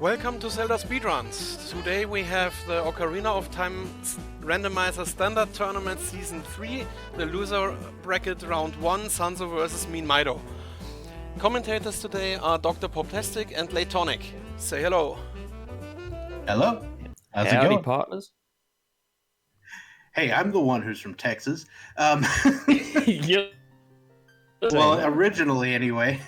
Welcome to Zelda Speedruns. Today we have the Ocarina of Time Randomizer Standard Tournament Season 3, the loser bracket Round 1, Sanzeau vs meanmido. Commentators today are Dr. Poptastic and Laytonic. Say hello. Hello. How's Howdy, it going? partners. Hey, I'm the one who's from Texas. You're Well, originally anyway.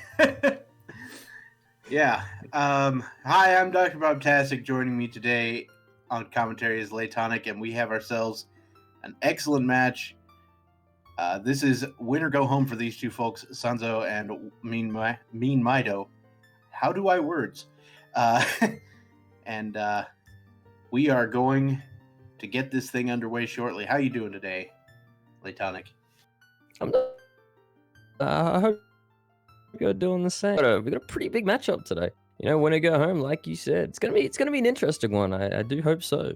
Yeah. Hi, I'm Dr. Poptastic. Joining me today on commentary is Laytonic, and we have ourselves an excellent match. This is win or go home for these two folks, Sanzeau and meanmido. How do I words? And we are going to get this thing underway shortly. How you doing today, Laytonic? I hope you're doing the same. We got a pretty big matchup today. You know, when I go home, like you said, it's gonna be an interesting one. I do hope so.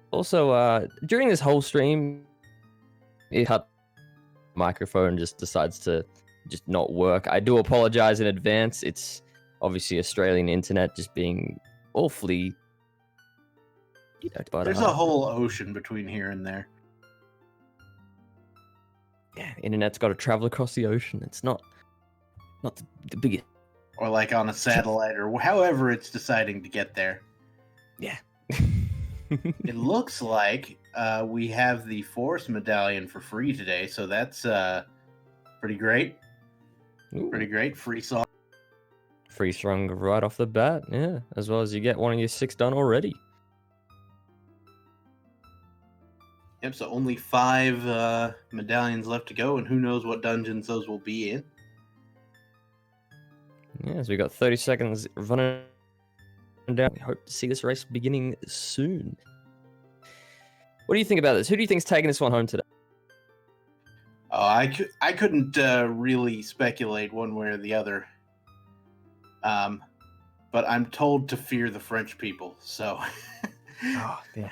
Also, during this whole stream, it cut microphone just decides to just not work. I do apologize in advance. It's obviously Australian internet just being awfully. But, there's a whole ocean between here and there. Yeah, internet's got to travel across the ocean. It's not the biggest. Or like on a satellite, or however it's deciding to get there. Yeah. It looks like we have the Force Medallion for free today, so that's pretty great. Ooh. Pretty great. Free song. Free strong right off the bat, yeah. As well as you get one of your 6 done already. Yep, so only 5 medallions left to go, and who knows what dungeons those will be in. Yeah, so we got 30 seconds running down. We hope to see this race beginning soon. What do you think about this? Who do you think's taking this one home today? Oh, I couldn't really speculate one way or the other. But I'm told to fear the French people, so. Oh, yeah.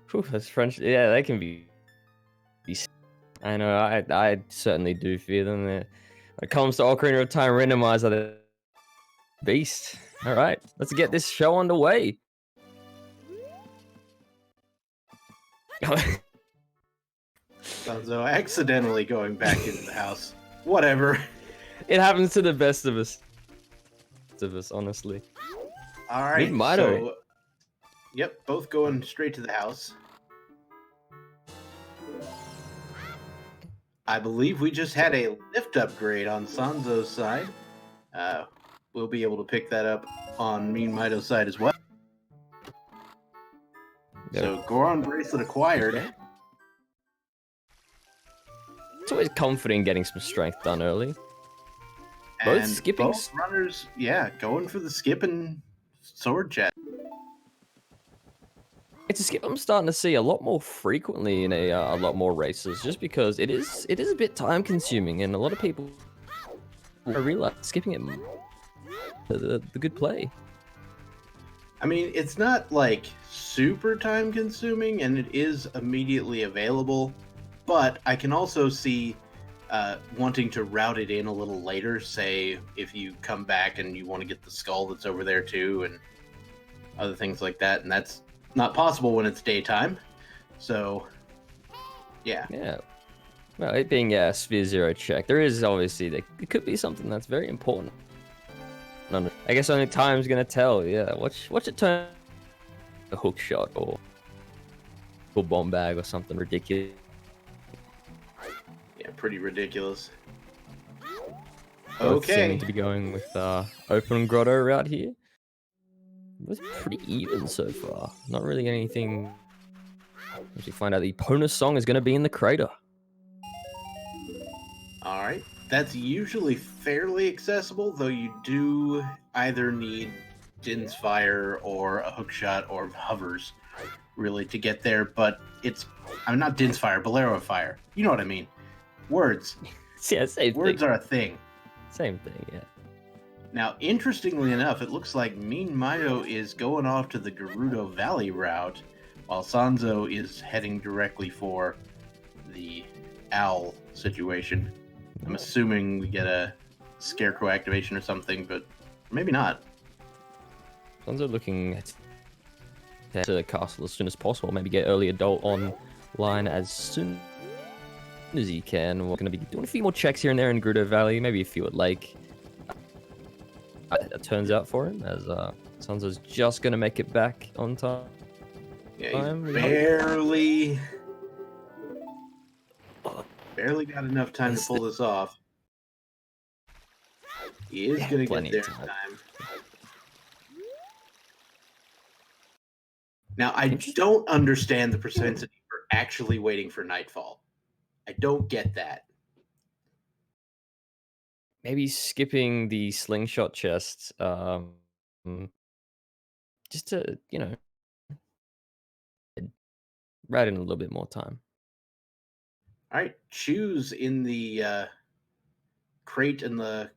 Whew, those French, yeah, they can be. I know, I certainly do fear them. When it comes to Ocarina of Time Randomizer, they're beast. All right, let's get this show underway. So accidentally going back into the house. Whatever. It happens to the best of us. Honestly. All right. meanmido. So, yep, both going straight to the house. I believe we just had a lift upgrade on Sanzou's side. We'll be able to pick that up on meanmido's side as well. Yep. So Goron bracelet acquired. Okay. It's always comforting getting some strength done early. Both And skipping. both runners, yeah, going for the skip and sword chat. It's a skip I'm starting to see a lot more frequently in a lot more races, just because it is a bit time consuming, and a lot of people I realize skipping it the good play. I mean, it's not like super time consuming, and it is immediately available, but I can also see wanting to route it in a little later, say if you come back and you want to get the skull that's over there too, and other things like that, and that's not possible when it's daytime. So, yeah. Yeah. Well, it being a Sphere Zero check, there is obviously it could be something that's very important. I guess only time's gonna tell. Yeah, watch it turn a hook shot or bomb bag or something ridiculous. Yeah, pretty ridiculous. Both Okay. seem to be going with open grotto route here. It was pretty even so far. Not really anything. As you find out, the opponent's song is going to be in the crater. All right. That's usually fairly accessible, though you do either need Din's Fire or a hook shot or hovers, really, to get there. But I'm not Din's Fire, Bolero Fire. You know what I mean. Words. Yeah, same Words thing. are a thing. Same thing, yeah. Now, interestingly enough, it looks like meanmido is going off to the Gerudo Valley route, while Sanzeau is heading directly for the owl situation. I'm assuming we get a scarecrow activation or something, but maybe not. Sanzeau looking to the castle as soon as possible. Maybe get early adult online as soon as he can. We're going to be doing a few more checks here and there in Gerudo Valley. Maybe a few at Lake. It turns out for him as Sanzou's just going to make it back on time. Yeah, he's barely got enough time to pull this off. He is going to get there in time. Now, I don't understand the propensity for actually waiting for nightfall. I don't get that. Maybe skipping the slingshot chest, just to, right in a little bit more time. All right, choose in the crate in the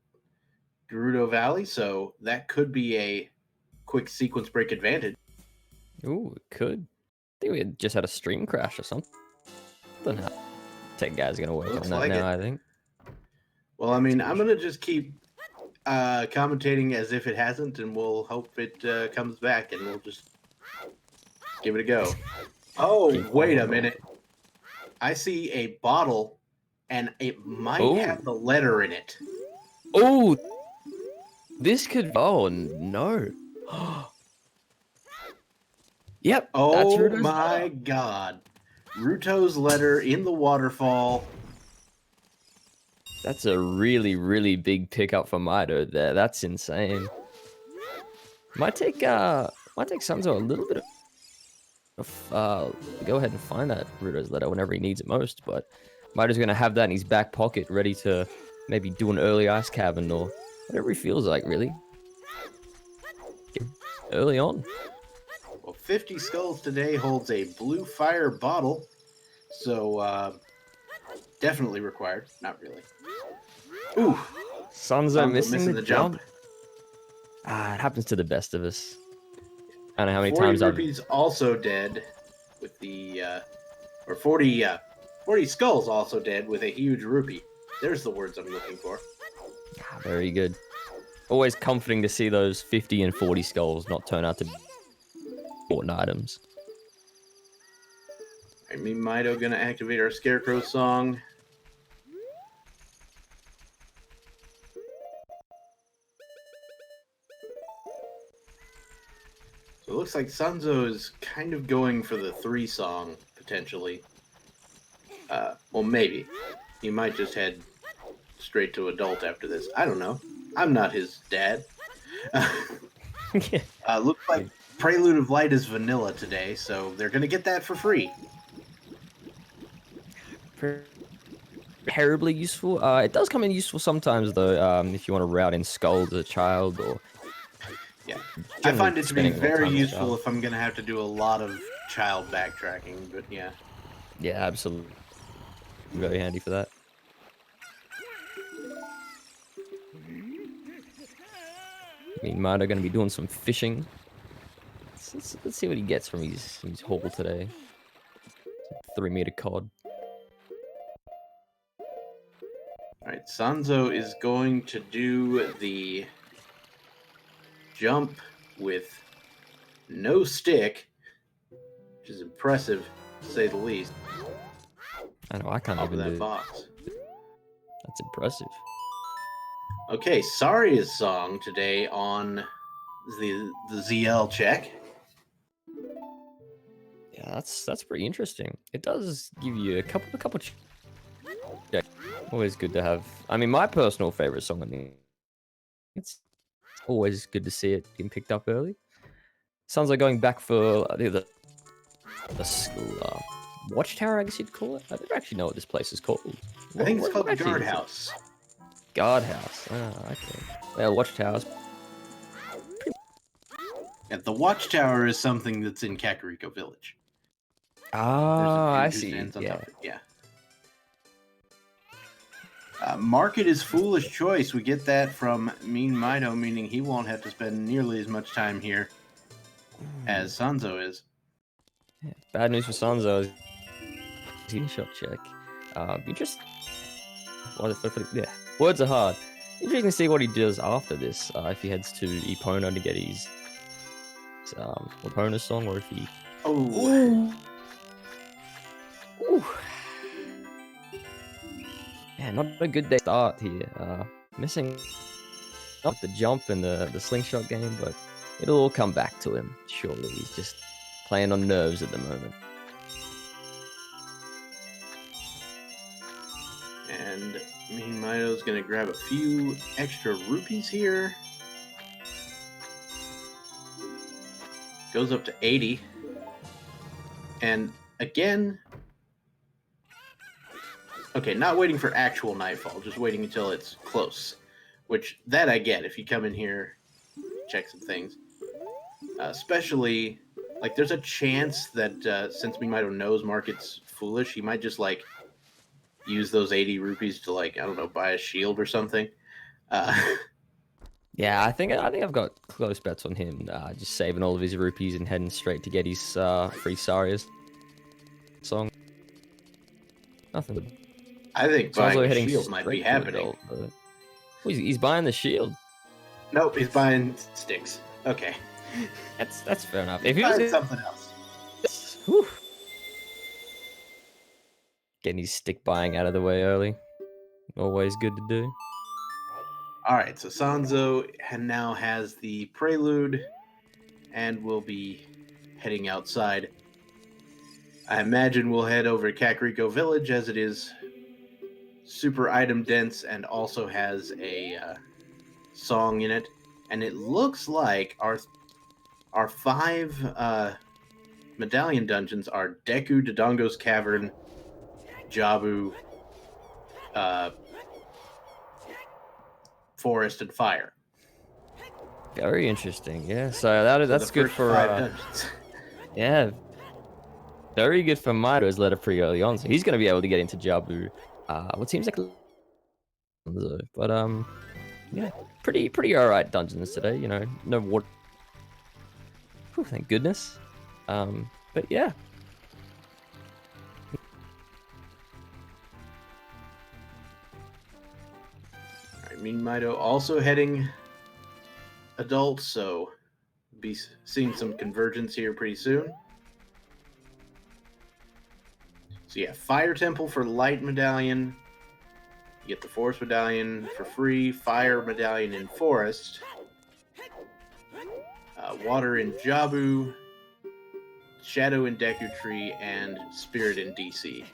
Gerudo Valley, so that could be a quick sequence break advantage. Ooh, it could. I think we had just had a stream crash or something. Tech guy's gonna work on that now, I think. Well, I mean, I'm gonna just keep commentating as if it hasn't, and we'll hope it comes back, and we'll just give it a go. Oh, wait a minute. I see a bottle, and it might have the letter in it. Oh, this could. Oh no. Yep. Oh my God. Ruto's letter in the waterfall. That's a really, really big pickup for Mido there. That's insane. Might take Sanzeau a little bit of go ahead and find that Ruto's letter whenever he needs it most, but Mido's gonna have that in his back pocket, ready to maybe do an early ice cabin or whatever he feels like, really. Early on. Well, 50 Skulls today holds a blue fire bottle, so definitely required. Not really. Ooh, Sanzeau missing the jump. It happens to the best of us. I don't know how many times Rupees also dead with the or 40 Skulls also dead with a huge rupee. There's the words I'm looking for. Very good. Always comforting to see those 50 and 40 skulls not turn out to be important items. I mean, Mido gonna activate our Scarecrow song. So it looks like Sanzeau is kind of going for the 3 song, potentially. Well, maybe. He might just head straight to adult after this. I don't know. I'm not his dad. Looks like Prelude of Light is vanilla today, so they're going to get that for free. Terribly useful. It does come in useful sometimes, though, if you want to route in skulls as a child or... Yeah, I find it to be very useful if I'm going to have to do a lot of child backtracking, but yeah. Yeah, absolutely. Very handy for that. I mean, Mido going to be doing some fishing. Let's see what he gets from his haul today. 3-meter cod. Alright, Sanzeau is going to do the jump with no stick, which is impressive, to say the least. I know, I can't even do that box. That's impressive. Okay, Saria's song today on the ZL check. Yeah, that's pretty interesting. It does give you a couple. Yeah, always good to have. I mean, my personal favorite song on the. It's always good to see it being picked up early. Sounds like going back for the school watchtower, I guess you'd call it. I don't actually know what this place is called. I think it's called the guardhouse. Guardhouse. Ah, okay. Well, watchtowers. Yeah, the watchtower is something that's in Kakariko Village. Ah, I see. Yeah. Market is foolish choice. We get that from Mean Mido, meaning he won't have to spend nearly as much time here as Sanzeau is. Yeah, bad news for Sanzeau. Team shot check. Interesting. Yeah, words are hard. Interesting to see what he does after this. If he heads to Epona to get his bonus song, or if he. Oh, Ooh. Yeah, not a good day start here. Missing up the jump and the slingshot game, but it'll all come back to him. Surely he's just playing on nerves at the moment. and meanmido's gonna grab a few extra rupees here. Goes up to 80. And again, okay, not waiting for actual nightfall, just waiting until it's close. Which, that I get, if you come in here, check some things. Especially, like, there's a chance that since meanmido knows Market's foolish, he might just, like, use those 80 rupees to, like, I don't know, buy a shield or something. Yeah, I think I've got close bets on him. Just saving all of his rupees and heading straight to get his free Saria's song. Nothing. I think So also buying a heading shield might be straight to happening. adult, but- Oh, he's buying the shield. Nope, he's buying sticks. Okay. That's fair enough. If he Buying was something else. Whew. Getting his stick buying out of the way early, always good to do. All right, so Sanzeau now has the prelude, and we'll be heading outside. I imagine we'll head over to Kakariko Village, as it is super item dense and also has a song in it. And it looks like our 5 medallion dungeons are Deku, Dodongo's Cavern, Jabu, Forest, and Fire. Very interesting. Yeah, so that's the good first for 5 dungeons. yeah, very good for Mido, as led it pretty early on, so he's going to be able to get into Jabu. What seems like, but yeah, pretty alright dungeons today. You know, no water. Whew, thank goodness. But yeah. Alright, meanmido also heading adult, so be seeing some convergence here pretty soon. So yeah, Fire Temple for Light Medallion. You get the Forest Medallion for free, Fire Medallion in Forest, Water in Jabu, Shadow in Deku Tree, and Spirit in DC.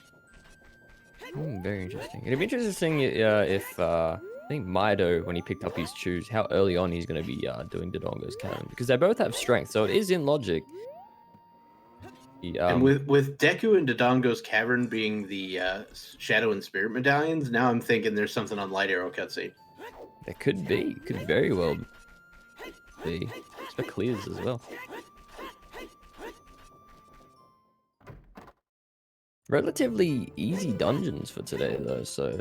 Very interesting. It'd be interesting if I think Mido, when he picked up his choose, how early on he's going to be doing Dodongo's Cavern, because they both have strength, so it is in logic. And with Deku and Dodongo's Cavern being the Shadow and Spirit medallions, now I'm thinking there's something on Light Arrow cutscene. There could be. Could very well be. It's for clears as well. Relatively easy dungeons for today, though, so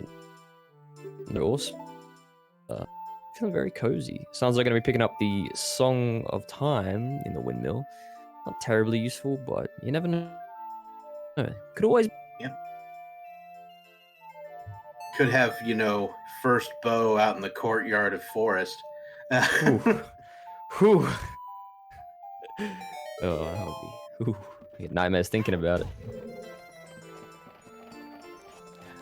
they're awesome. Feeling very cozy. Sounds like I'm going to be picking up the Song of Time in the windmill. Not terribly useful, but you never know. Could always. Yep. Could have, you know, first bow out in the courtyard of Forest. Whew. Oh, that would be. I get nightmares thinking about it.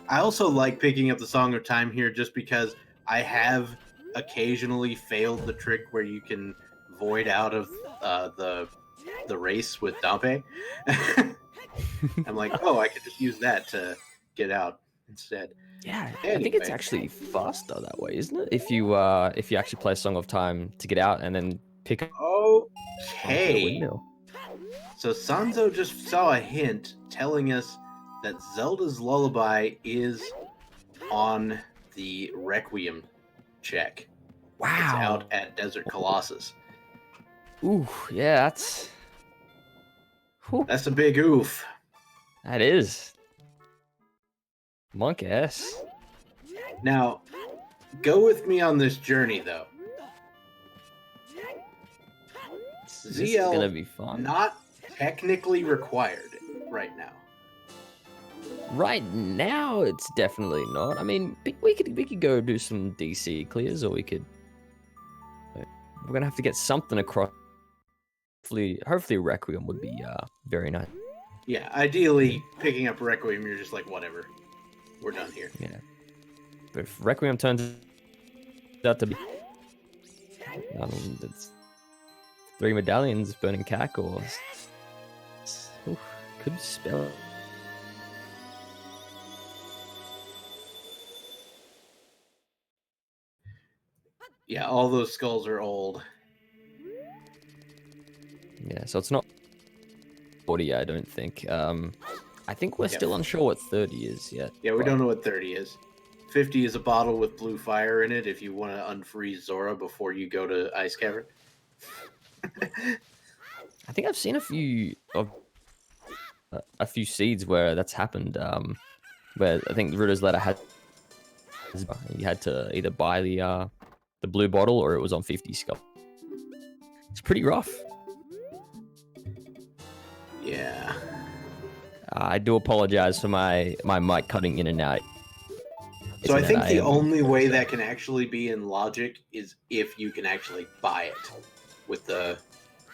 I also like picking up the Song of Time here just because I have occasionally failed the trick where you can void out of the race with Dampe. I'm like, oh, I could just use that to get out instead. Yeah, Anyway. I think it's actually faster that way, isn't it? If you actually play Song of Time to get out and then pick up. Okay. Windmill. So Sanzeau just saw a hint telling us that Zelda's Lullaby is on the Requiem check. Wow. It's out at Desert Colossus. Ooh, yeah, that's. Whew. That's a big oof. That is. Monk ass. Now, go with me on this journey, though. This is gonna be fun. Not technically required right now. Right now, it's definitely not. I mean, we could go do some DC clears, or we could. We're gonna have to get something across Hopefully Requiem would be very nice. Yeah, ideally, picking up Requiem, you're just like, whatever. We're done here. Yeah. But if Requiem turns out to be it's 3 medallions, burning cack, or oof, could spell it. Yeah, all those skulls are old. Yeah, so it's not 40, I don't think. I think we're still unsure what 30 is yet. Yeah, we don't know what 30 is. 50 is a bottle with blue fire in it if you want to unfreeze Zora before you go to Ice Cavern. I think I've seen a few seeds where that's happened. Where I think the Ritter's letter had you had to either buy the blue bottle or it was on 50 skull. It's pretty rough. Yeah. I do apologize for my mic cutting in and out. So I think the only way that can actually be in logic is if you can actually buy it with the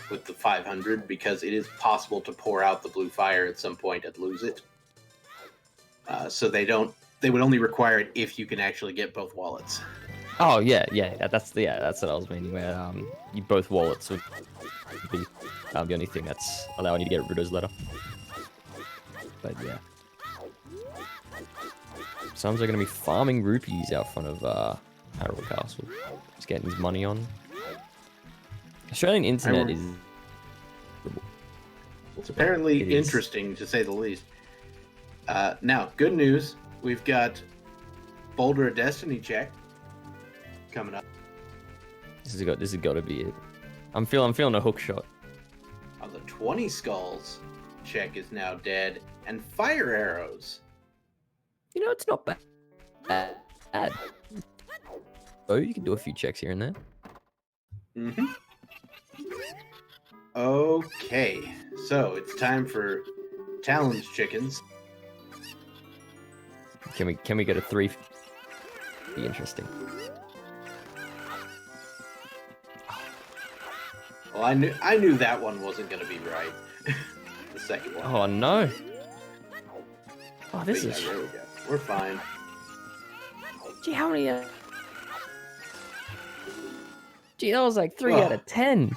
500, because it is possible to pour out the blue fire at some point and lose it. So they would only require it if you can actually get both wallets. Oh yeah, that's what I was meaning. Where you both wallets would be the only thing that's allowing you to get Ritter's letter. But yeah, Sons are going to be farming rupees out front of Harrow Castle. Just getting his money on. Australian internet is... It's apparently interesting, to say the least. Now, good news. We've got Boulder of Destiny check coming up. This has got to be it. I'm feeling a hook shot. On the 20 skulls check is now dead, and fire arrows. You know, it's not bad. Oh, you can do a few checks here and there. Mm-hmm. Okay, so it's time for Talon's chickens. Can we get a 3? Be interesting. Well, I knew that one wasn't going to be right. The second one. Oh no! Oh, this is. There we go. We're fine. Gee, how many? Gee, that was like 3 out of 10.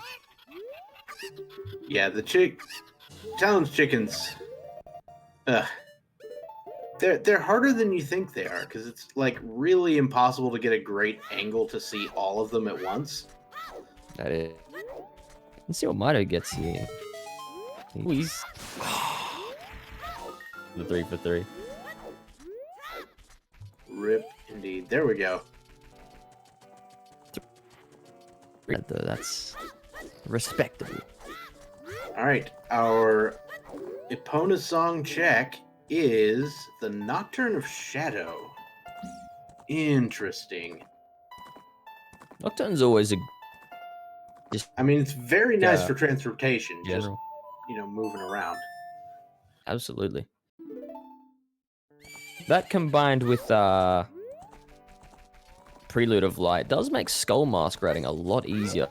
Yeah, Talon's chickens. They're harder than you think they are, because it's like really impossible to get a great angle to see all of them at once. That is. Let's see what Mido gets here. He's the 3 for 3. Rip indeed. There we go. That's respectable. All right, our Epona song check is the Nocturne of Shadow. Interesting. Nocturne's always a. I mean, it's very nice for transportation. General. Just moving around. Absolutely. That combined with Prelude of Light does make Skull Mask raiding a lot easier.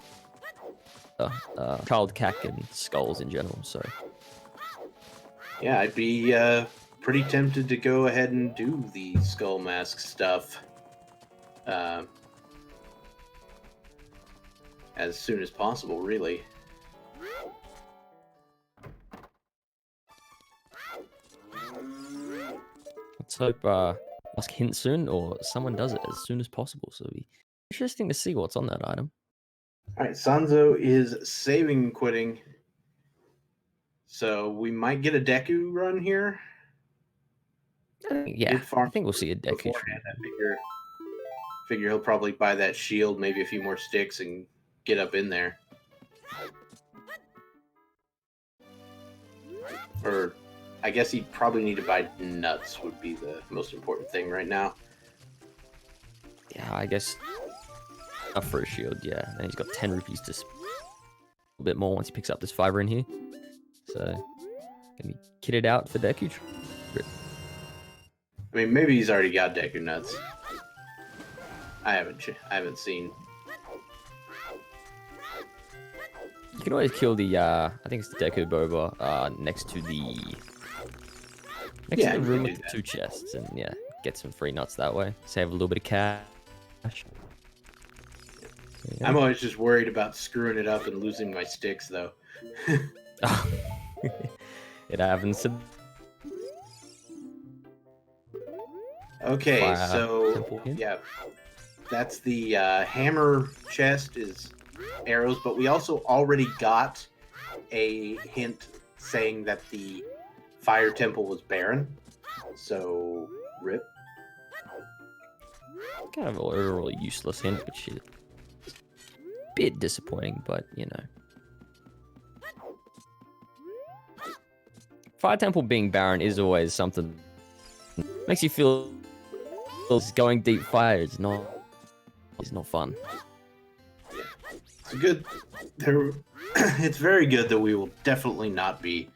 Child Cack and skulls in general, so. Yeah, I'd be pretty tempted to go ahead and do the Skull Mask stuff as soon as possible, really. Let's hope Ask hint soon, or someone does it as soon as possible. So it'll be interesting to see what's on that item. All right, Sanzeau is saving quitting, so we might get a Deku run here. Yeah, I think we'll see a Deku. I figure he'll probably buy that shield, maybe a few more sticks, and get up in there. Or, I guess he'd probably need to buy nuts would be the most important thing right now. Yeah, I guess up for a shield, yeah. And he's got 10 rupees to spend a bit more once he picks up this fiber in here. So, gonna be kitted out for Deku. I mean, maybe he's already got Deku nuts. I haven't seen. You can always kill the I think it's the Deku Boba next to the room with the 2 chests, and yeah, get some free nuts that way. Save a little bit of cash. Yeah. I'm always just worried about screwing it up and losing my sticks, though. It happens. Okay, Fire so temple here. yeah, that's the hammer chest is arrows, but we also already got a hint saying that the fire temple was barren. So rip. Kind of an overall useless hint, which is a bit disappointing, but you know. Fire temple being barren is always something makes you feel going deep fire is not fun. Yeah. It's good. It's very good that we will definitely not be.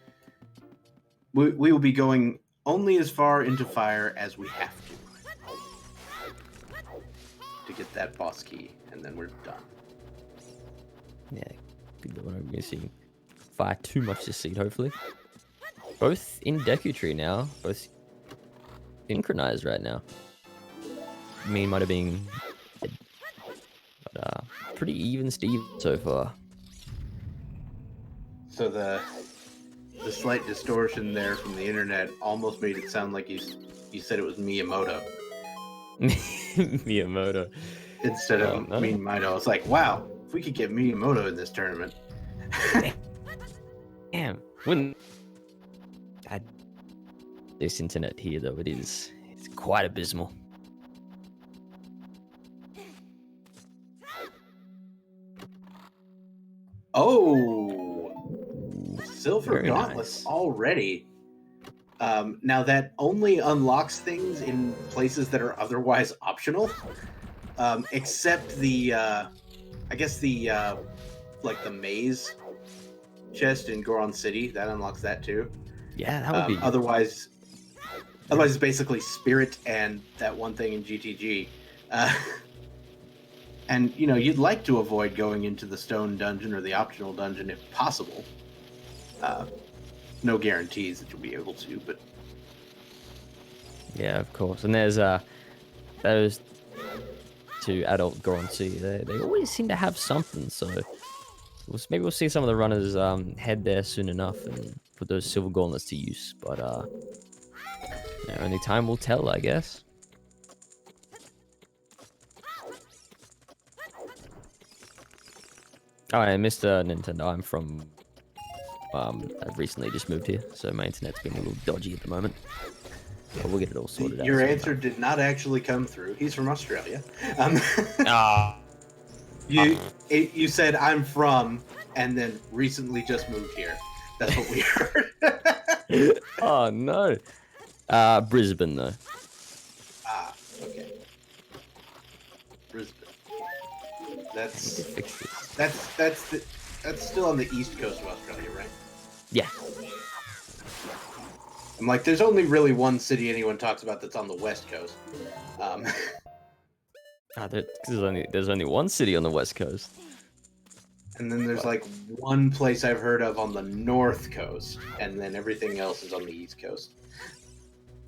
We will be going only as far into fire as we have to get that boss key, and then we're done. Yeah, good. We're not missing fire too much this seed, hopefully. Both in Deku Tree now, both synchronized right now. Me might have been pretty even Steve so far. So the slight distortion there from the internet almost made it sound like you said it was Miyamoto Miyamoto instead of meanmido. I was like, wow, if we could get Miyamoto in this tournament. Damn, wouldn't this internet here though? It's quite abysmal. Oh, silver Very gauntlets nice. already. Now that only unlocks things in places that are otherwise optional, except the, I guess the like the maze chest in Goron City that unlocks that too. Yeah, that would be. Otherwise, it's basically spirit and that one thing in GTG. And, you know, you'd like to avoid going into the stone dungeon or the optional dungeon if possible. No guarantees that you'll be able to, but... Yeah, of course. And there's those 2 adult Goron Sea. They always seem to have something, so... maybe we'll see some of the runners head there soon enough and put those silver gauntlets to use. But, yeah, only time will tell, I guess. Oh, and Mr. Nintendo, I'm from... I've recently just moved here, so my internet's been a little dodgy at the moment. But we'll get it all sorted out. Your answer did not actually come through. He's from Australia. You said, I'm from, and then recently just moved here. That's what we heard. Oh, no. Brisbane, though. Ah, okay. Brisbane. That's still on the east coast of Australia, right? Yeah. I'm like, there's only really one city anyone talks about that's on the west coast. There's only one city on the west coast. And then there's like one place I've heard of on the north coast, and then everything else is on the east coast.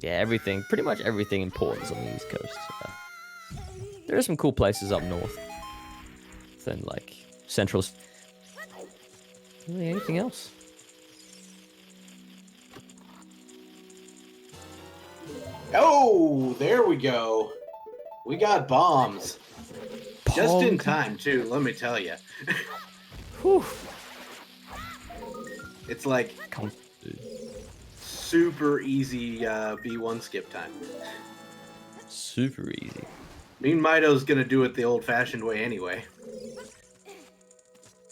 Yeah, pretty much everything important is on the east coast. There are some cool places up north. Then like central. Really anything else? Oh, there we go. We got bombs. Just in time, too, let me tell you. Whew. It's like super easy B1 skip time. Super easy. meanmido's gonna do it the old-fashioned way anyway.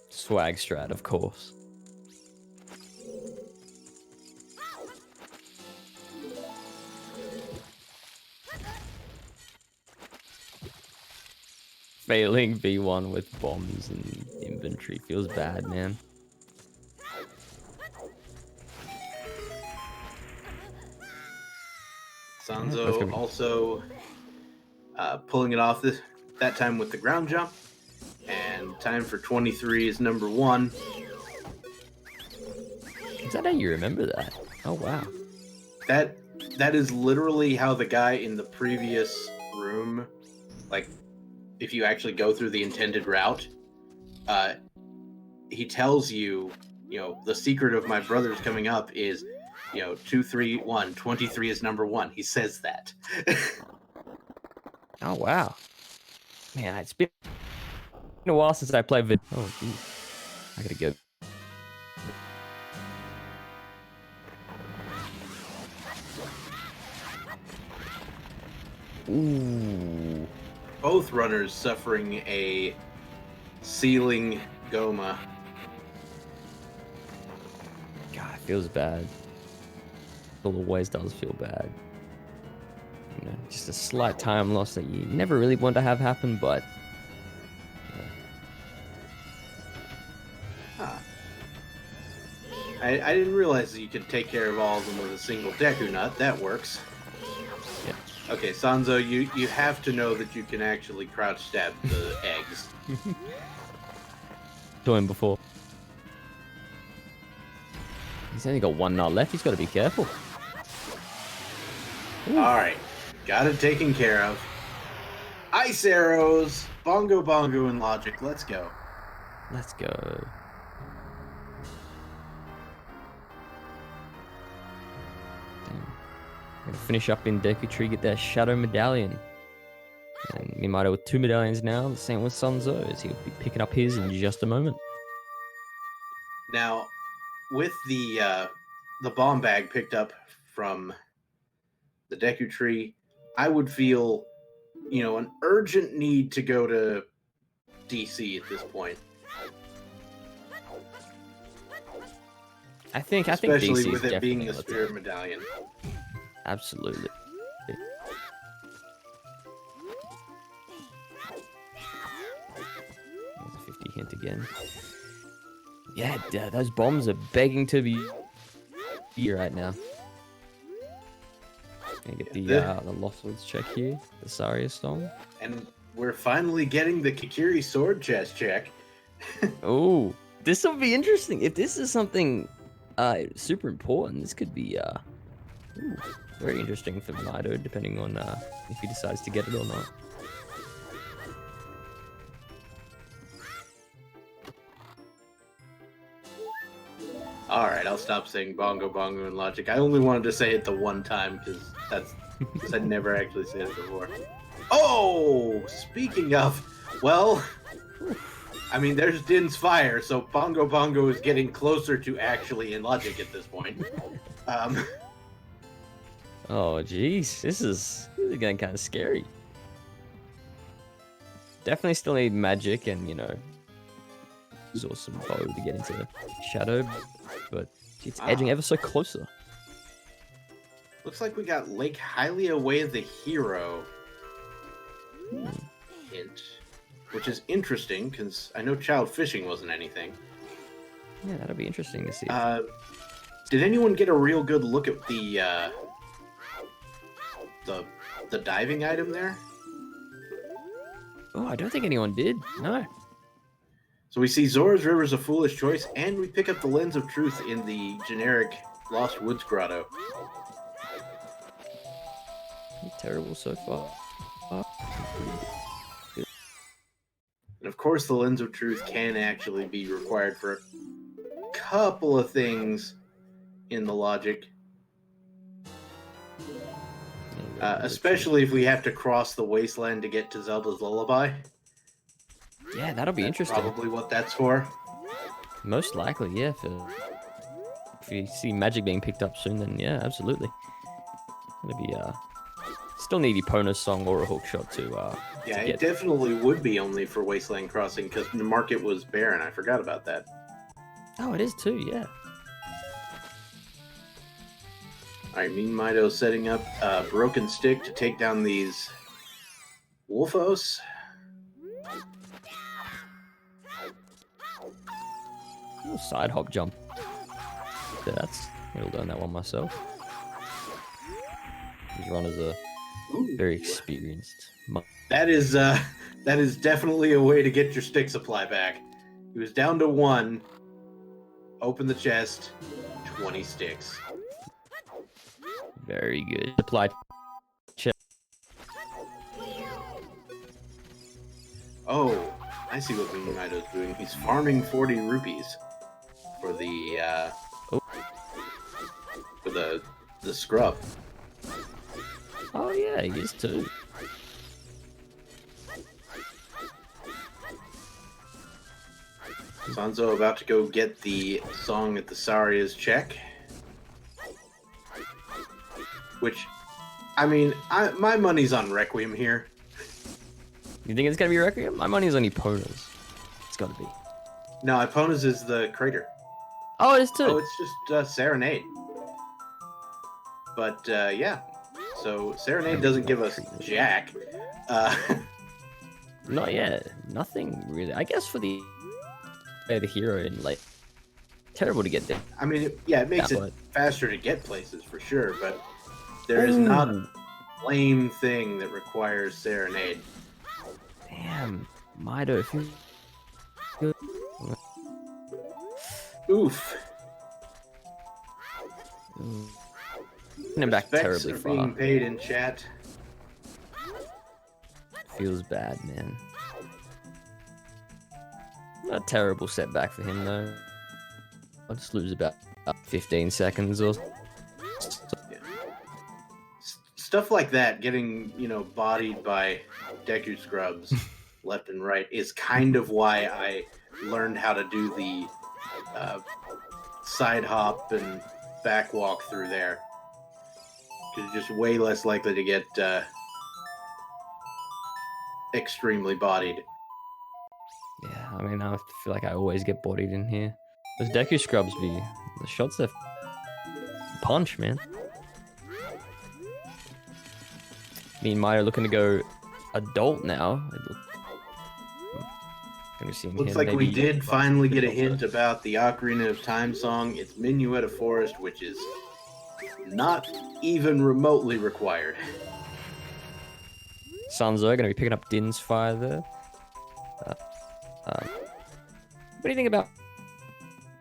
Swag strat, of course. Failing V1 with bombs and inventory feels bad, man. Sanzeau also pulling it off that time with the ground jump. And time for 23 is number 1. Is that how you remember that? Oh wow. That is literally how the guy in the previous room, like, if you actually go through the intended route, he tells you, the secret of my brothers coming up is, 2, 3, 1. 23 is number 1. He says that. Oh wow. Man, it's been a while since I played vid. Oh geez. I gotta go. Ooh. Both runners suffering a ceiling goma. God, it feels bad. It always does feel bad. Just a slight time loss that you never really want to have happen, but I didn't realize that you could take care of all of them with a single Deku Nut. That works. Yeah. Okay, Sanzeau, you have to know that you can actually crouch stab the eggs. Saw him before. He's only got one nut left. He's got to be careful. Alright, got it taken care of. Ice arrows, bongo, and logic. Let's go. Let's go. Gonna finish up in Deku Tree, get that Shadow Medallion. And meanmido with 2 medallions now, the same with sanzeau, as he'll be picking up his in just a moment. Now, with the bomb bag picked up from the Deku Tree, I would feel, an urgent need to go to DC at this point. I think Especially DC with is it being definitely the Spirit Medallion. Absolutely. There's a 50 hint again. Yeah, those bombs are begging to be here right now. Gonna get the Loftwoods check here, the Saria Stone. And we're finally getting the Kikiri sword chest check. Oh, this will be interesting. If this is something super important, this could be very interesting for meanmido, depending on if he decides to get it or not. Alright, I'll stop saying bongo, and logic. I only wanted to say it the one time, because I never actually said it before. Oh! Speaking of, well, I mean, there's Din's fire, so bongo is getting closer to actually in logic at this point. Oh, jeez. This is getting kind of scary. Definitely still need magic and, use some bow to get into shadow, but it's edging ever so closer. Looks like we got Lake Hylia the hero hint, which is interesting, because I know child fishing wasn't anything. Yeah, that'll be interesting to see. Did anyone get a real good look at the diving item there? Oh, I don't think anyone did. No. So we see Zora's River's a foolish choice, and we pick up the Lens of Truth in the generic Lost Woods Grotto. Terrible so far. And of course, the Lens of Truth can actually be required for a couple of things in the logic. Especially if we have to cross the wasteland to get to Zelda's Lullaby. Yeah, that'll be interesting. Probably what that's for. Most likely, yeah. If you see magic being picked up soon, then yeah, absolutely. Gonna be still need Epona's song or a hook shot to yeah, to it definitely would be only for Wasteland Crossing because the market was barren. I forgot about that. Oh, it is too, yeah. Alright, meanmido setting up a broken stick to take down these Wolfos. Little side hop jump. That's I'll learn that one myself. These runners are very experienced. That is definitely a way to get your stick supply back. He was down to 1. open the chest. 20 sticks. Very good. Supply check. Oh, I see what meanmido's doing. He's farming 40 rupees for the for the scrub. Oh yeah, he is too. Sanzeau about to go get the Song at the Saria's check. Which, I mean, my money's on Requiem here. You think it's gonna be Requiem? My money's on Epona's. It's gotta be. No, Epona's is the crater. Oh, it is too. Oh, it's just Serenade. But, yeah. So, Serenade doesn't give us jack. Not yet. Nothing really. I guess for the hero in like terrible to get there. I mean, it makes it faster to get places for sure, but there is not a lame thing that requires Serenade. Damn, Mido, if you... Oof. Him back Respects terribly are far. being paid in chat. Feels bad, man. Not a terrible setback for him though. I'll just lose about 15 seconds or. Yeah. Stuff like that, getting bodied by Deku scrubs left and right, is kind of why I learned how to do the side hop and back walk through there. Because you're just way less likely to get extremely bodied. Yeah, I mean, I feel like I always get bodied in here. Those Deku scrubs be the shots that punch, man. Me and Maya looking to go adult now. Looks like we did finally get a hint about the Ocarina of Time song. It's Minuet of Forest, which is not even remotely required. Sanzeau gonna be picking up Din's fire there. What do you think about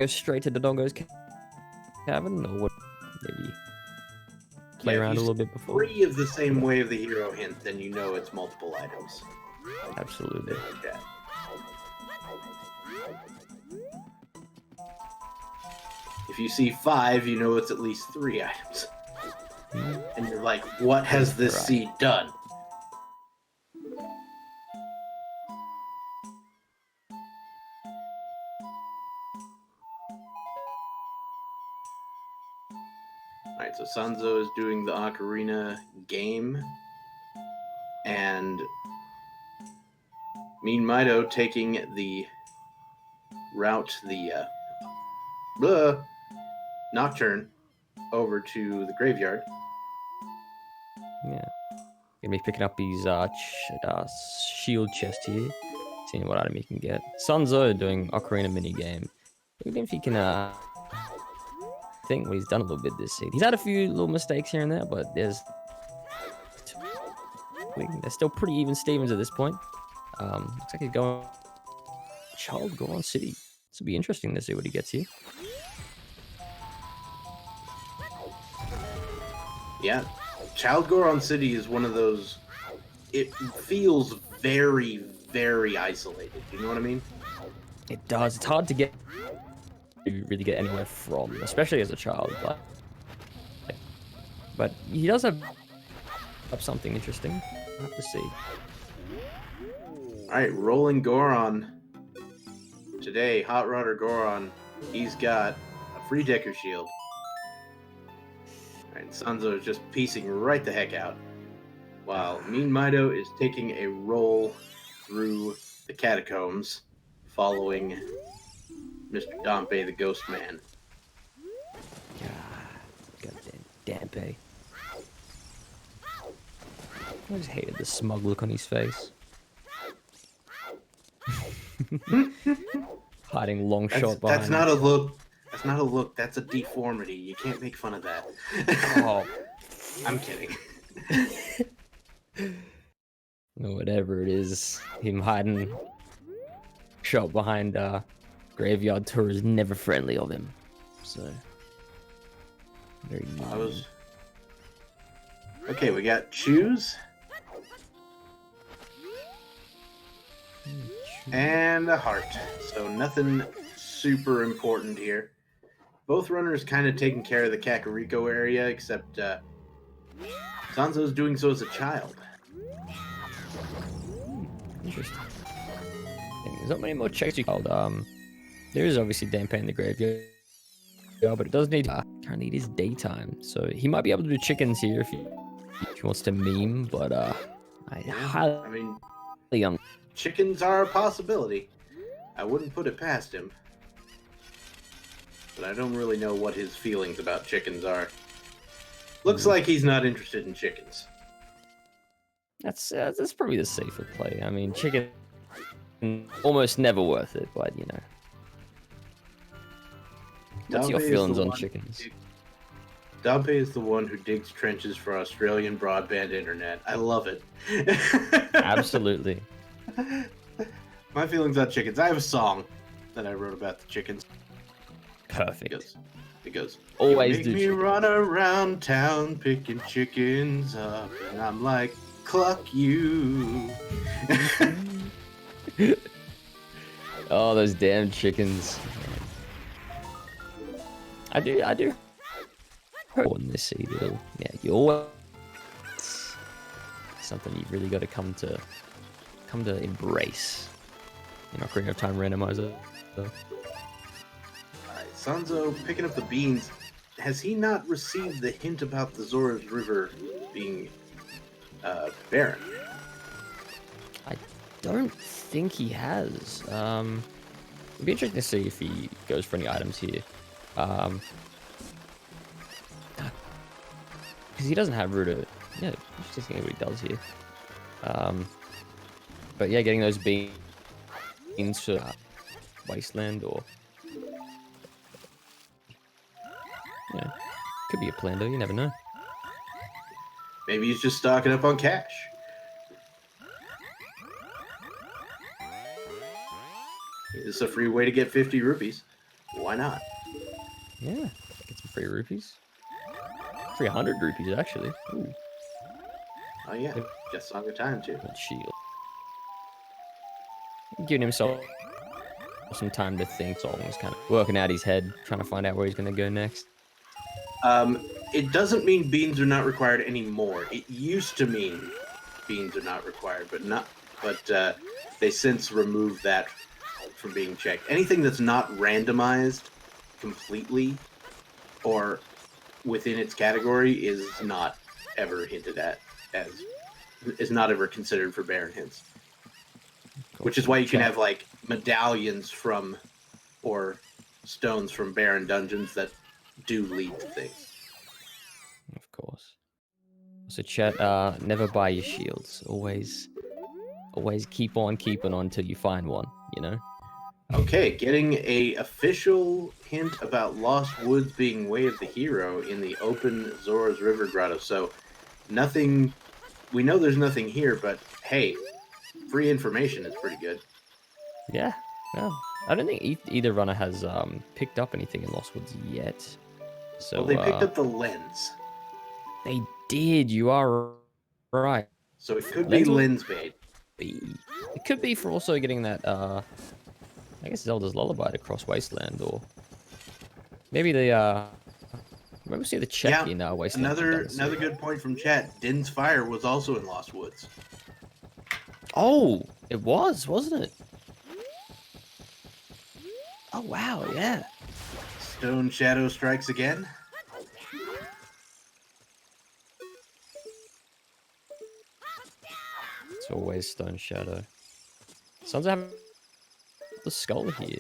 go straight to Dodongo's cabin, or what? Maybe play around a little bit before. Three of the same way of the hero hint, then you know it's multiple items. Absolutely. Yeah. If you see 5, you know it's at least 3 items. And you're like, what has this seed done? Alright, so Sanzeau is doing the Ocarina game. And meanmido taking the route, the Nocturne over to the graveyard. Yeah. Gonna be picking up his shield chest here. Seeing what item he can get. Sanzeau doing Ocarina mini game. Even if he can think what he's done a little bit this season. He's had a few little mistakes here and there, but they're still pretty even Stevens at this point. Looks like he's going Child Goron City. This will be interesting to see what he gets here. Yeah, Child Goron City is one of those. It feels very, very isolated. You know what I mean? It does. It's hard to really get anywhere from, especially as a child. But he does have something interesting. We'll have to see. All right, rolling Goron. Today, Hot Rodder Goron, he's got a free Deku Shield. Alright, Sanzeau is just piecing right the heck out. While meanmido is taking a roll through the catacombs, following Mr. Dampe the Ghost Man. Goddamn Dampe. I just hated the smug look on his face. Hiding long shot behind. That's not a look. That's not a look. That's a deformity. You can't make fun of that. Oh, I'm kidding. Whatever it is, him hiding shot behind graveyard tour is never friendly of him. So very I mean. was. Okay, we got choose and a heart. So nothing super important here. Both runners kind of taking care of the Kakariko area, except Sanzo's doing so as a child. Interesting. There's not many more checks you called. There is obviously Dampen in the graveyard. Yeah, but it does need currently it is daytime, so he might be able to do chickens here if he wants to meme, but I highly I mean, chickens are a possibility. I wouldn't put it past him. But I don't really know what his feelings about chickens are. Looks like he's not interested in chickens. that's probably the safer play. I mean, chicken almost never worth it, but you know. What's your Dompe is feelings the on one- chickens? Dompe is the one who digs trenches for Australian broadband internet. I love it. Absolutely. My feelings on chickens. I have a song that I wrote about the chickens. Perfect. It goes. Always "You do make me chicken. run around town picking chickens up, and I'm like, cluck you." Oh, those damn chickens. I do. On this seed, yeah, you always something you've really got to come to embrace in Ocarina of Time randomizer. So. Alright, Sanzo picking up the beans. Has he not received the hint about the Zora's River being barren? I don't think he has. It'd be interesting to see if he goes for any items here. Because he doesn't have root. Yeah, just thinking what he does here. But yeah, getting those beans for Wasteland or yeah, could be a plan though. You never know. Maybe he's just stocking up on cash. It's a free way to get 50 rupees. Why not? Yeah, get some free rupees. 300 rupees actually. Ooh, Oh yeah, just Song of Time too. that shield. Giving himself some time to think. So he's kind of working out his head, trying to find out where he's going to go next. It doesn't mean beans are not required anymore. It used to mean beans are not required, but they since removed that from being checked. Anything that's not randomized completely or within its category is not ever hinted at is not ever considered for Baron hints. Which is why you can have like medallions from or stones from Baron dungeons that do lead to things. Of course. So chat, never buy your shields. Always keep on keeping on till you find one, you know? Okay, getting a official hint about Lost Woods being Way of the Hero in the open Zora's River Grotto. So nothing, we know there's nothing here, but hey, free information is pretty good. Yeah. No. I don't think either runner has picked up anything in Lost Woods yet. So Well, they picked up the lens. They did, you are right. So it could be Lens lens bait. It could be for also getting that I guess Zelda's Lullaby to cross Wasteland, or maybe the maybe we see the check in Wasteland. Another good point from chat. Din's Fire was also in Lost Woods. Oh, it was, wasn't it? Oh wow, yeah. Stone Shadow strikes again. It's always Stone Shadow. Sounds like the skull here.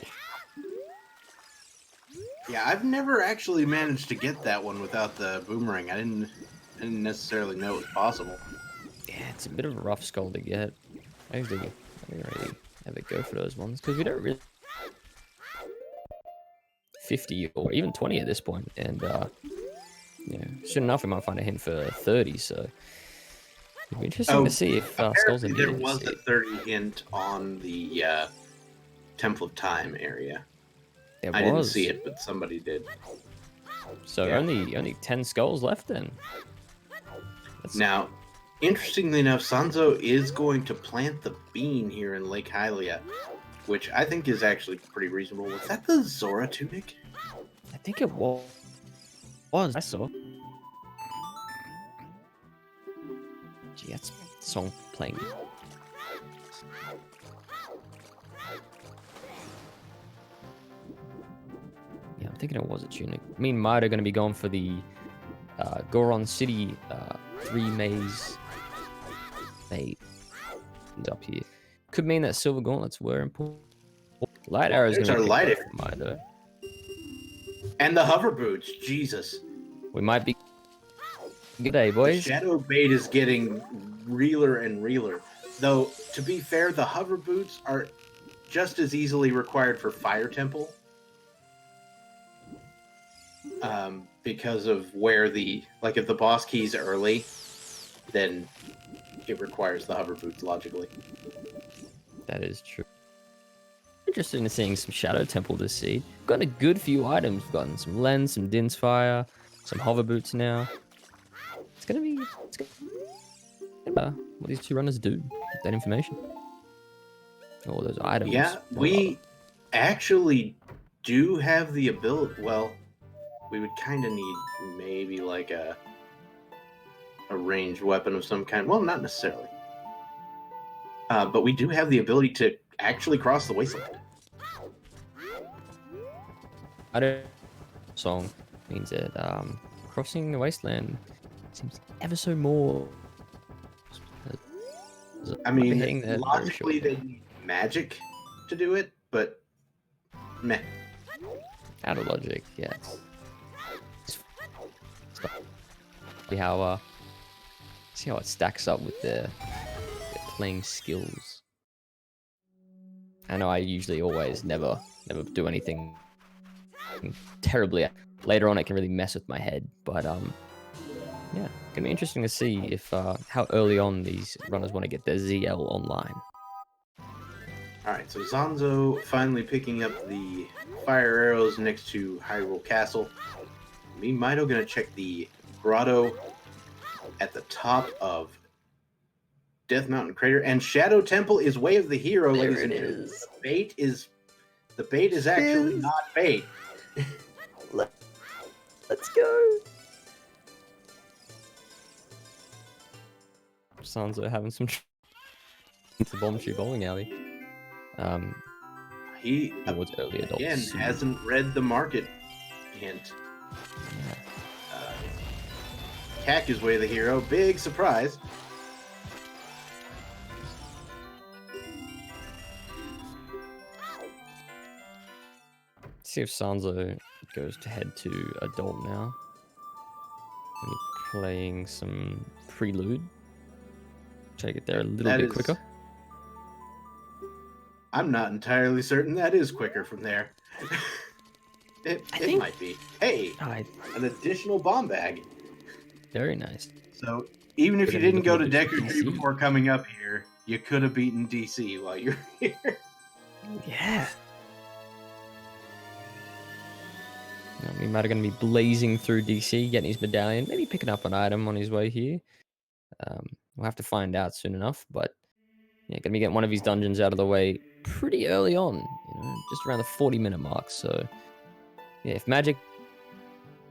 Yeah, I've never actually managed to get that one without the boomerang. I didn't necessarily know it was possible. Yeah, it's a bit of a rough skull to get. I don't really ever go for those ones because we don't really 50 or even 20 at this point, and yeah, soon enough we might find a hint for 30. So it'd be interesting to see if skulls in there here. was a 30 hint on the Temple of Time area. There I didn't was. see it, but somebody did. So Yeah. only 10 skulls left then. That's Now, interestingly enough, Sanzeau is going to plant the bean here in Lake Hylia, which I think is actually pretty reasonable. Was that the Zora tunic? I think it was. I saw. Gee, that's the song playing. Yeah, I'm thinking it was a tunic. Me and Mite are going to be going for the Goron City 3 maze up here. Could mean that silver gauntlets were important. Light arrows There's going to our be light picked arrow. up for Mite, though. And the hover boots. Jesus. We might be good day, The boys. shadow bait is getting realer and realer. Though, to be fair, the hover boots are just as easily required for Fire Temple. Because of where like if the boss key's early, then it requires the hover boots logically. That is true. Interested in seeing some Shadow Temple this seed. We've gotten a good few items. We've gotten some lens, some Din's Fire, some hover boots now. It's gonna be what these two runners do with that information. All those items. Yeah, we actually do have the ability. Well, we would kind of need maybe like a ranged weapon of some kind. Well, not necessarily. But we do have the ability to actually cross the wasteland. I don't song means that crossing the wasteland seems ever so more. I mean, logically they need magic to do it, but meh. Out of logic, yeah. See how it stacks up with their playing skills. I know I usually always never do anything terribly. Later on it can really mess with my head, but yeah, gonna be interesting to see if how early on these runners want to get their ZL online. Alright, so Sanzeau finally picking up the fire arrows next to Hyrule Castle. Me and Mido gonna check the grotto at the top of Death Mountain Crater, and Shadow Temple is Way of the Hero, There ladies and it gentlemen. is. The bait is actually not bait. Let's go. Sanzeau having some into Bomb Tree Bowling Alley. He was early adult again soon. hasn't read the market hint. Cack is Way of the Hero. Big surprise. See if Sanzeau goes to head to adult now. Maybe playing some prelude. Try to get there a little bit quicker. I'm not entirely certain that is quicker from there. It might be. Hey, an additional bomb bag. Very nice. So even if you Could've didn't go to looked at Deku Tree DC. before coming up here, you could have beaten DC while you're here. Yeah. He might have going to be blazing through DC, getting his medallion, maybe picking up an item on his way here. We'll have to find out soon enough, but yeah, going to be getting one of his dungeons out of the way pretty early on, just around the 40-minute mark. So yeah, if magic,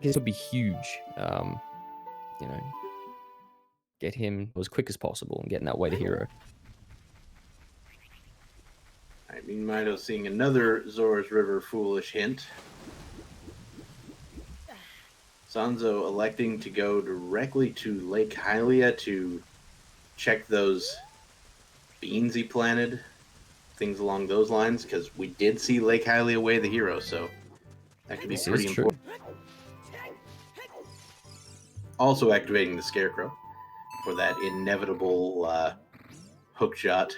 this would be huge. Get him as quick as possible and getting that way to hero. I mean, Mido seeing another Zora's River foolish hint. Sanzeau electing to go directly to Lake Hylia to check those beans he planted, things along those lines, because we did see Lake Hylia Way of the Hero, so that could be pretty important. Also activating the Scarecrow for that inevitable hook shot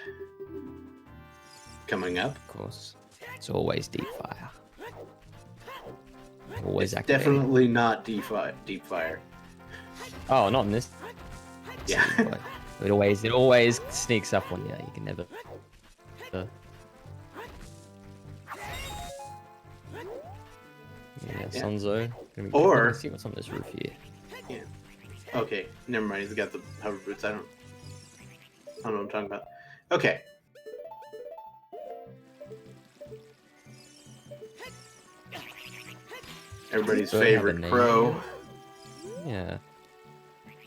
coming up. Of course, it's always deep fire. Always It's activated. definitely not deep fire. Oh, not in this. Yeah. But it always sneaks up on you. You can never. Yeah, Yeah. sanzeau. Or- Let's see what's on this roof here. Yeah. Okay, never mind. He's got the hover boots. I don't know what I'm talking about. Okay. Everybody's Does he have a favorite name crow. Yeah.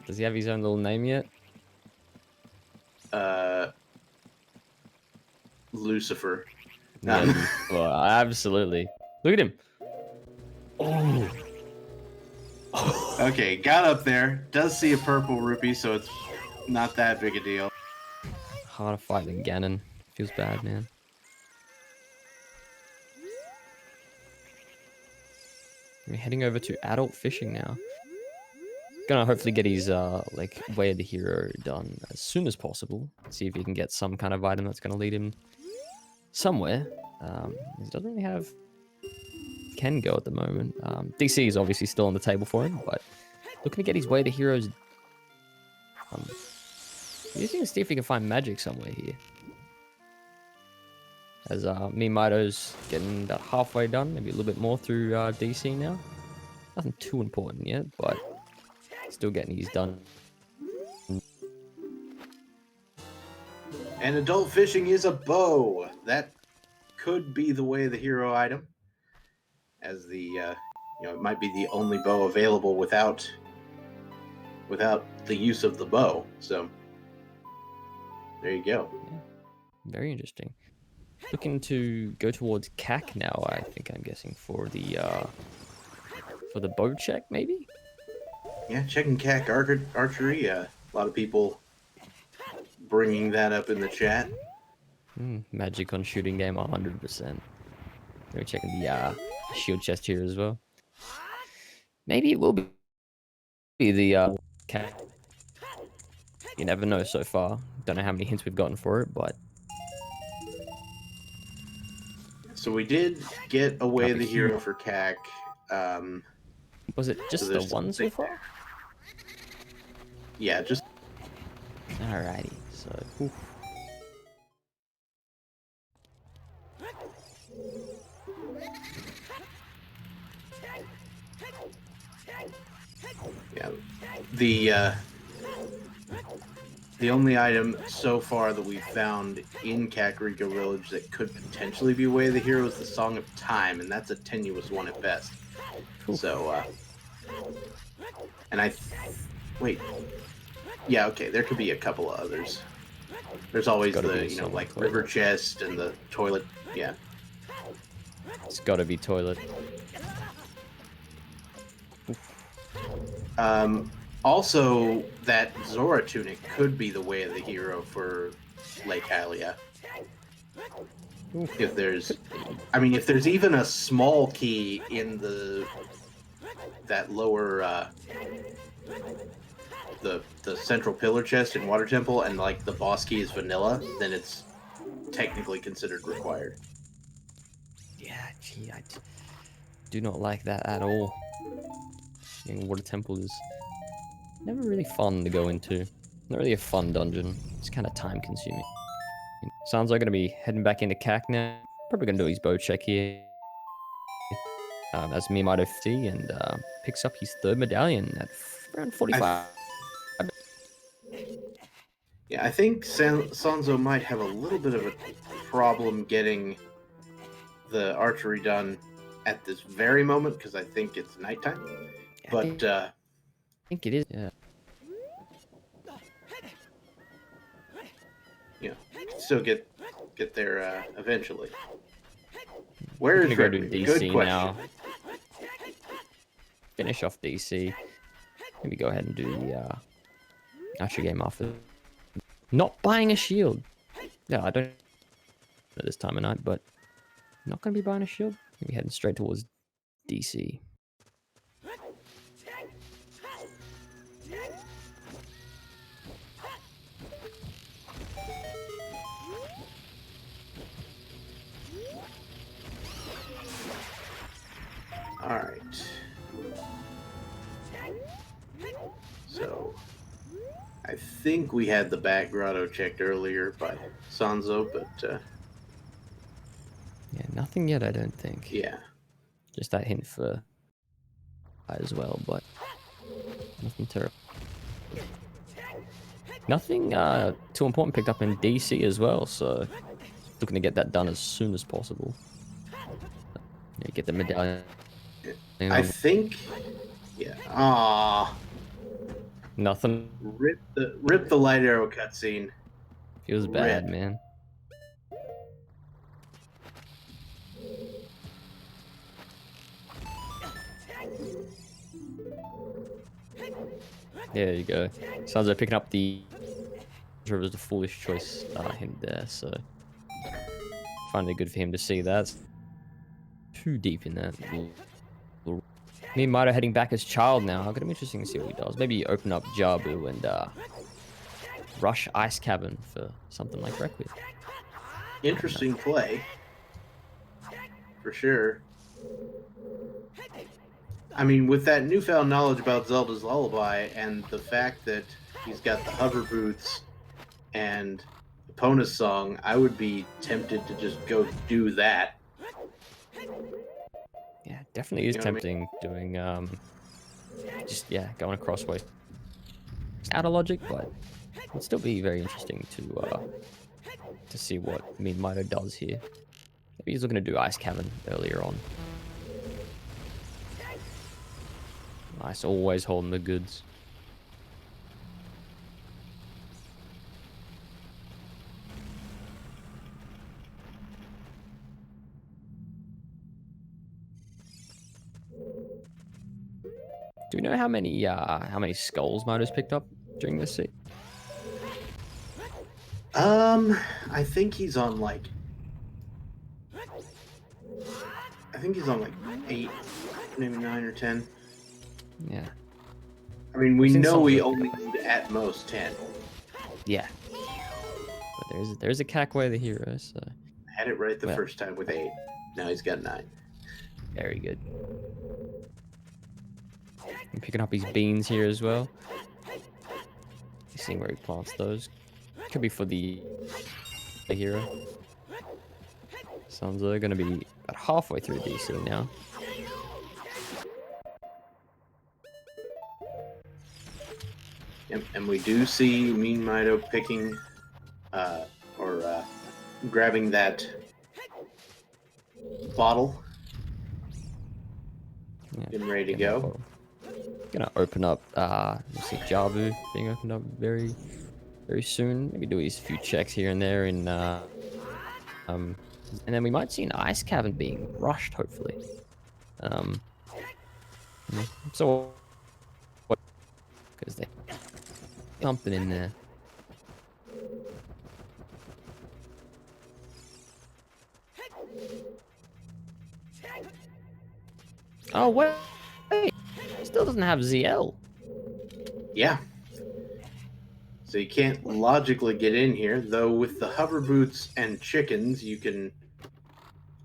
Does he have his own little name yet? Lucifer. Yeah, well, absolutely. Look at him. Oh. Okay, got up there. Does see a purple rupee, so it's not that big a deal. Harder fight than Ganon. Feels bad, man. We're heading over to adult fishing now. Gonna hopefully get his like way of the hero done as soon as possible. See if he can get some kind of item that's gonna lead him somewhere. He doesn't really have can go at the moment. DC is obviously still on the table for him, but looking to get his way of the heroes. Just gonna see if we can find magic somewhere here. As meanmido's getting about halfway done, maybe a little bit more through DC now. Nothing too important yet, but still getting his done. And adult fishing is a bow. That could be the way of the hero item, as the it might be the only bow available without the use of the bow. So there you go. Yeah, very interesting. Looking to go towards CAC now. I think I'm guessing for the bow check maybe. Yeah, checking CAC archery. A lot of people bringing that up in the chat. Magic on shooting game 100%. We're checking the shield chest here as well. Maybe it will be the CAC. You never know so far. Don't know how many hints we've gotten for it, but So we did get away That'd the be hero huge. for CAC. was it just So the there's one so something far? Yeah, just Alrighty, so oof. yeah. The only item so far that we've found in Kakariko Village that could potentially be Way of the Hero is the Song of Time, and that's a tenuous one at best. So, and wait, yeah, okay, there could be a couple of others. There's always Gotta be the, a song of like toilet. river chest and the toilet, yeah. It's gotta be toilet. Also, that Zora tunic could be the Way of the Hero for Lake Hylia. If there's, if there's even a small key in that lower, the central pillar chest in Water Temple, and like the boss key is vanilla, then it's technically considered required. Yeah, gee, I do not like that at all. Water Temple is never really fun to go into. Not really a fun dungeon. It's kind of time consuming. Sounds like gonna be heading back into CAC now. Probably gonna do his bow check here. As meanmido 50 and picks up his third medallion at around 45. Yeah, I think Sanzeau might have a little bit of a problem getting the archery done at this very moment because I think it's nighttime. But I think it is. Yeah. Still get there eventually. Where We're is gonna go to Ripley? DC Good question. now. Finish off DC. Maybe go ahead and do the archery game after. Not buying a shield. Yeah, I don't at this time of night, but not gonna be buying a shield. Maybe heading straight towards DC. All right. So, I think we had the back grotto checked earlier by Sanzeau, but Yeah, nothing yet, I don't think. yeah. Just that hint for as well, but nothing terrible. Nothing too important picked up in DC as well, so looking to get that done as soon as possible. Yeah, get the medallion. I think, yeah. Ah, Nothing. rip the light arrow cutscene. Feels bad, man. There you go. Sounds like picking up the. It was the foolish choice, him there. So, finally good for him to see that. Too deep in that. meanmido heading back as child now. Gonna be interesting to see what he does. Maybe open up Jabu and rush Ice Cabin for something like Requiem. Interesting play, for sure. I mean, with that newfound knowledge about Zelda's Lullaby and the fact that he's got the hover boots and Epona's song, I would be tempted to just go do that. Yeah, definitely is You know what I tempting doing just going across way. It's out of logic, but it'd still be very interesting to see what meanmido does here. Maybe he's looking to do Ice Cavern earlier on. Nice, always holding the goods. Do we know how many skulls Mido's picked up during this scene? I think he's on like 8, maybe 9 or 10. Yeah. I mean, we I've seen know some we of only need at most 10. Yeah. But there's a Cackway the hero, so Had it right the first time with 8. Now he's got 9. very good. I'm picking up his beans here as well. Seeing where he plants those. Could be for the hero. Sanzeau gonna be about halfway through DC now. Yep, and we do see meanmido picking, grabbing that bottle. Yeah, Getting ready to go. Gonna open up, let's see, Jabu being opened up very, very soon. Maybe do his few checks here and there in, and then we might see an Ice Cavern being rushed, hopefully. So, because there's something in there. Oh, wait. Still doesn't have ZL. Yeah. So you can't logically get in here, though with the hover boots and chickens, you can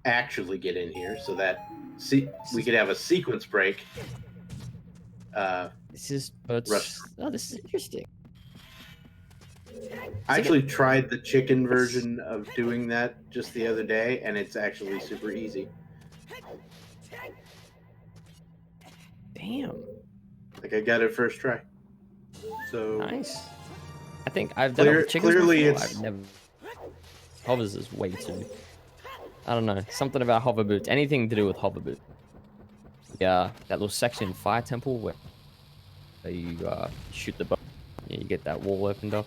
actually get in here, so that we could have a sequence break. This is interesting. I actually tried the chicken version of doing that just the other day, and it's actually super easy. Damn. Like, I got it first try. So Nice. I think I've done it with chickens clearly before. I've never. Hovers is way too. I don't know. Something about hover boots. Anything to do with hover boot. Yeah, that little section in Fire Temple where you shoot the bow. Yeah, you get that wall opened up.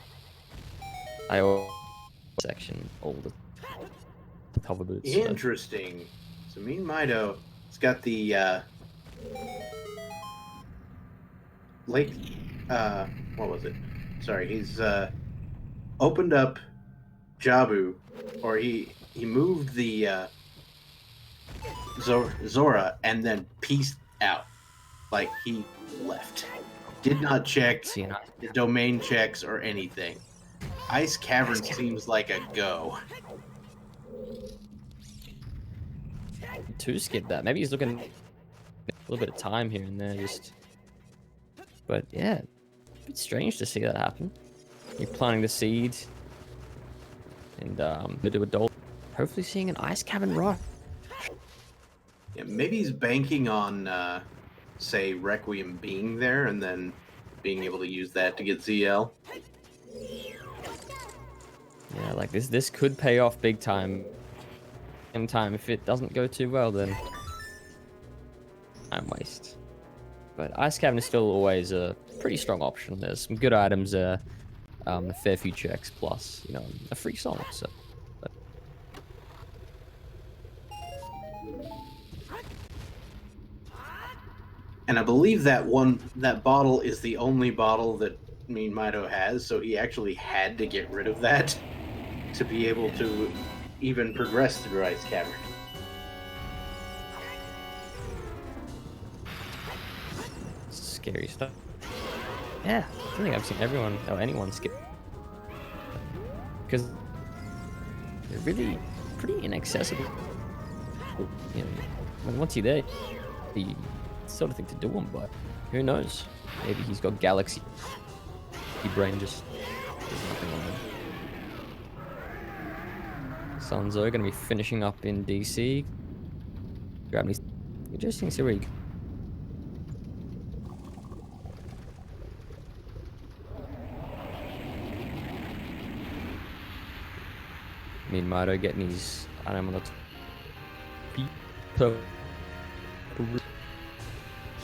I always section all the hover boots. So. Interesting. So meanmido, it's got the lake. What was it? Sorry, he's opened up Jabu, or he moved the Zora and then pieced out. Like, he left. Did not check the domain checks or anything. Ice Cavern seems like a go. To skip that. Maybe he's looking a little bit of time here and there, just. But yeah, a bit strange to see that happen. You're planting the seeds, and bit of adult. Hopefully, seeing an Ice Cavern rush. Yeah, maybe he's banking on say, Requiem being there and then being able to use that to get ZL. Yeah, like this could pay off big time. In time, if it doesn't go too well, then time waste. But Ice Cavern is still always a pretty strong option. There's some good items there, a fair few checks, plus you know a free song. So. And I believe that bottle is the only bottle that meanmido has, so he actually had to get rid of that to be able to even progress through Ice Cavern. Scary stuff. Yeah, I think I've seen everyone or anyone skip because they're really pretty inaccessible. You know, when once you're there, you sort of think to do them, but who knows? Maybe he's got galaxy brain, just there's nothing on him. Sanzeau gonna be finishing up in DC. Grab me. Interesting to see where he. meanmido getting his item on the top.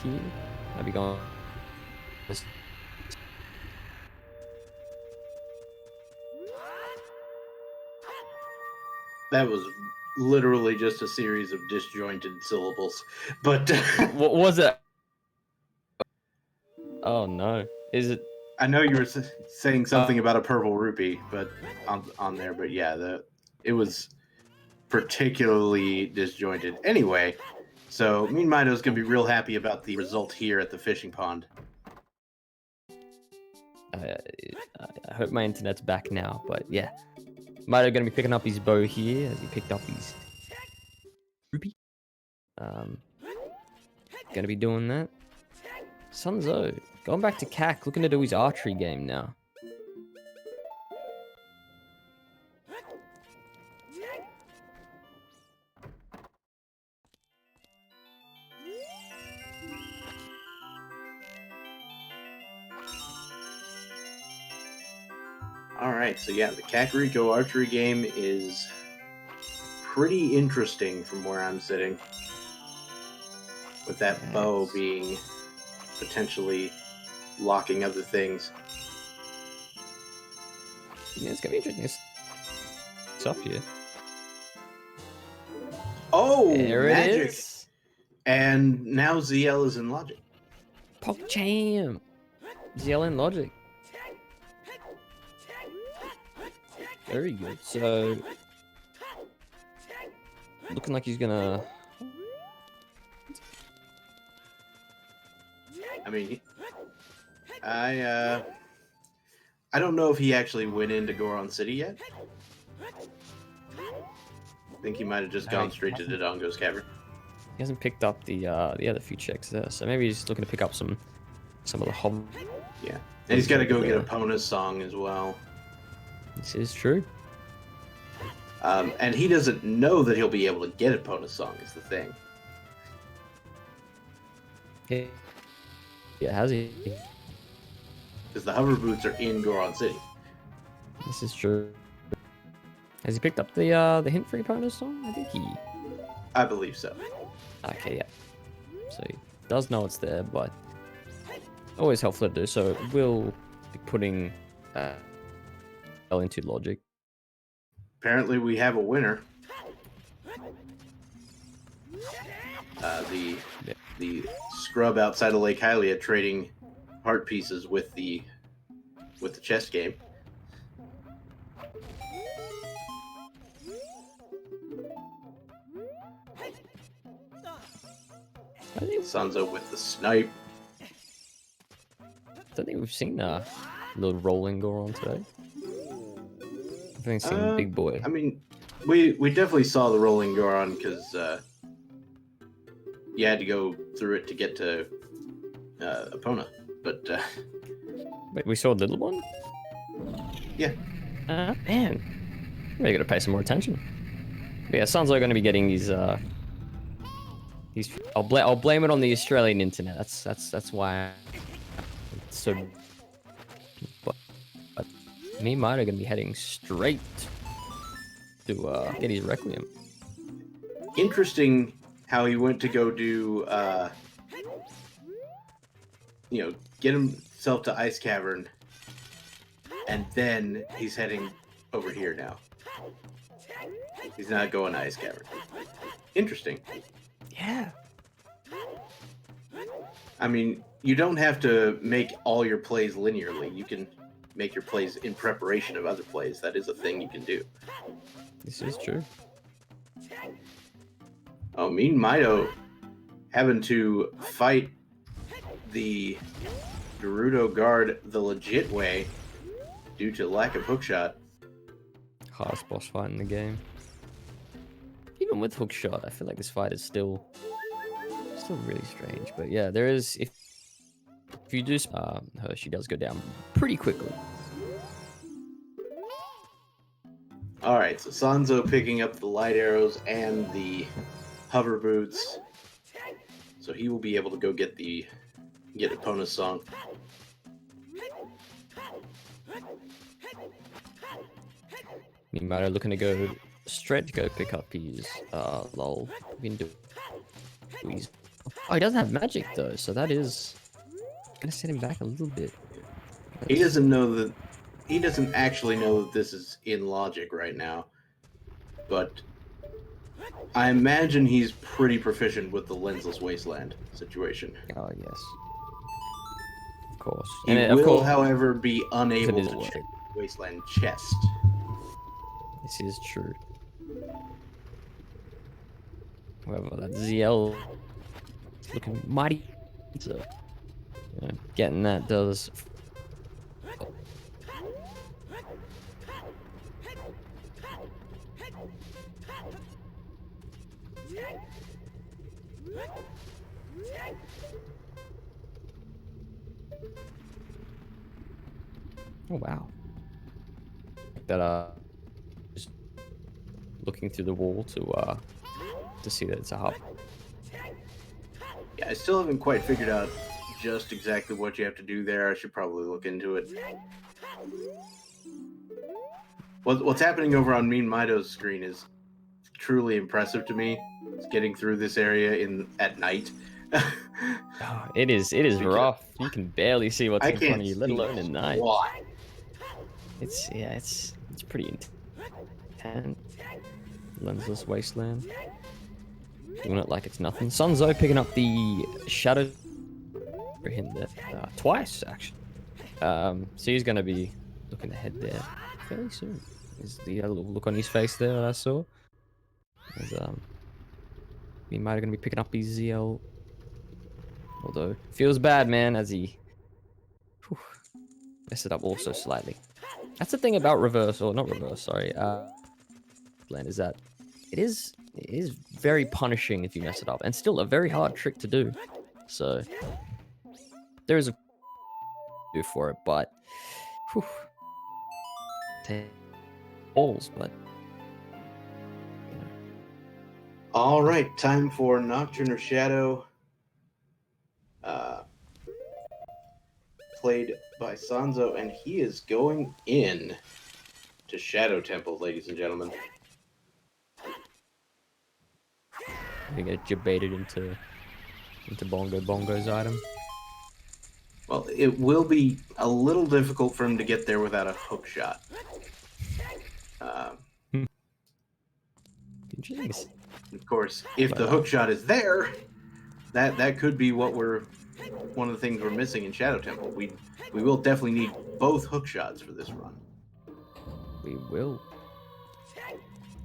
Here. I'll be going. That was literally just a series of disjointed syllables. But What was it? Oh no. Is it? I know you were saying something about a purple rupee, but on there. But yeah, it was particularly disjointed. Anyway, so meanmido's gonna be real happy about the result here at the fishing pond. I hope my internet's back now, but yeah. Mido gonna be picking up his bow here as he picked up his rupee. Gonna be doing that. Sanzeau going back to CAC, looking to do his archery game now. Alright, so yeah, the Kakariko archery game is pretty interesting from where I'm sitting. With that bow being potentially locking other things. Yeah, it's gonna be interesting stuff here. Oh, there magic! It is. And now ZL is in logic. PogChamp! ZL in logic. Very good. So, looking like he's gonna. I mean, I don't know if he actually went into Goron City yet. I think he might have just gone straight to Dodongo's Cavern. He hasn't picked up the other few checks there, so maybe he's looking to pick up some of the hob. Yeah, and he's got to go get Epona's song as well. This is true. And he doesn't know that he'll be able to get Epona's song is the thing. Yeah, has he? Because the hover boots are in Goron City. This is true. Has he picked up the hint for Epona's song? I think he. I believe so. Okay, yeah. So he does know it's there, but always helpful to do. So we'll be putting into logic. Apparently, we have a winner. The scrub outside of Lake Hylia trading heart pieces with the chess game. Sanzeau with the snipe. I don't think we've seen a little rolling Goron today. I think I've seen Big Boy. I mean, we definitely saw the rolling Goron because you had to go through it to get to Epona. But wait, we saw a little one? Yeah. Man, we gotta pay some more attention. But yeah, Sanzeau are gonna be getting these I'll blame it on the Australian internet. That's why. It's so. But me and mine are gonna be heading straight to get his Requiem. Interesting how he went to go do, get himself to Ice Cavern, and then he's heading over here now. He's not going to Ice Cavern. Interesting. Yeah. I mean, you don't have to make all your plays linearly. You can make your plays in preparation of other plays. That is a thing you can do. This is true. Oh, meanmido having to fight the Gerudo guard the legit way due to lack of hookshot. Hardest boss fight in the game. Even with hookshot, I feel like this fight is still really strange. But yeah, there is if you do her, she does go down pretty quickly. All right, so Sanzeau picking up the light arrows and the hover boots, so he will be able to go get Epona's song. Meanwhile, looking to go straight to go pick up his lol. Oh, he doesn't have magic though, so that is gonna set him back a little bit. He doesn't know that. He doesn't actually know that this is in logic right now, but I imagine he's pretty proficient with the lensless wasteland situation. Oh yes, of course. He And will, of course, however, be unable is to worth check it. the wasteland chest. This is true. However, that ZL is looking mighty. So, getting that does. Oh wow. That just looking through the wall to see that it's a hub. Yeah, I still haven't quite figured out just exactly what you have to do there. I should probably look into it. What's happening over on meanmido's screen is truly impressive to me. It's getting through this area at night. Oh, it is rough. You can barely see what's in front of you, let alone at night. Why? It's pretty intense. Lensless wasteland. Doing it like it's nothing. Sanzeau picking up the shadow for him there twice actually. So he's gonna be looking ahead there fairly soon. Is the little look on his face there that I saw? He might have gonna be picking up his ZL. Although feels bad, man, as he messed it up also slightly. That's the thing about reverse, or not reverse, sorry. Land is that it is very punishing if you mess it up, and still a very hard trick to do. So there is a do for it, but balls, but All right, time for Nocturne or Shadow. Played by Sanzeau, and he is going in to Shadow Temple, ladies and gentlemen. you get jebaited into Bongo's item. Well, it will be a little difficult for him to get there without a hook shot. Interesting. Of course, if the hook shot is there, that could be one of the things we're missing in Shadow Temple. We will definitely need both hook shots for this run. We will.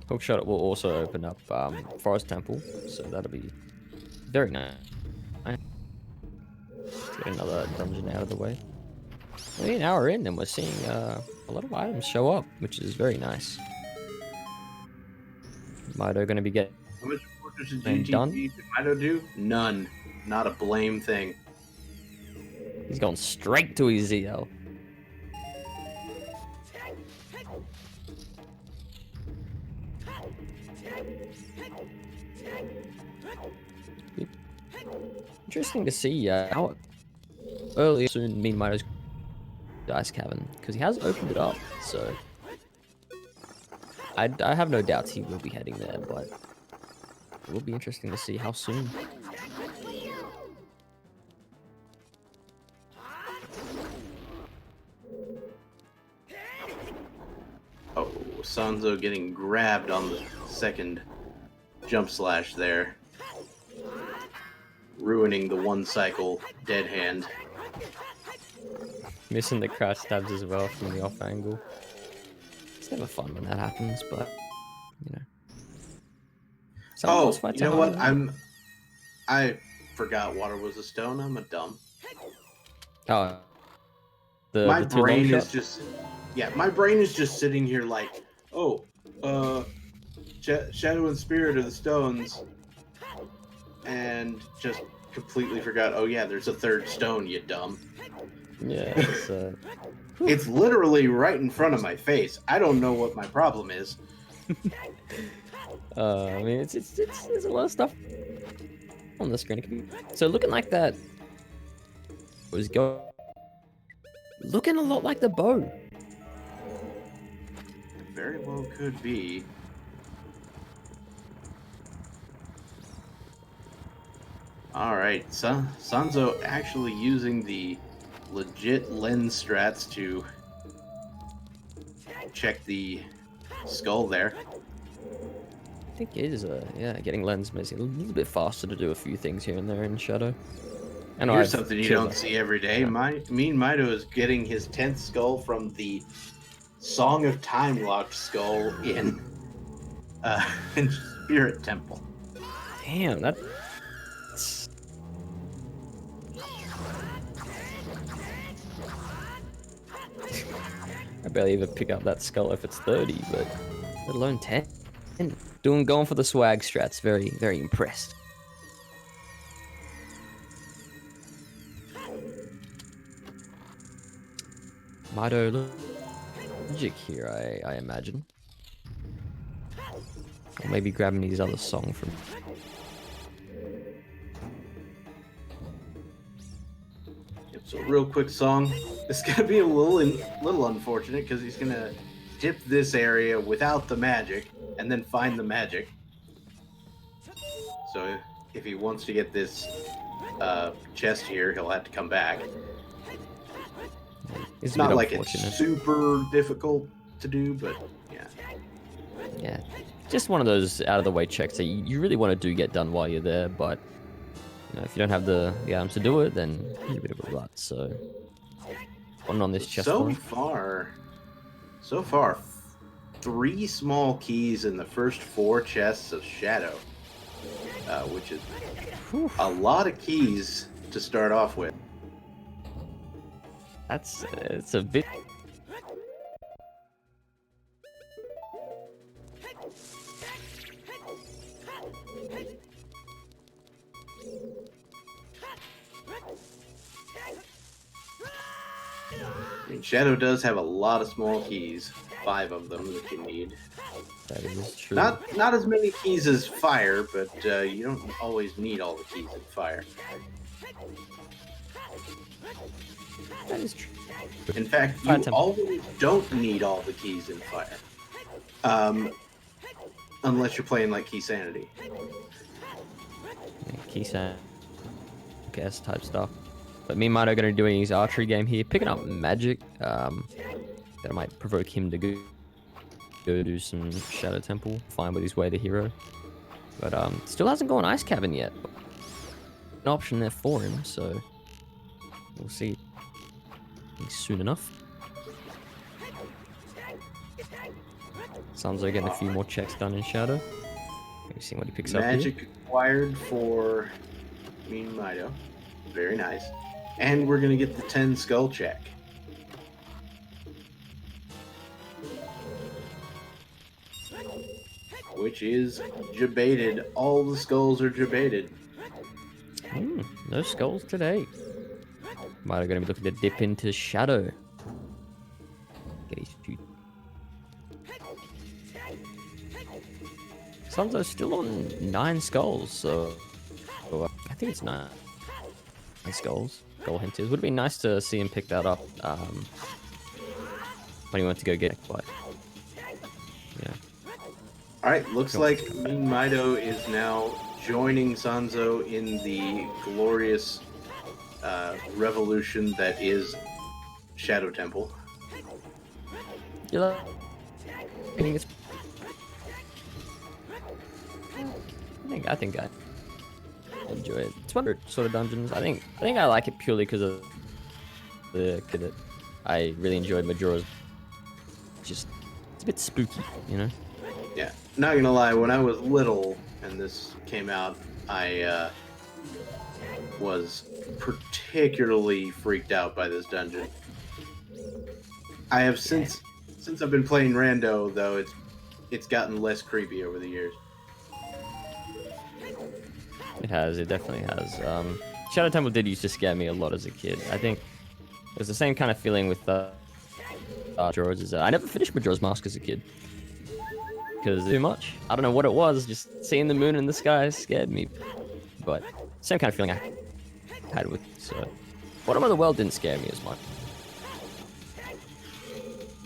Hookshot will also open up Forest Temple, so that'll be very nice. Get another dungeon out of the way. Maybe an hour in, and we're seeing a lot of items show up, which is very nice. Mido going to be getting How much work does the done? GTG Mido do? None. Not a blame thing. He's gone straight to his ZL. interesting to see how early soon meanmido's ice cavern, because he has opened it up. So I have no doubts he will be heading there, but it will be interesting to see how soon. Oh, Sanzeau getting grabbed on the second jump slash there. Ruining the one cycle dead hand. Missing the crouch stabs as well from the off angle. It's never fun when that happens, but you know. Some of those fights you know are what? hard. I forgot water was a stone. I'm a dumb. Oh, My the too long brain is shot? just, yeah, my brain is just sitting here like, oh, Shadow and Spirit are the stones, and just completely forgot. Oh yeah, there's a third stone, you dumb. Yeah, It's literally right in front of my face. I don't know what my problem is. I mean, it's there's a lot of stuff on the screen. So looking like that was looking a lot like the bow. Very well could be. Alright, Sanzeau actually using the legit lens strats to check the skull there. I think it is, yeah, getting lens missing a little bit faster to do a few things here and there in Shadow. And Here's something you don't see every day. Yeah. meanmido is getting his 10th skull from the Song of Time locked skull in in Spirit Temple. Damn, that. I barely even pick up that skull if it's 30, but let alone 10. Going for the swag strats. Very, very impressed. Mido logic here, I imagine. Or maybe grabbing his other song from. So real quick song. It's gonna be a little unfortunate because he's gonna dip this area without the magic and then find the magic. So if he wants to get this chest here, he'll have to come back. It's not like it's super difficult to do, but yeah. Yeah, just one of those out of the way checks that you really want to get done while you're there, but you know, if you don't have the items to do it, then you're a bit of a rut. So, one on this chest. So far, 3 small keys in the first 4 chests of Shadow, which is a lot of keys to start off with. It's a bit. I mean, Shadow does have a lot of small keys, 5 of them that you need. That is true. Not as many keys as Fire, but you don't always need all the keys in Fire. That is true. In fact, you always don't need all the keys in Fire. Unless you're playing like Key Sanity. Yeah, Key Sanity, guess type stuff. But me and Mido are going to be doing his archery game here, picking up magic. That might provoke him to go do some Shadow Temple, find with his way to hero. But still hasn't gone Ice Cavern yet. An option there for him, so we'll see soon enough. Sanzeau getting a few more checks done in Shadow. Maybe see what he picks up here. Magic acquired for meanmido. Very nice. And we're going to get the 10 skull check. Which is jebaited. All the skulls are jebaited. No skulls today. Might are going to be looking to dip into Shadow. Get his few. Sanzeau's still on 9 skulls, so I think it's 9. skulls, gold hinters. Would have been nice to see him pick that up when he went to go get it, but yeah. Alright, looks like meanmido is now joining Sanzeau in the glorious revolution that is Shadow Temple. You know, I think I enjoy it. It's one of the sort of dungeons. I think I like it purely because of the kid that I really enjoyed Majora's. Just it's a bit spooky, you know. Yeah, not gonna lie, when I was little and this came out, I was particularly freaked out by this dungeon. I have since I've been playing Rando, though, it's gotten less creepy over the years. It has. It definitely has. Shadow Temple did used to scare me a lot as a kid. I think it was the same kind of feeling with Majora's. I never finished Majora's Mask as a kid because too much. I don't know what it was. Just seeing the moon in the sky scared me. But same kind of feeling I had with Bottom of the World didn't scare me as much,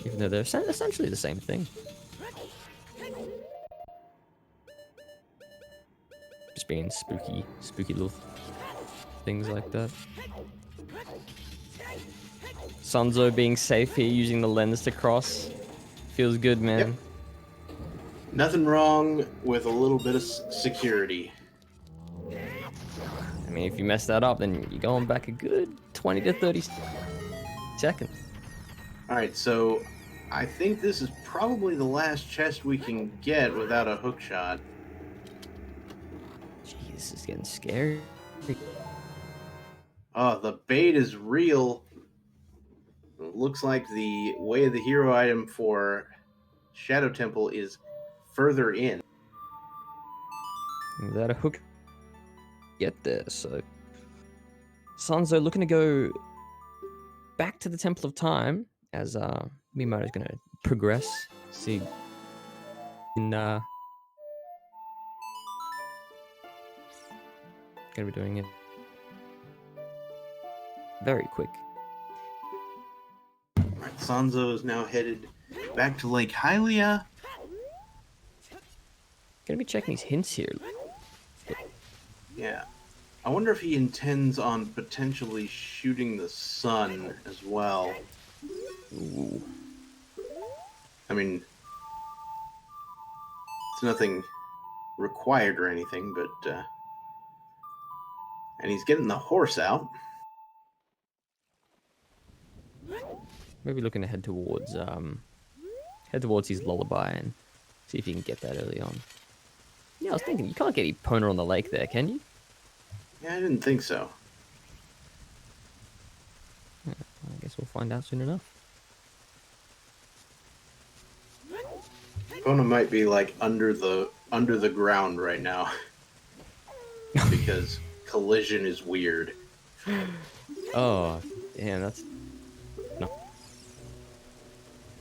even though they're essentially the same thing. Just being spooky little things like that. Sanzeau being safe here, using the lens to cross. Feels good, man. Yep. Nothing wrong with a little bit of security. I mean, if you mess that up, then you're going back a good 20 to 30 seconds. Alright, so I think this is probably the last chest we can get without a hook shot. Gee, this is getting scary. Oh, the bait is real. It looks like the way of the hero item for Shadow Temple is further in. Without a hook, get there. So Sanzeau looking to go back to the Temple of Time as Miyamoto is going to progress. See, gonna be doing it very quick. Right, Sanzeau is now headed back to Lake Hylia. Gonna be checking his hints here. Yeah. I wonder if he intends on potentially shooting the sun as well. Ooh. I mean, it's nothing required or anything, but and he's getting the horse out. Maybe looking to head towards his lullaby and see if you can get that early on. Yeah, I was thinking you can't get Epona on the lake there, can you? Yeah, I didn't think so. Yeah, I guess we'll find out soon enough. Epona might be like under the ground right now because collision is weird. Oh, damn, that's no.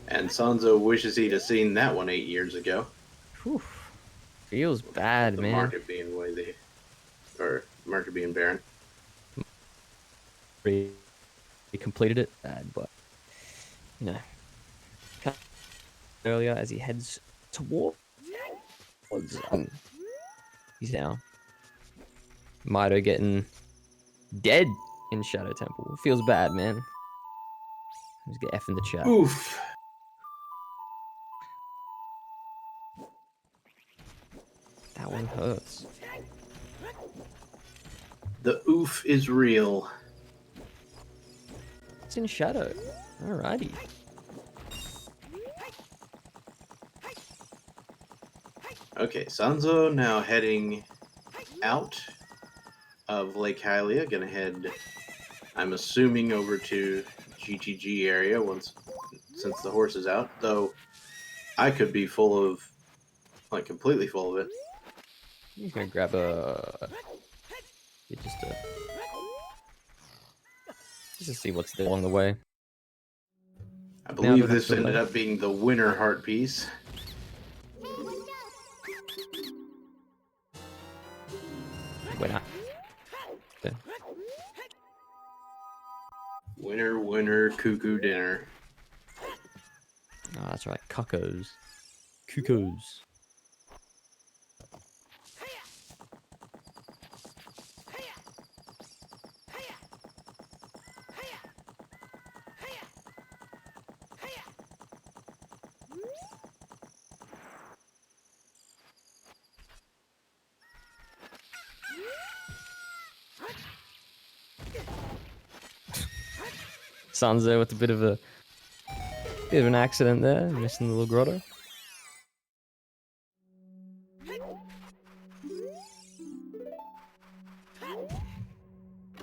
And Sanzeau wishes he'd have seen that one 8 years ago. Whew. Feels bad, The man. market being market being barren. He completed it bad, but you know, earlier as he heads towards he's now Mido getting dead in Shadow Temple. Feels bad, man. Let's get F in the chat. Oof. That one hurts. The oof is real. It's in Shadow. Alrighty. Okay, Sanzeau now heading out of Lake Hylia. Gonna head, I'm assuming, over to GTG area since the horse is out. Though I could be full of, like, completely full of it. I'm gonna grab just to see what's there along the way. I believe this ended up being the winner heart piece. Winner. Winner, winner, cuckoo dinner. Oh, that's right, cuckoos. Cuckoos. Sanzeau with a bit of an accident there, missing the little grotto.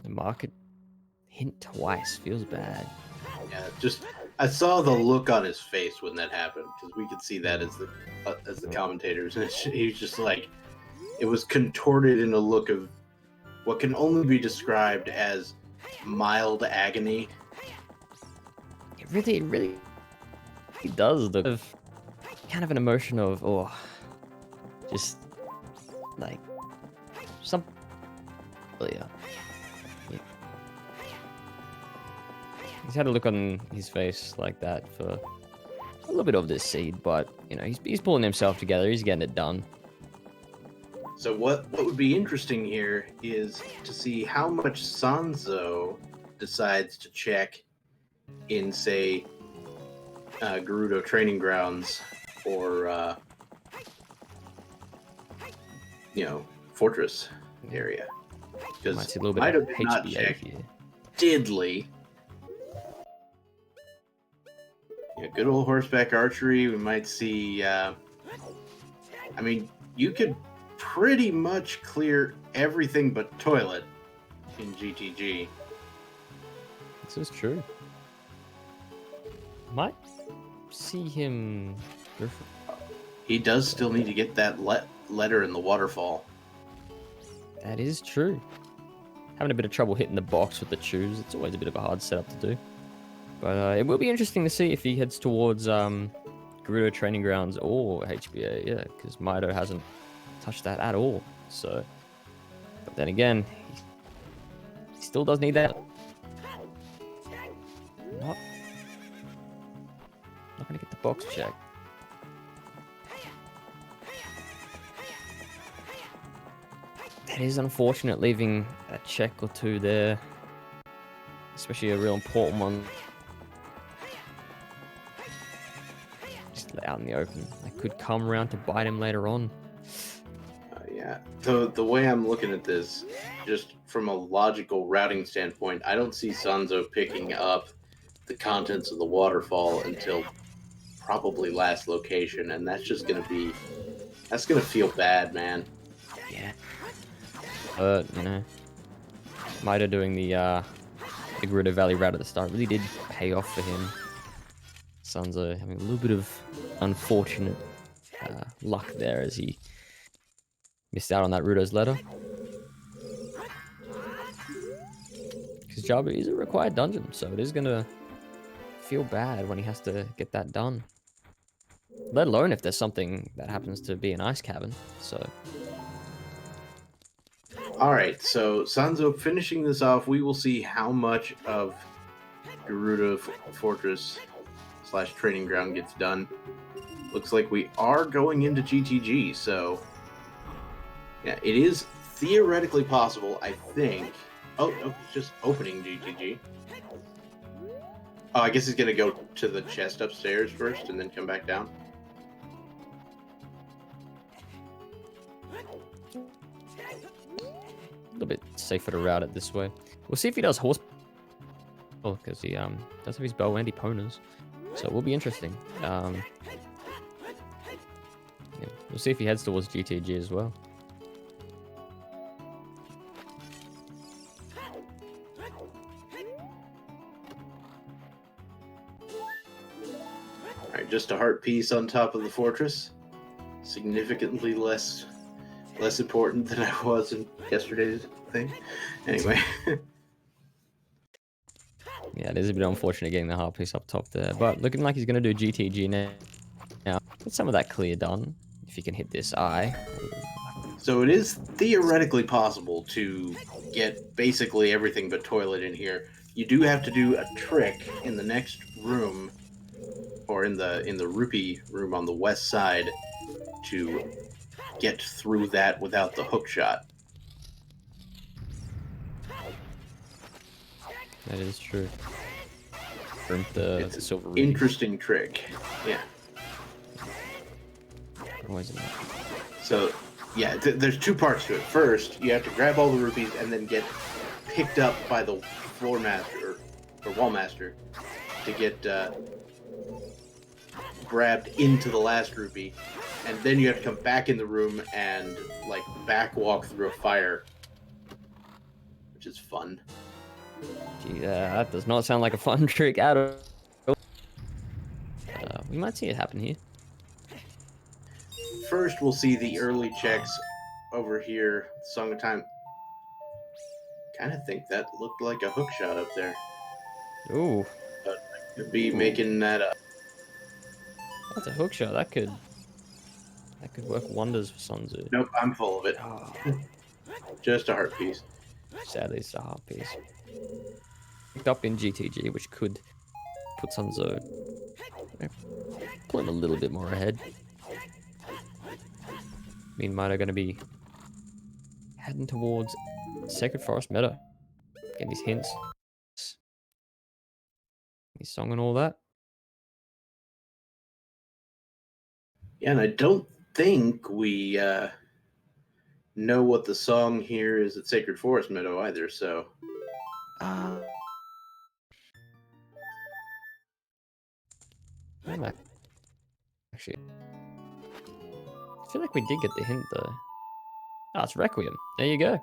The market hint twice feels bad. Yeah, just I saw the look on his face when that happened because we could see that as the commentators, and he was just like, it was contorted in a look of what can only be described as mild agony. It really does look of kind of an emotion of just like some. Yeah. He's had a look on his face like that for a little bit of this seed, but you know he's pulling himself together. He's getting it done. So what would be interesting here is to see how much Sanzeau decides to check in, say, Gerudo training grounds or fortress area. Might Because see a little bit Mido of did not HBA check here. diddly. Yeah, good old horseback archery. We might see. I mean, you could pretty much clear everything but toilet in GTG. This is true. Might see him. He does still need to get that letter in the waterfall. That is true. Having a bit of trouble hitting the box with the chews. It's always a bit of a hard setup to do. But it will be interesting to see if he heads towards Gerudo Training Grounds or HBA, yeah, because Mido hasn't touched that at all. So, but then again, he still does need that. Not gonna get the box check. That is unfortunate, leaving a check or two there, especially a real important one. Just out in the open. They could come around to bite him later on. Yeah. So the way I'm looking at this, just from a logical routing standpoint, I don't see Sanzeau picking up the contents of the waterfall until probably last location, and that's just gonna feel bad, man. Yeah. You know, Mido doing the Gerudo Valley route at the start really did pay off for him. Sanzeau having a little bit of unfortunate luck there as he missed out on that Rudo's letter. Because Jabu is a required dungeon, so it is going to feel bad when he has to get that done. Let alone if there's something that happens to be an ice cavern, so... Alright, so Sanzeau finishing this off, we will see how much of Gerudo Fortress / training ground gets done. Looks like we are going into GTG, so yeah, it is theoretically possible, I think. Oh, no, it's just opening GTG. Oh, I guess he's gonna go to the chest upstairs first and then come back down. A little bit safer to route it this way. We'll see if he does horse... Oh, because he does have his bow and Eponas. So it will be interesting. Yeah, we'll see if he heads towards GTG as well. Alright, just a heart piece on top of the fortress. Significantly less important than I was in yesterday's thing. Anyway. Yeah, it is a bit unfortunate getting the heart piece up top there. But looking like he's going to do GTG now. Get some of that clear done. If he can hit this eye. So it is theoretically possible to get basically everything but toilet in here. you do have to do a trick in the next room, or in the rupee room on the west side, to get through that without the hook shot. That is true. From the It's silver an rubies. interesting trick. Yeah. Always in that. So, yeah, there's two parts to it. First, you have to grab all the rupees and then get picked up by the floor master or wall master to get grabbed into the last rupee, and then you have to come back in the room and like back walk through a fire, which is fun. Gee, that does not sound like a fun trick at all. We might see it happen here. First, we'll see the early checks over here. Song of Time. Kind of think that looked like a hook shot up there. Ooh, But I could be making that up. that's a hook shot. That could work wonders for sanzeau. Nope, I'm full of it. Oh, Just a heart piece. sadly, it's a heart piece. Picked up in GTG, which could put sanzeau, pull him a little bit more ahead. meanmido going to be heading towards Sacred Forest Meadow. Getting these hints. His song and all that. Yeah, and I don't think we know what the song here is at Sacred Forest Meadow either, so... Actually, I feel like we did get the hint though. Oh, it's Requiem. There you go.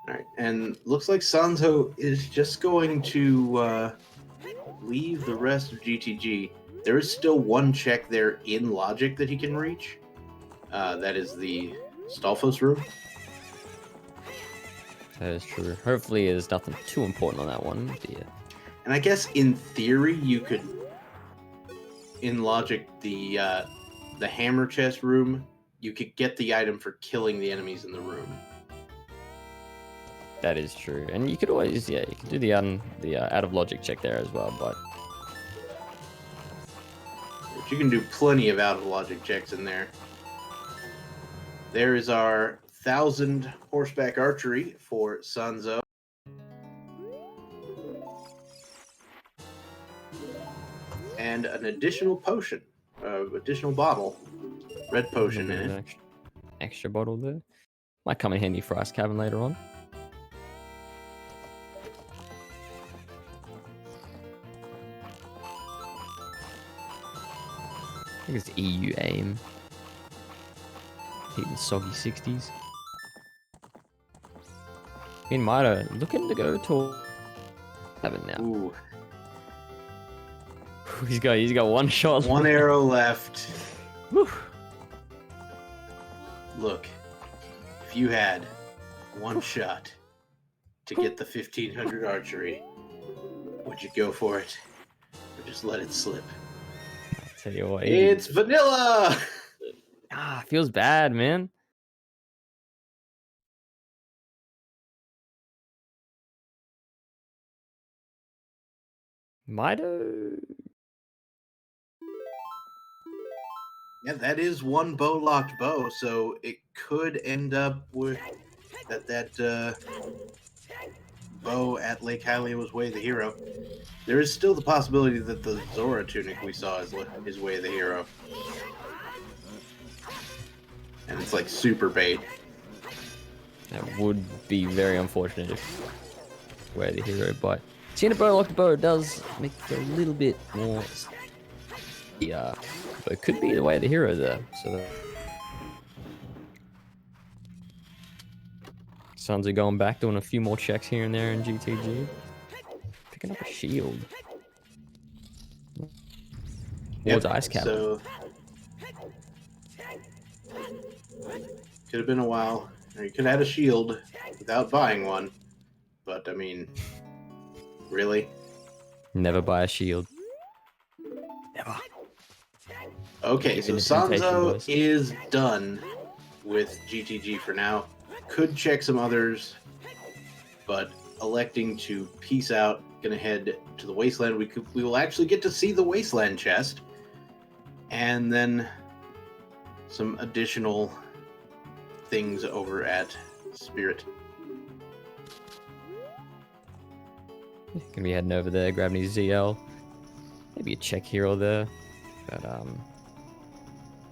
Alright, and looks like Sanzeau is just going to leave the rest of GTG. There is still one check there in Logic that he can reach. That is the Stalfos room. That is true. Hopefully there's nothing too important on that one. Yeah. And I guess in theory you could, in Logic, the hammer chest room, you could get the item for killing the enemies in the room. That is true. And you could always, yeah, you could do the out of logic check there as well, but You can do plenty of out of logic checks in there. There is our 1,000 horseback archery for Sanzeau. And an additional potion, additional bottle, red potion in it. Extra bottle there. Might come in handy for Ice Cavern later on. I think it's EU aim. Hitting soggy 60s. meanmido looking to go to heaven now. Ooh. He's got one shot. One arrow left. Whew. Look, if you had one shot to get the 1,500 archery, would you go for it, or just let it slip? I'll tell you what. It's vanilla. Feels bad, man. Mido. Yeah, that is one bow locked bow, so it could end up with that bow at Lake Hylia was Way of the Hero. There is still the possibility that the Zora tunic we saw is Way of the Hero. And it's like super bait. That would be very unfortunate if we're the hero, but seeing a bow locked bow does make it a little bit more. Yeah, but it could be the way of the hero there. So Sanzeau going back, doing a few more checks here and there in GTG. Picking up a shield. Towards Ice Cavern. So could have been a while. Or you could have had a shield without buying one. But I mean, really? Never buy a shield. Never. Okay, so Even the temptation, Sanzeau boys. is done with GTG for now. Could check some others. but electing to peace out, gonna head to the wasteland. We will actually get to see the wasteland chest, and then some additional things over at Spirit. Gonna be heading over there, grabbing his ZL. Maybe a check here or there. But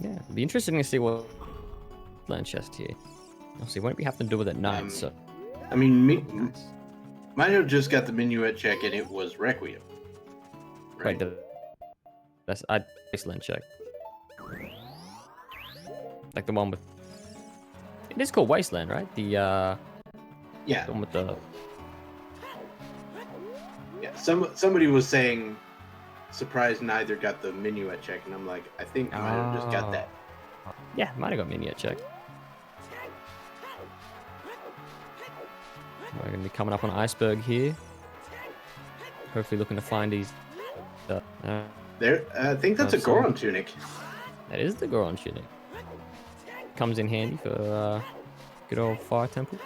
yeah, it'd be interesting to see what land chest here. Obviously, won't be having to do with it at night. So I mean, Mido just got the minuet check, and it was Requiem. Right? wait, that's wasteland check. Like the one with. It is called Wasteland, right? The Yeah. one with the. Yeah. Somebody was saying, surprised neither got the minuet check, and I'm like, I think Mido just got that. Yeah, might have got minuet check. We're gonna be coming up on Iceberg here. Hopefully, looking to find these. There, I think that's a Goron tunic. That is the Goron tunic. Comes in handy for good old Fire Temple.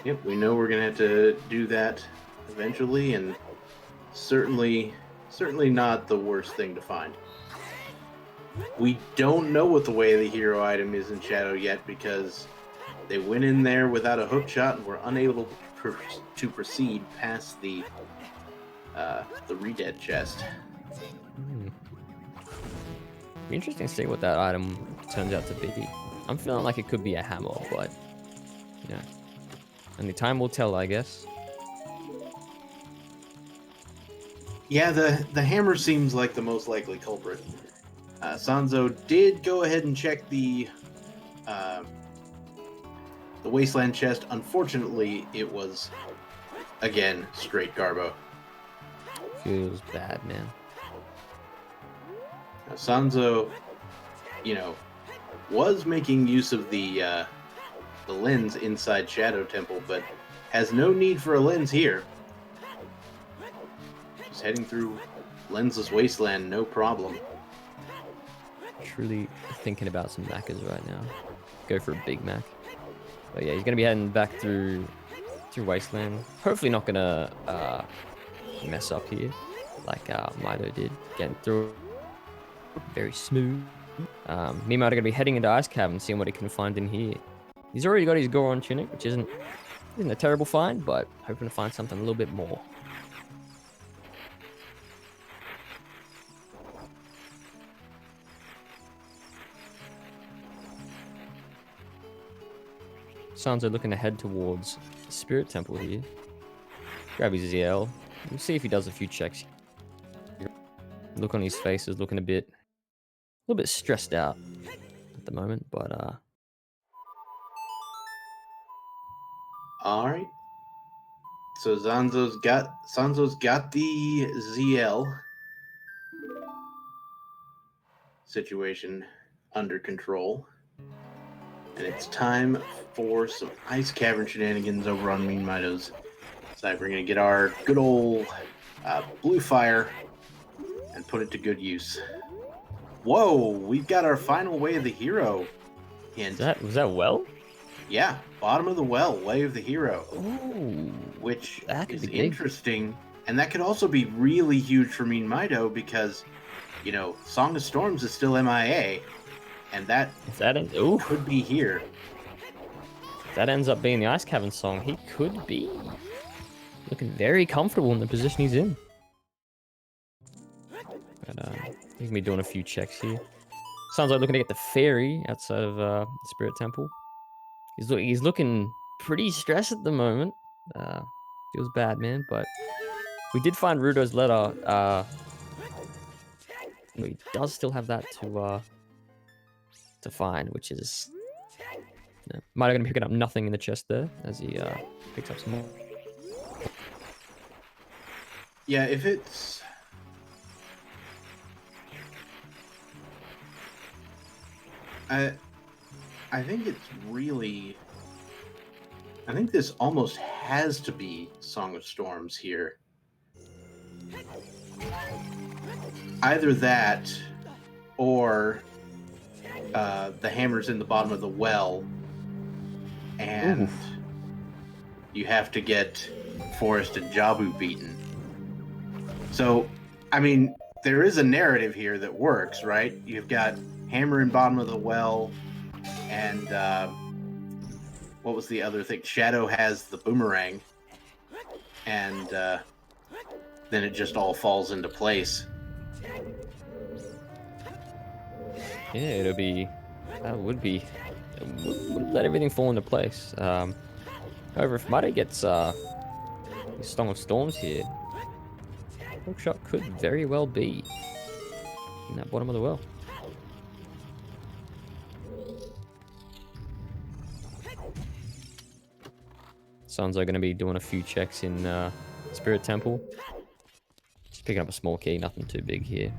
Yep, we know we're gonna have to do that eventually, and certainly not the worst thing to find. We don't know what the way of the hero item is in Shadow yet because they went in there without a hook shot and were unable to proceed past the Redead chest. Be interesting to see what that item turns out to be. I'm feeling like it could be a hammer, but yeah, only time will tell, I guess. Yeah, the hammer seems like the most likely culprit. Sanzeau did go ahead and check the wasteland chest. Unfortunately, it was again straight Garbo. Feels bad, man. Now, Sanzeau, was making use of the lens inside Shadow Temple, but has no need for a lens here. Just heading through lensless wasteland, no problem. Truly thinking about some Maccas right now. Go for a Big Mac. But yeah, he's gonna be heading back through wasteland. Hopefully not gonna mess up here like Mido did, getting through very smooth. Me and Mido are gonna be heading into Ice Cavern, seeing what he can find in here. He's already got his Goron tunic, which isn't a terrible find, but hoping to find something a little bit more. Sanzeau looking to head towards the Spirit Temple here. Grab his ZL. We'll see if he does a few checks. Look on his face is looking a little bit stressed out at the moment, but All right. So Sanzou's got the ZL situation under control, and it's time for some Ice Cavern shenanigans over on meanmido's side. We're gonna get our good old blue fire and put it to good use. Whoa, we've got our final way of the hero hint. was that well? Yeah, bottom of the well, way of the hero. Ooh, Which that could is be big. interesting. And that could also be really huge for meanmido because, Song of Storms is still MIA. And that could be here. If that ends up being the Ice Cavern song, he could be looking very comfortable in the position he's in. But he's gonna be doing a few checks here. Sounds like looking to get the fairy outside of the Spirit Temple. He's looking pretty stressed at the moment. Feels bad, man. But we did find Rudo's letter. He does still have that to find, which is might have gonna be picking up nothing in the chest there as he picks up some more. Yeah, if it's... I think it's really... I think this almost has to be Song of Storms here. Either that, or the hammer's in the bottom of the well, and you have to get Forest and Jabu beaten. So, I mean, there is a narrative here that works, right? You've got Hammer in bottom of the well, and what was the other thing? Shadow has the boomerang, and then it just all falls into place. Yeah, it'll be. That would be. It would let everything fall into place. However, if Mido gets Song of Storms here, Hookshot could very well be in that bottom of the well. Sanzeau going to be doing a few checks in Spirit Temple. Just picking up a small key, nothing too big here.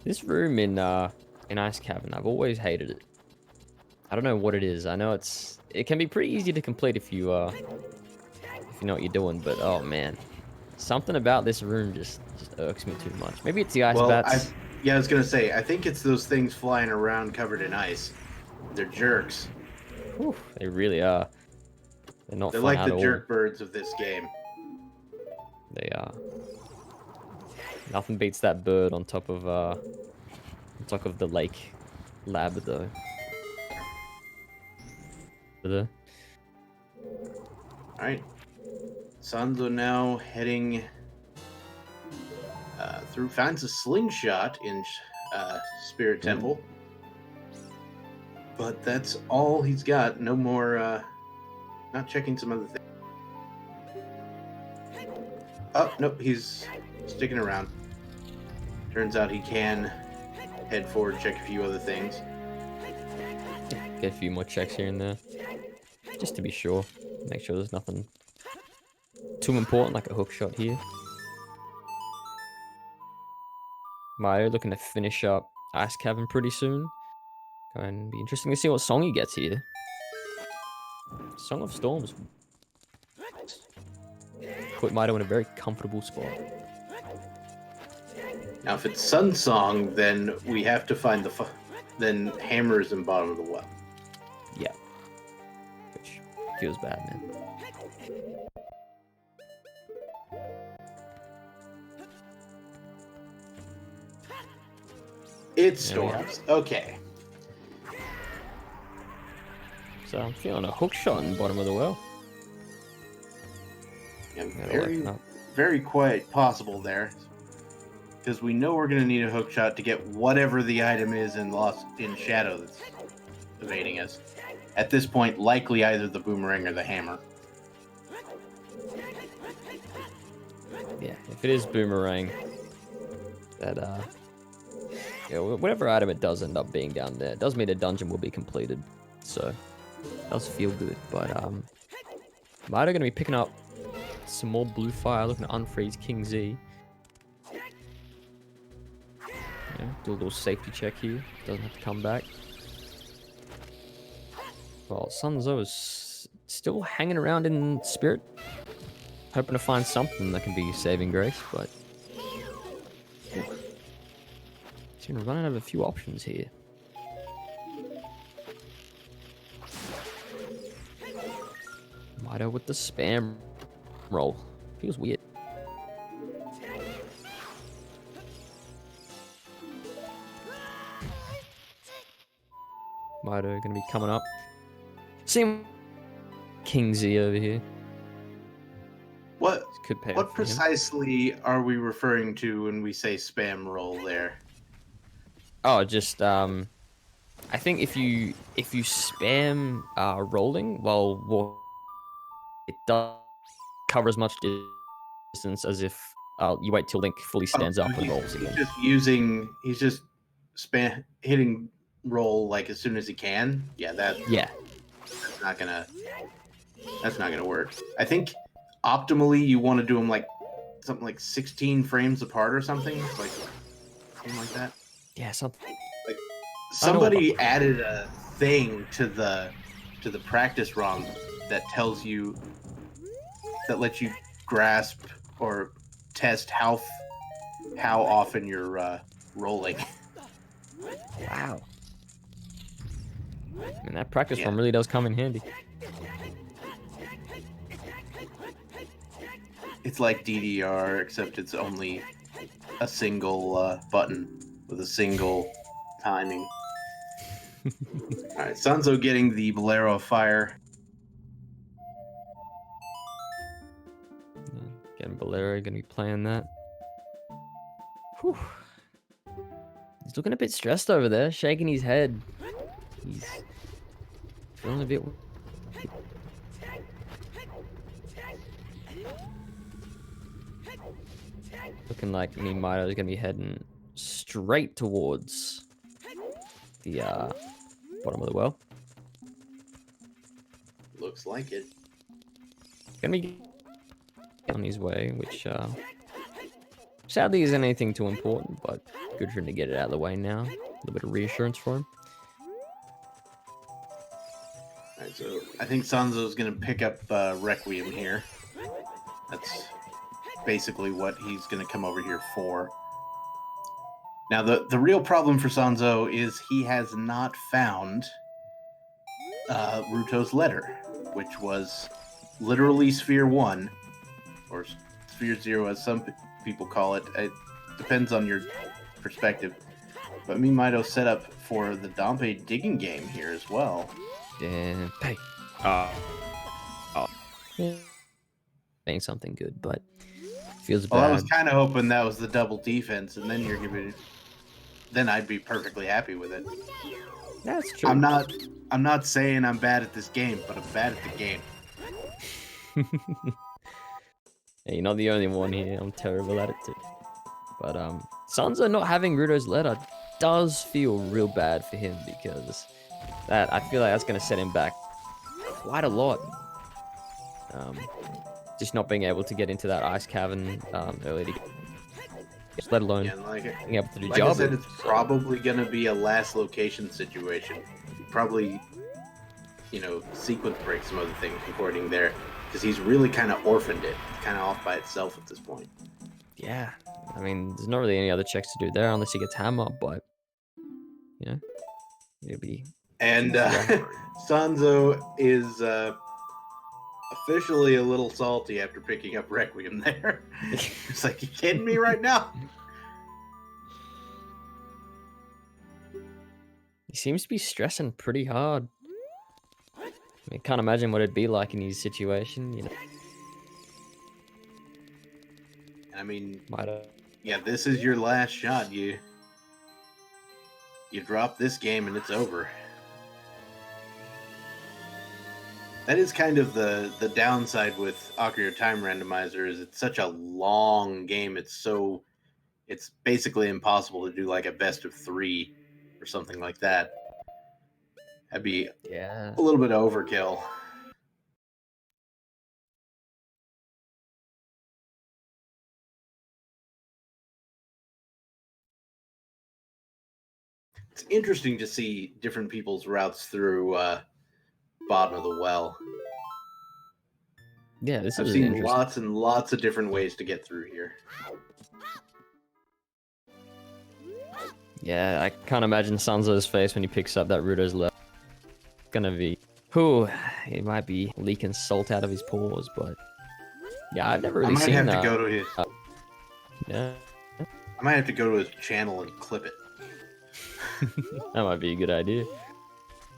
This room in Ice Cavern, I've always hated it. I don't know what it is. I know it can be pretty easy to complete if you know what you're doing, but oh man, something about this room just irks me too much. Maybe it's the ice bats. I was gonna say, I think it's those things flying around covered in ice. They're jerks. Whew, they really are. They're not. They're fun like at the all. jerk birds of this game. They are. Nothing beats that bird on top of the lake lab though. Alright. Sanzeau now heading through, finds a slingshot in Spirit Temple. But that's all he's got. No more, not checking some other things. Oh, nope, he's sticking around. Turns out he can head forward, check a few other things. Get a few more checks here and there. Just to be sure. Make sure there's nothing too important like a hook shot here. Mido looking to finish up Ice Cavern pretty soon. Going to be interesting to see what song he gets here. Song of Storms. Put Mido in a very comfortable spot. Now, if it's Sun Song, then we have to find then Hammer is in bottom of the well. Yeah. Which feels bad, man. It's Storms. Okay. So I'm feeling a hook shot in the bottom of the well. Yeah, very quite possible there. Because we know we're going to need a hook shot to get whatever the item is in Shadow that's evading us. At this point, likely either the boomerang or the hammer. Yeah, if it is boomerang, that yeah, whatever item it does end up being down there, it does mean the dungeon will be completed. So it does feel good. But Mido going to be picking up some more blue fire, looking to unfreeze King Z. Yeah, do a little safety check here. Doesn't have to come back. Well, Sanzeau is still hanging around in Spirit, hoping to find something that can be saving grace, but he's going to run out of a few options here. Mido with the spam roll. Feels weird. Mido going to be coming up. Same King Z over here. What Could pay what off for him. precisely are we referring to when we say spam roll there? Oh, just I think if you spam rolling while walking, it does cover as much distance as if you wait till Link fully stands up and rolls again. He's just hitting roll like as soon as he can. Yeah, that's not gonna work. I think optimally you want to do them like something like 16 frames apart or something like that. Yeah, something. Like somebody added a thing to the practice ROM that tells you, that lets you grasp or test how often you're rolling. Wow. And that practice Yeah. ROM really does come in handy. It's like DDR, except it's only a single button with a single timing. All right, Sanzeau getting the Bolero of Fire. Getting Bolero, gonna be playing that. Whew. He's looking a bit stressed over there, shaking his head. He's feeling a bit. Looking like meanmido is gonna be heading straight towards the bottom of the well. Looks like it. Gonna be on his way, which sadly isn't anything too important, but good for him to get it out of the way now. A little bit of reassurance for him. Alright, so I think Sanzou's going to pick up Requiem here. That's basically what he's going to come over here for. Now, the real problem for Sanzeau is he has not found Ruto's letter, which was literally Sphere 1, or Sphere 0 as some people call it. It depends on your perspective. But meanmido set up for the Dompe digging game here as well. And pay. Ain't something good, but feels bad. Well, I was kind of hoping that was the double defense, and then you're giving. Then I'd be perfectly happy with it. That's true. I'm not saying I'm bad at this game, but I'm bad at the game. Hey, you're not the only one here. I'm terrible at it too. But Sanzeau not having Ruto's letter does feel real bad for him, because I feel like that's gonna set him back quite a lot. Just not being able to get into that ice cavern early, let alone being able to do like job. I said, it's probably gonna be a last location situation. Probably, sequence break some other things according there, because he's really kind of orphaned it. It's kind of off by itself at this point. Yeah, I mean, there's not really any other checks to do there unless he gets hammer, but it'll be. And Sanzeau is officially a little salty after picking up Requiem there. It's like, you kidding me right now? He seems to be stressing pretty hard. I mean, can't imagine what it'd be like in his situation, I mean, Might have. yeah, this is your last shot. You drop this game and it's over. That is kind of the downside with OoTR Time Randomizer, is it's such a long game. It's basically impossible to do like a best of 3 or something like that. That'd be a little bit of overkill. It's interesting to see different people's routes through bottom of the well. Yeah, this I've is seen interesting. lots and lots of different ways to get through here. Yeah, I can't imagine Sanzou's face when he picks up that Ruto's letter. It's gonna be, he might be leaking salt out of his pores, but yeah, I've never really seen that. I might have to go to his. Yeah, I might have to go to his channel and clip it. that might be a good idea.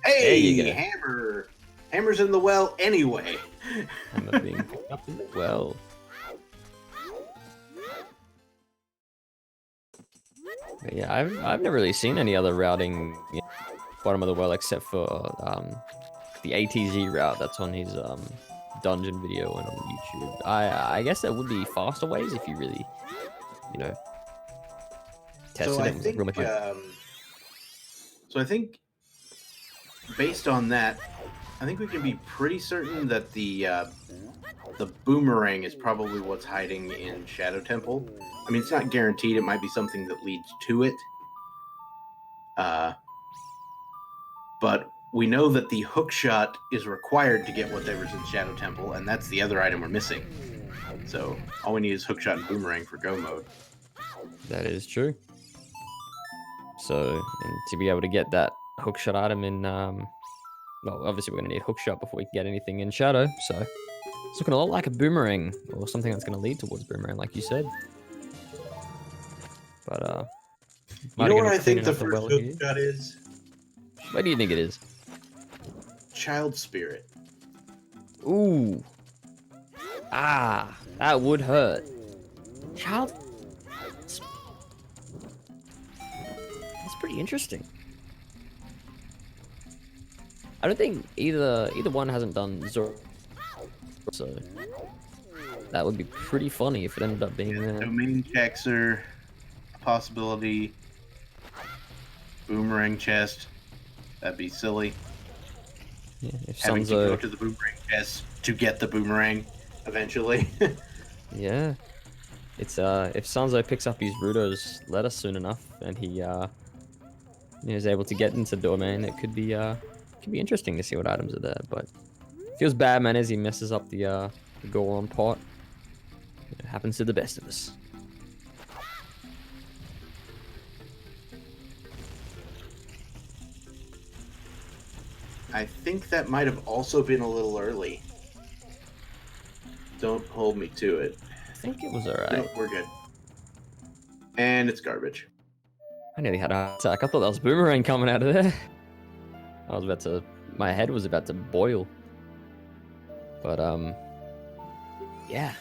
Hey, hammer! Hammer's in the well anyway. Hammer being picked up in the well. But yeah, I've never really seen any other routing bottom of the well except for the ATZ route that's on his dungeon video and on YouTube. I guess there would be faster ways if you really, tested it. So I think, based on that, I think we can be pretty certain that the boomerang is probably what's hiding in Shadow Temple. I mean, it's not guaranteed. It might be something that leads to it. But we know that the hook shot is required to get whatever's in Shadow Temple, and that's the other item we're missing. So all we need is hook shot and boomerang for go mode. That is true. So, and to be able to get that hook shot item in, well, obviously we're going to need hook shot before we can get anything in Shadow. So it's looking a lot like a boomerang, or something that's going to lead towards boomerang, like you said. But you know what I think the first hook shot is? What do you think it is? Child Spirit. Ooh. Ah, that would hurt. Child. That's pretty interesting. I don't think either one hasn't done Zoro, so that would be pretty funny if it ended up being there. Domain checks are a possibility. Boomerang chest. That'd be silly. Yeah, if Having to go to the boomerang chest to get the boomerang eventually. Yeah. It's if Sanzeau picks up his Ruto's letter soon enough and he is able to get into domain, it could be interesting to see what items are there, but feels bad, man, as he messes up the Goron pot. It happens to the best of us. I think that might have also been a little early. Don't hold me to it. I think it was alright. No, we're good. And it's garbage. I nearly had a heart attack. I thought that was boomerang coming out of there. I was about to... My head was about to boil. But, yeah.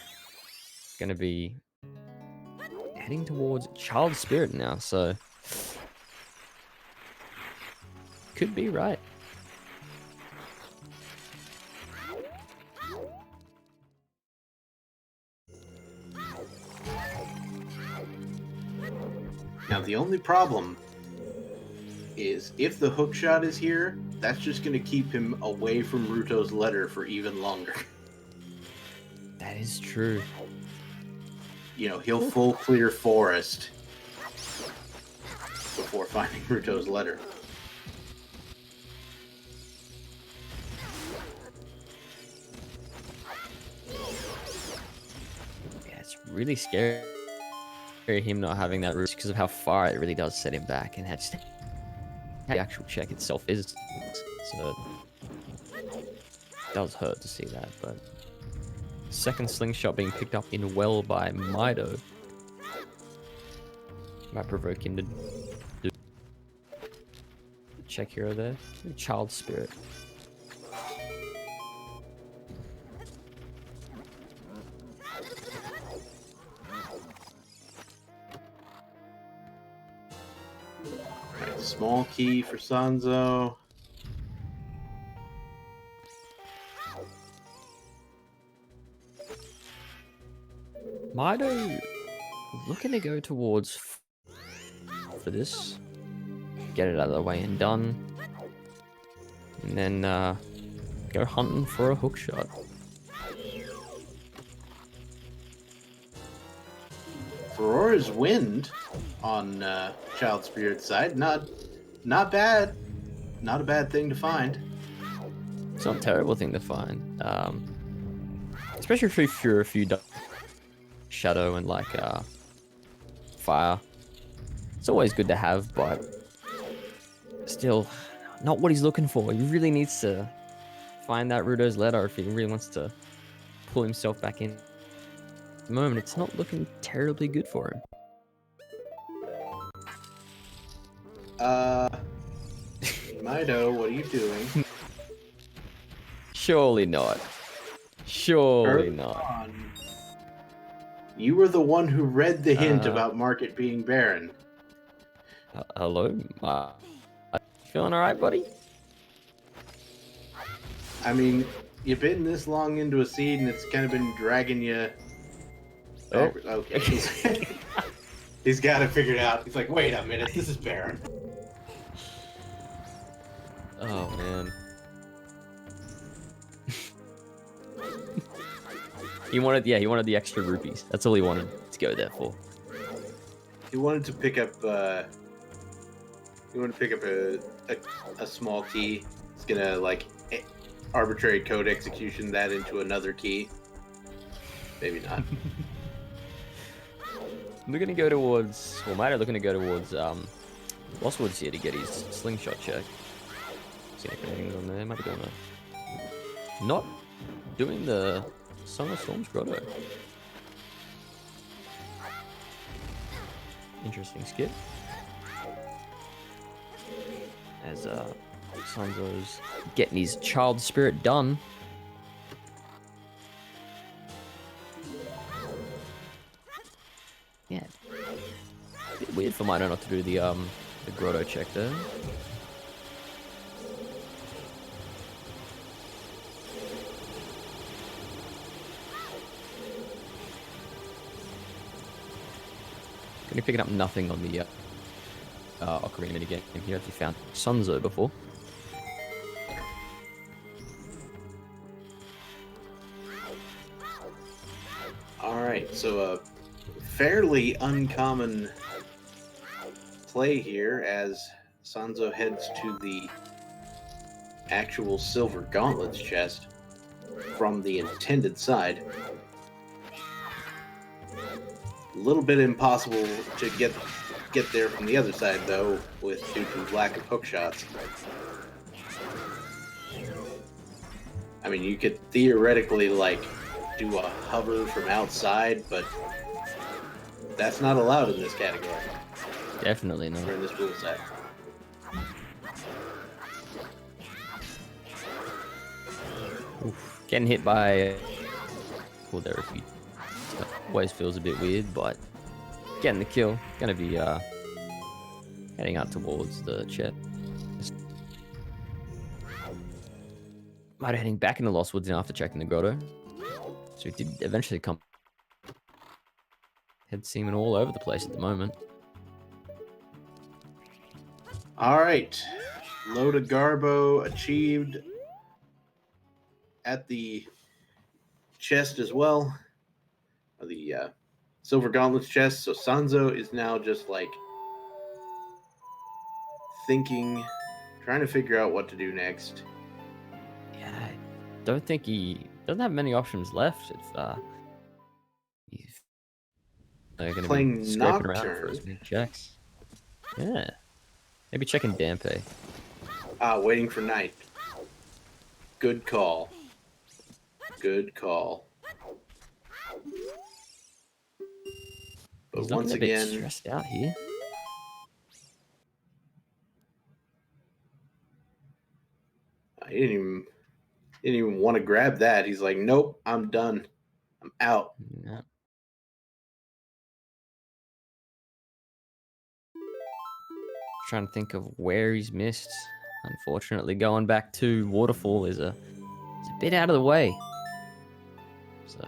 Gonna be heading towards Child Spirit now, so... Could be right. Now, the only problem is if the hook shot is here, that's just going to keep him away from Ruto's letter for even longer. That is true. You know, he'll full clear forest before finding Ruto's letter. Yeah, it's really scary. Him not having that route because of how far it really does set him back, and that's the actual check itself is. So it does hurt to see that, but second slingshot being picked up in well by Mido might provoke him to do check hero there. Child Spirit. Small key for Sanzeau. Mido looking to go towards for this. Get it out of the way and done. And then go hunting for a hook shot. Aurora's Wind on Child Spirit's side. Not bad. Not a bad thing to find. It's not a terrible thing to find. Especially if you're a few shadow and like fire. It's always good to have, but still not what he's looking for. He really needs to find that Ruto's letter if he really wants to pull himself back in. At the moment, it's not looking terribly good for him. Mido, what are you doing? Surely not. Surely not. On. You were the one who read the hint about Market being barren. Hello? Feeling alright, buddy? I mean, you've been this long into a seed and it's kind of been dragging you... Oh. Okay. He's got it figured out. He's like, wait a minute, this is barren. Oh, man. He wanted the extra rupees. That's all he wanted to go there for. He wanted to pick up a small key It's gonna like arbitrary code execution that into another key. Maybe not. Looking to go towards, well, Mario looking to go towards Lost here to get his slingshot check. See anything on there? Might be doing a... Not doing the Song of Storms Grotto. Interesting skip. As Sanzeau's getting his child spirit done. Yeah. Bit weird for Mido not to do the grotto check there. Gonna picking up nothing on the Ocarina minigame here if you found Sanzeau before. Alright, so a fairly uncommon play here as Sanzeau heads to the actual Silver Gauntlets chest from the intended side. A little bit impossible to get there from the other side, though, due to lack of hook shots. I mean, you could theoretically, like, do a hover from outside, but that's not allowed in this category. Definitely not. Or in this rule set. Oof. Getting hit by... Well, there a few... Always feels a bit weird, but getting the kill. Gonna be heading out towards the chest. Might heading back into Lost Woods now after checking the grotto. So it did eventually come. Head seeming all over the place at the moment. Alright. Load of Garbo achieved at the chest as well. The Silver Gauntlets chest. So Sanzeau is now just like thinking, trying to figure out what to do next. Yeah, I don't think he doesn't have many options left. If he's going to Playing be scraping around Nocturne. for as many checks. Yeah, maybe checking Dampe. Waiting for night. Good call. Good call. But He's once looking a bit again, stressed out here. he didn't even want to grab that. He's like, nope, I'm done. I'm out. Yeah. Trying to think of where he's missed. Unfortunately, going back to Waterfall is a bit out of the way. So,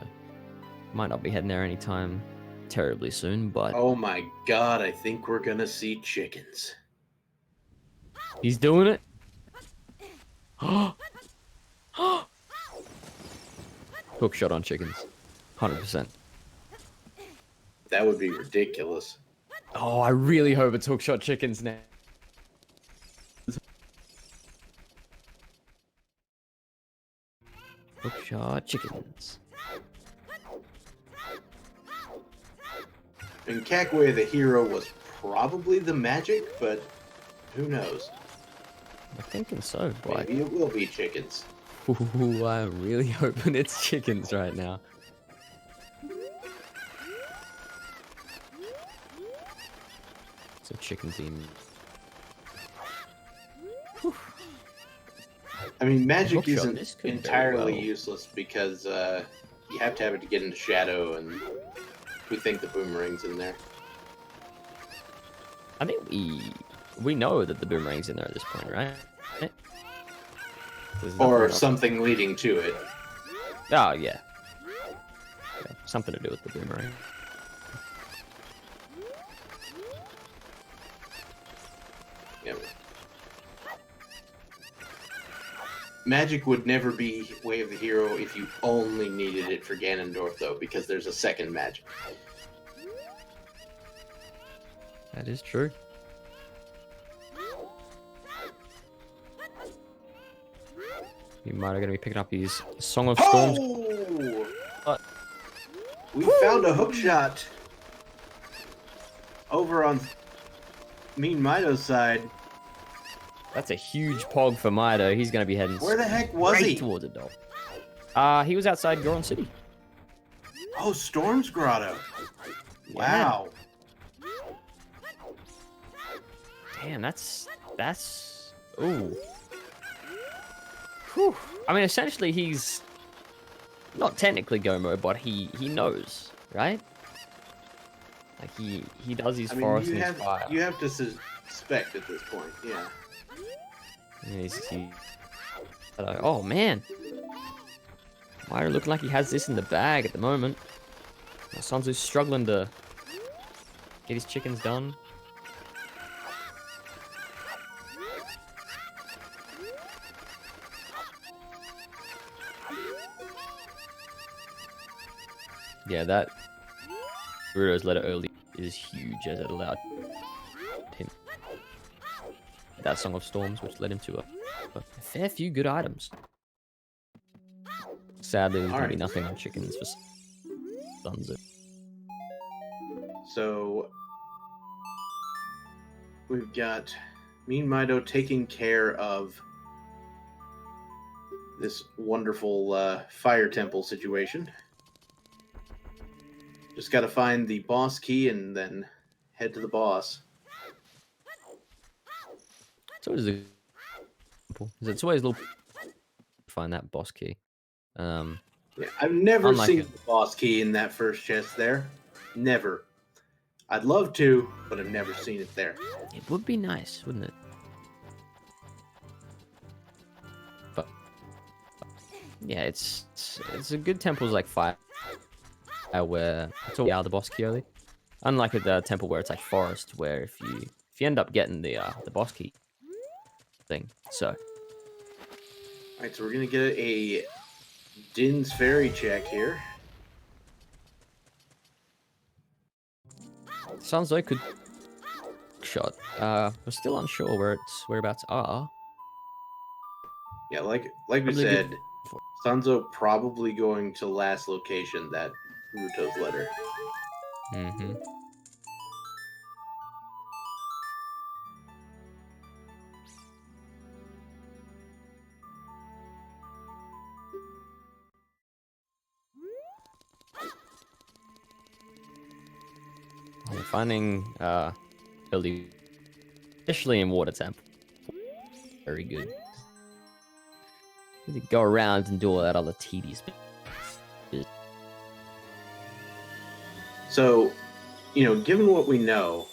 might not be heading there anytime terribly soon, but... Oh my god, I think we're gonna see chickens. He's doing it. Hook shot on chickens. 100%. That would be ridiculous. Oh, I really hope it's hook shot chickens now. Hook shot chickens. And Kakwe the hero was probably the magic, but who knows? I'm thinking so, but... Maybe it will be chickens. Ooh, I'm really hoping it's chickens right now. So chickens in. I mean, magic Hookshot, isn't this could entirely very well. useless because you have to have it to get into shadow, and we think the boomerang's in there. I think we know that the boomerang's in there at this point, right? There's nothing Or else. something leading to it. Oh, yeah. Something to do with the boomerang. Yeah. Magic would never be Way of the Hero if you only needed it for Ganondorf, though, because there's a second magic. That is true. Meanmido going to be picking up his Song of Storms. Oh! We found a hook shot over on meanmido's side. That's a huge pog for Mido. He's going to be heading Where the heck was he? towards a dog. He was outside Goron City. Oh, Storm's Grotto. Yeah. Wow. Damn, that's ooh. Whew. I mean, essentially, he's not technically Gomo, but he knows, right? Like he does his forest and his fire. You have to suspect at this point, yeah. Oh man, Mido looking like he has this in the bag at the moment. Sanzeu's struggling to get his chickens done. Yeah, that Rudo's letter early is huge, as it allowed him that Song of Storms, which led him to a fair few good items. Sadly, there's gonna be nothing on chickens for sanzeau. So we've got meanmido taking care of this wonderful fire temple situation. Just got to find the boss key and then head to the boss. It's always a little find that boss key. Yeah, I've never seen it. the boss key in that first chest there. Never. I'd love to, but I've never seen it there. It would be nice, wouldn't it? But yeah, it's a good temple's like fire where it's all the boss key early. Unlike at the temple where it's like forest, where if you end up getting the boss key thing. So Alright, so we're gonna get a Din's Ferry check here. sanzeau could shot. We're still unsure whereabouts are. Yeah, like we said, sanzeau probably going to last location, that Ruto's letter. Mm-hmm. Yeah, finding early, especially in water temple, very good. Really go around and do all that other tedious bit. So, given what we know,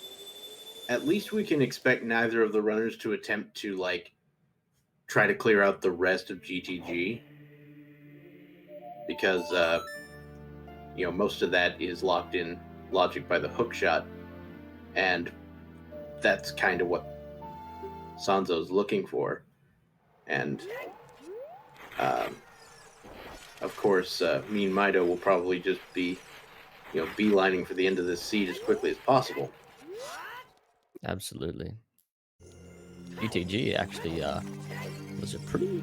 at least we can expect neither of the runners to attempt to, try to clear out the rest of GTG. Because, most of that is locked in logic by the hookshot. And that's kind of what sanzeau's looking for. And, of course, meanmido will probably just be beelining for the end of this siege as quickly as possible. Absolutely. GTG actually was a pretty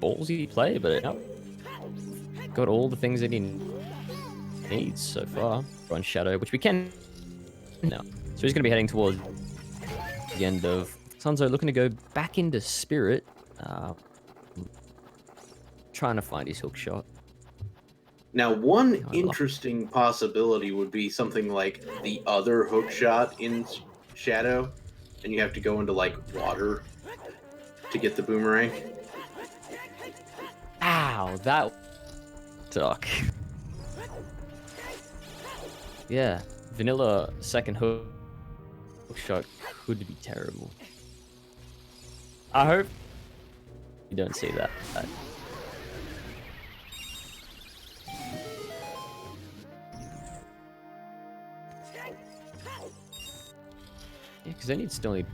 ballsy play, but it got all the things that he needs so far. Run Shadow, which we can now. So he's going to be heading towards the end of sanzeau, looking to go back into Spirit, trying to find his hook shot. Now, one interesting possibility would be something like the other hook shot in Shadow, and you have to go into, water to get the boomerang. Ow, that suck. Yeah, vanilla second hook shot could be terrible. I hope you don't see that. Yeah, because then you'd still need.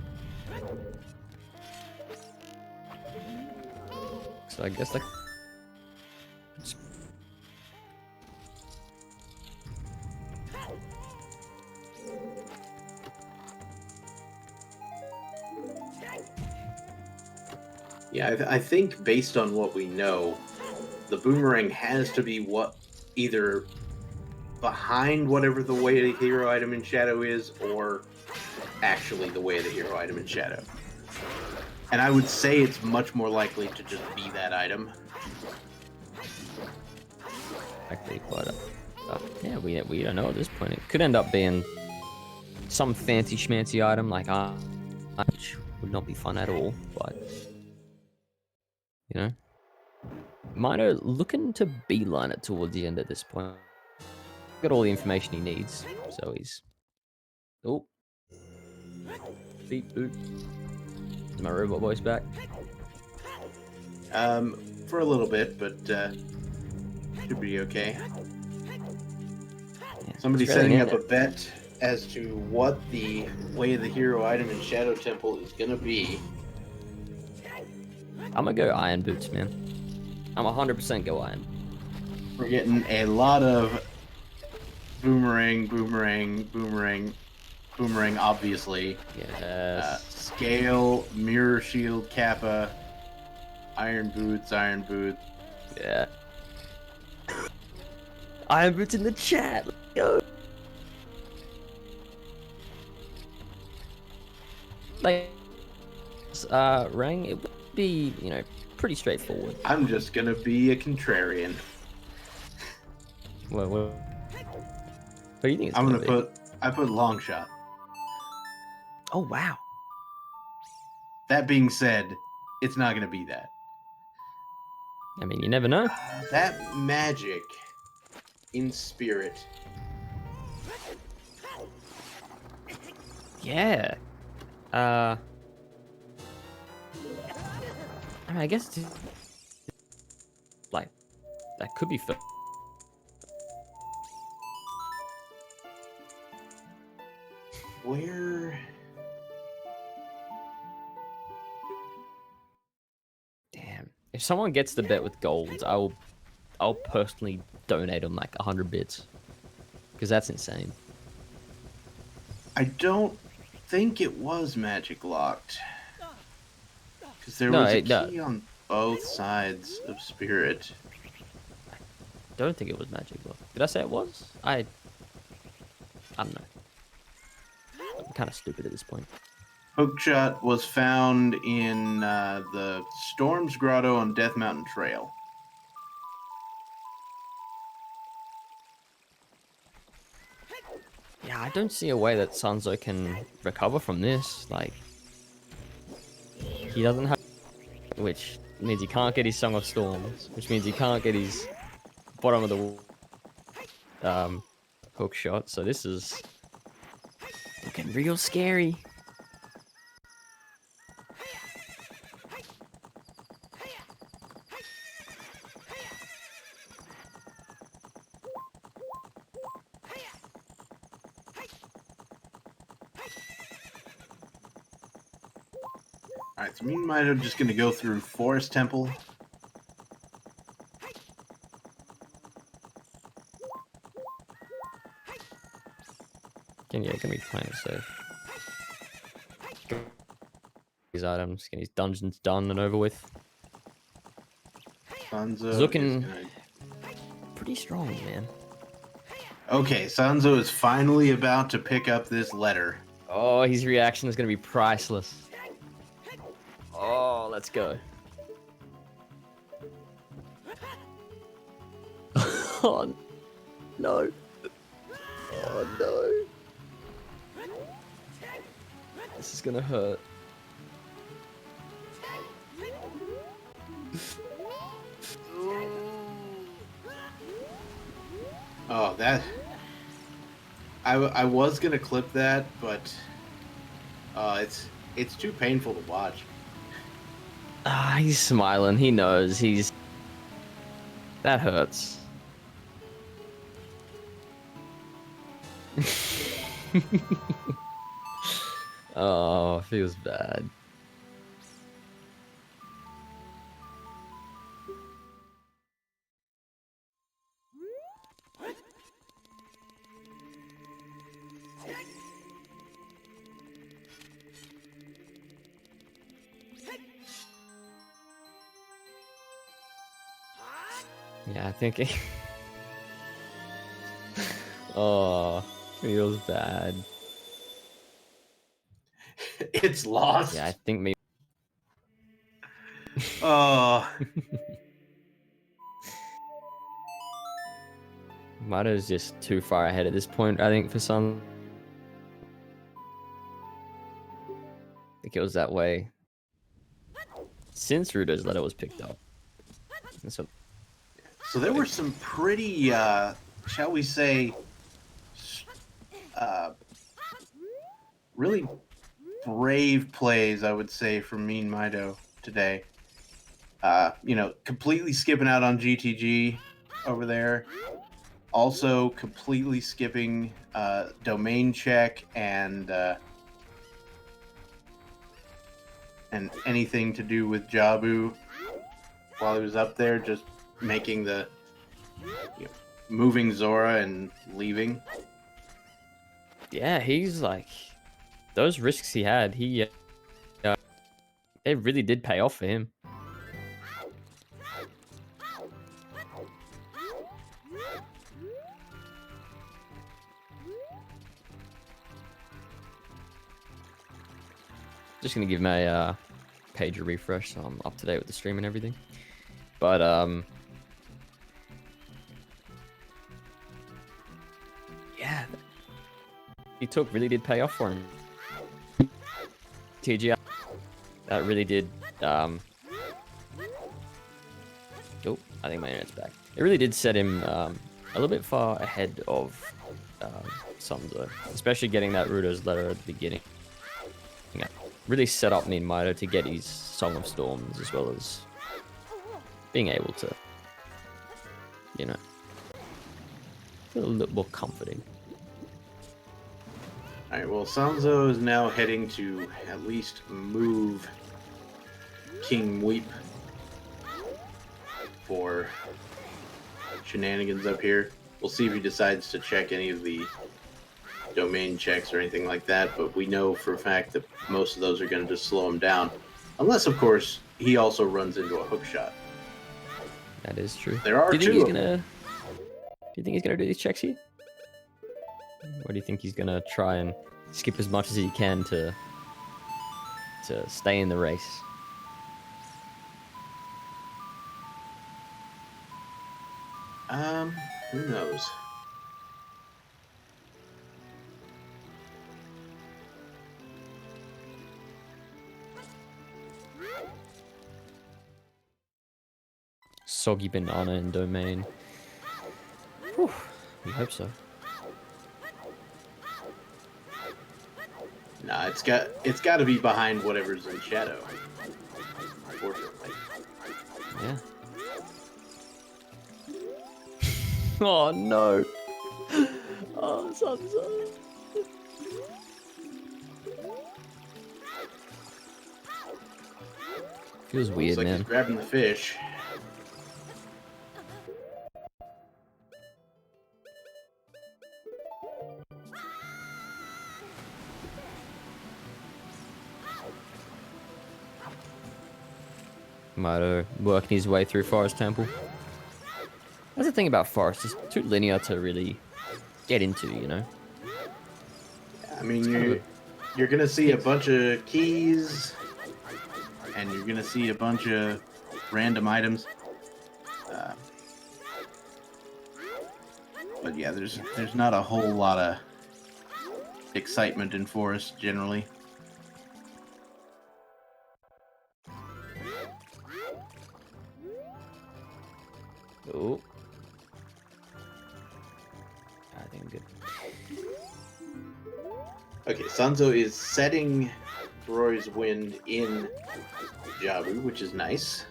So I guess Yeah, I think based on what we know, the boomerang has to be what either behind whatever the way of the hero item in Shadow is, or actually the way of the hero item in Shadow. And I would say it's much more likely to just be that item. Actually, but yeah, we don't know at this point. It could end up being some fancy schmancy item like which would not be fun at all. But you know, Mino looking to beeline it towards the end at this point. Got all the information he needs, so he's beep boop. Is my robot voice back? For a little bit, but should be okay. Yeah, Somebody's setting up a bet as to what the way of the hero item in Shadow Temple is gonna be. I'm gonna go Iron Boots, man. I'm 100% go Iron. We're getting a lot of boomerang, boomerang, boomerang, boomerang, obviously. Yes. Scale, mirror shield, kappa, iron boots, iron boots. Yeah. Iron Boots in the chat. Let's go. Like, Rang, it would be, you know, pretty straightforward. I'm just gonna be a contrarian. What do you think it's I put long shot. Oh, wow. That being said, it's not gonna be that. I mean, you never know. That magic in spirit. Yeah. I mean, I guess like that could be fun. Where? Damn. If someone gets the bet with golds, I'll personally donate them like 100 bits. Because that's insane. I don't think it was magic locked. Because there No, was a key on both sides of spirit. Don't think it was magic lock. Did I say it was? I don't know. I'm kind of stupid at this point. Hookshot was found in the Storms Grotto on Death Mountain Trail. Yeah, I don't see a way that Sanzeau can recover from this. Like, he doesn't have... Which means he can't get his Song of Storms. Which means he can't get his bottom of the hook shot. So this is looking real scary. Alright, so me and Mido are just going to go through Forest Temple. Can be playing it safe. Get these items, get his dungeons done and over with. Sanzeau He's looking is gonna... pretty strong, man. Okay, Sanzeau is finally about to pick up this letter. Oh, his reaction is going to be priceless. Oh, let's go. Oh, no. Oh, no. This is going to hurt. Oh, that... I was going to clip that, but... it's too painful to watch. Ah, he's smiling. He knows. That hurts. Oh, feels bad. Yeah, I think. Oh, feels bad. It's lost. Yeah, I think maybe. Oh, Mido's just too far ahead at this point, I think, for some. I think it was that way since Rudo's letter was picked up. And so so there were some pretty, shall we say, really brave plays, I would say, from meanmido today. Completely skipping out on GTG over there. Also, completely skipping domain check and anything to do with Jabu while he was up there, just making the moving Zora and leaving. yeah, he's like those risks he had. They really did pay off for him. Just gonna give my page a refresh so I'm up to date with the stream and everything. But yeah, he really did pay off for him. TGI, that really did. Oh, I think my internet's back. It really did set him a little bit far ahead of sanzeau, especially getting that Rudo's letter at the beginning. Yeah, really set up meanmido to get his Song of Storms, as well as being able to, feel a little more comforting. All right, well, sanzeau is now heading to at least move King Weep for shenanigans up here. We'll see if he decides to check any of the domain checks or anything like that, but we know for a fact that most of those are going to just slow him down. Unless, of course, he also runs into a hook shot. That is true. There are do you think two. Do you think he's gonna do these checks here? Or do you think he's gonna try and skip as much as he can to stay in the race? Who knows? Soggy banana in domain. Whew, we hope so. Nah, it's got to be behind whatever's in shadow. Unfortunately. Yeah. Oh no. Oh, sanzeau. Feels weird, Looks like man. he's grabbing the fish. Mido working his way through Forest Temple. That's the thing about Forest, it's too linear to really get into, I mean, you're gonna see a bunch of keys, and you're gonna see a bunch of random items. But yeah, there's not a whole lot of excitement in Forest generally. Oh. I think I'm good. Okay, sanzeau is setting Rory's Wind in Jabu, which is nice.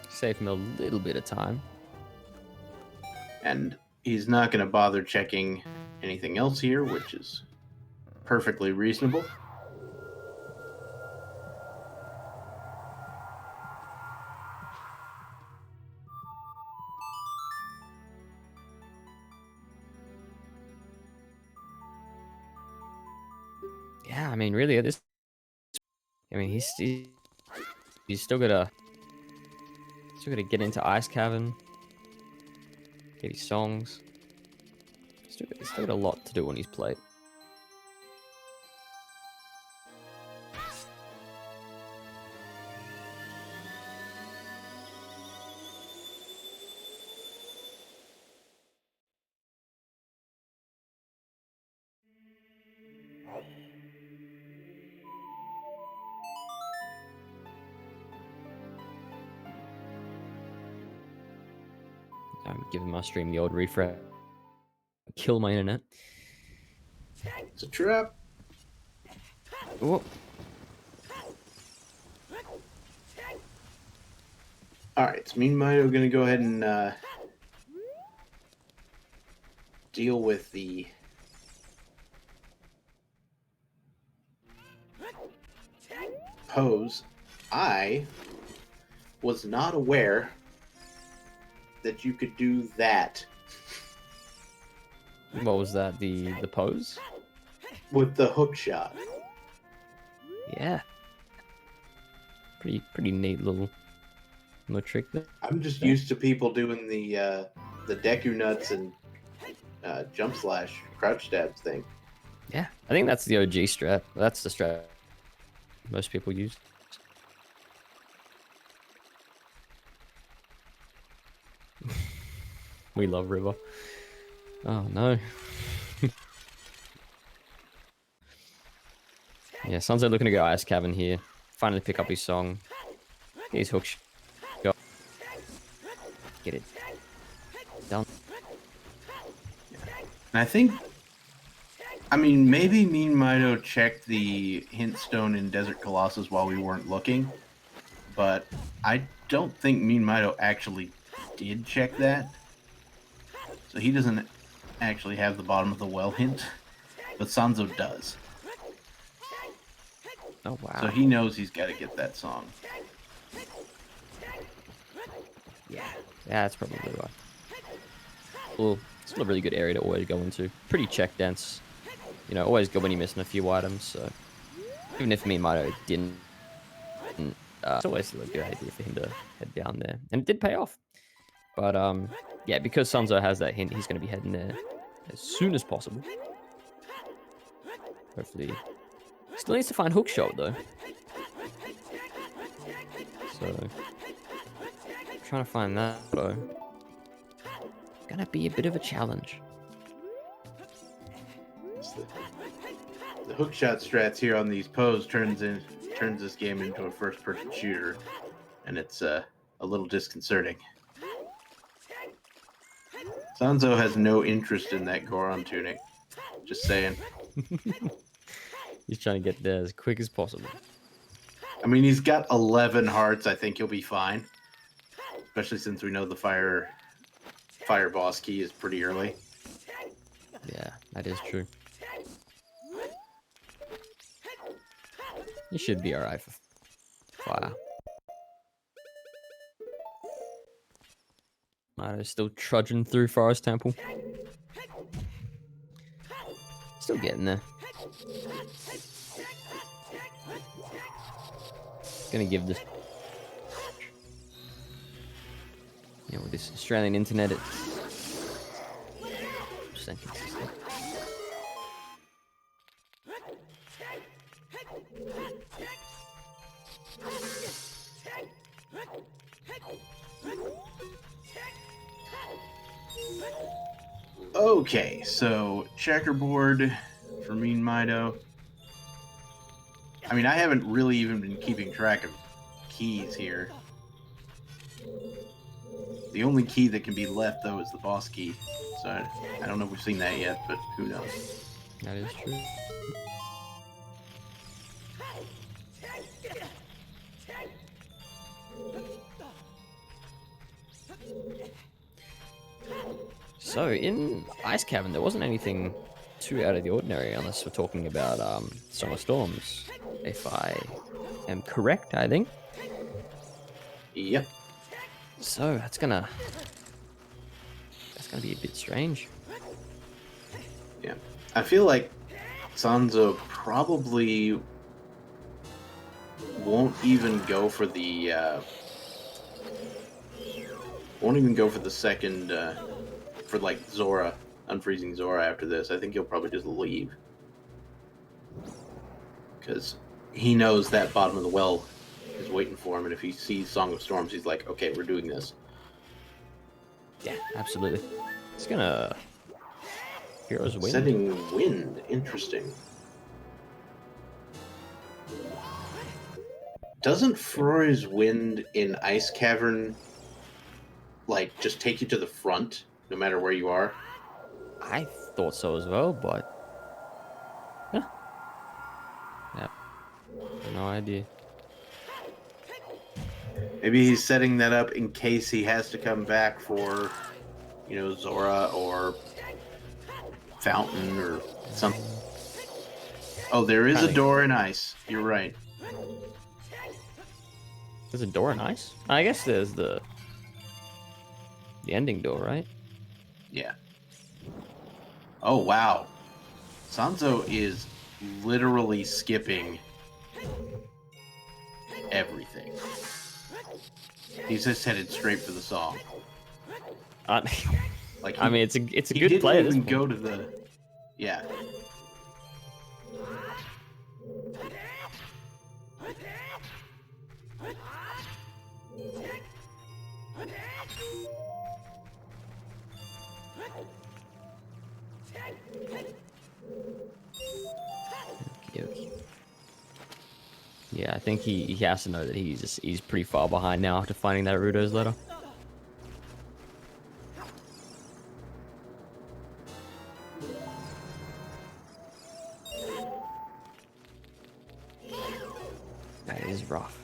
Save him a little bit of time. And he's not going to bother checking anything else here, which is perfectly reasonable. Yeah, I mean, really, at this... I mean, he's still gotta get into Ice Cavern. Get his songs. He's still got a lot to do on his plate. I'm giving my stream the old refresh. Kill my internet. It's a trap. Oh, Alright, so meanmido gonna go ahead and deal with the pose. I was not aware that you could do that what was that? The pose? with the hook shot. Yeah. Pretty neat little trick there. I'm just used to people doing the Deku nuts and jump slash crouch stabs thing. Yeah, I think that's the OG strat. That's the strat most people use. We love River. Oh no. Yeah, sanzeau looking to go Ice Cavern here. Finally pick up his song. He's hook. Go. Get it. Down. And I think, I mean, maybe meanmido checked the hint stone in Desert Colossus while we weren't looking, but I don't think meanmido actually did check that. So he doesn't actually have the bottom of the well hint, but sanzeau does. Oh wow. So he knows he's got to get that song. Yeah, that's probably right. Well, it's a really good area to always go into. Pretty check dense. You know, always good when you're missing a few items. So even if meanmido didn't, it's always still a good idea for him to head down there, and it did pay off. But yeah, because sanzeau has that hint, he's going to be heading there as soon as possible. Hopefully, still needs to find hookshot though. So trying to find that though. Gonna be a bit of a challenge. The hookshot strats here on these pose turns this game into a first-person shooter, and it's a little disconcerting. sanzeau has no interest in that Goron tunic. Just saying. He's trying to get there as quick as possible. I mean, he's got 11 hearts. I think he'll be fine, especially since we know the fire boss key is pretty early. Yeah, that is true. You should be alright for fire. Mido's still trudging through Forest Temple. Still getting there. Gonna give this. You know, with this Australian internet, it's inconsistent. Okay, so checkerboard for meanmido. I mean, I haven't really even been keeping track of keys here. The only key that can be left, though, is the boss key. So I don't know if we've seen that yet, but who knows. That is true. So in Ice Cavern, there wasn't anything too out of the ordinary, unless we're talking about Song of Storms, if I am correct, I think. Yep. So that's gonna be a bit strange. Yeah. I feel like sanzeau probably won't even go for the second for like Zora, unfreezing Zora after this. I think he'll probably just leave. Because he knows that bottom of the well is waiting for him, and if he sees Song of Storms, he's like, okay, we're doing this. Yeah, absolutely. It's gonna... Heroes win. Setting wind, interesting. Doesn't Froy's wind in Ice Cavern, like, just take you to the front, no matter where you are? I thought so as well, but... Yeah. Yeah. No idea. Maybe he's setting that up in case he has to come back for, you know, Zora or Fountain or something. Oh, there is a door in ice. You're right. There's a door in ice? I guess there's the ending door, right? Yeah. Oh, wow. Sanzeau is literally skipping everything. He's just headed straight for the song. Like I mean, it's a good play. He didn't even go to the... Yeah. Okay. Yeah, I think he has to know that he's pretty far behind now after finding that Rudo's letter. That is rough.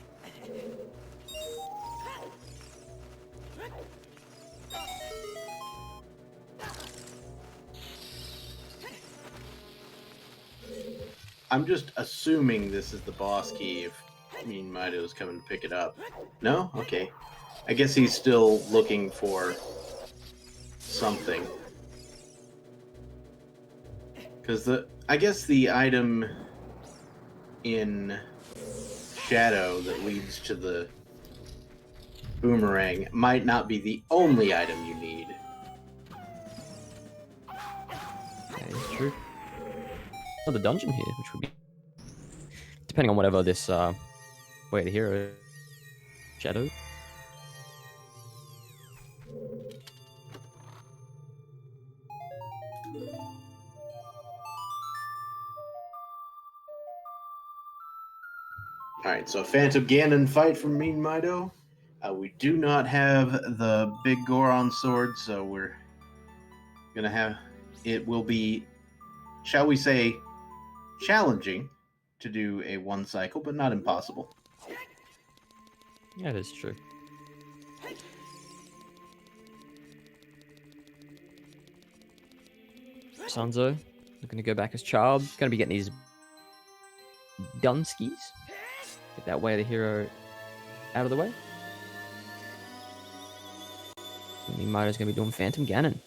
I'm just assuming this is the boss key if meanmido is coming to pick it up. No? Okay. I guess he's still looking for something. Because I guess the item in Shadow that leads to the boomerang might not be the only item you need. That is true. The dungeon here, which would be depending on whatever this way to hero shadow. Alright, so Phantom Ganon fight from meanmido. We do not have the big Goron sword, so we're gonna have... It will be, shall we say, challenging to do a one cycle, but not impossible. Yeah, that is true. Sanzeau, looking to go back as child. Gonna be getting these Dunskies. Get that way of the hero out of the way. meanmido's gonna be doing Phantom Ganon.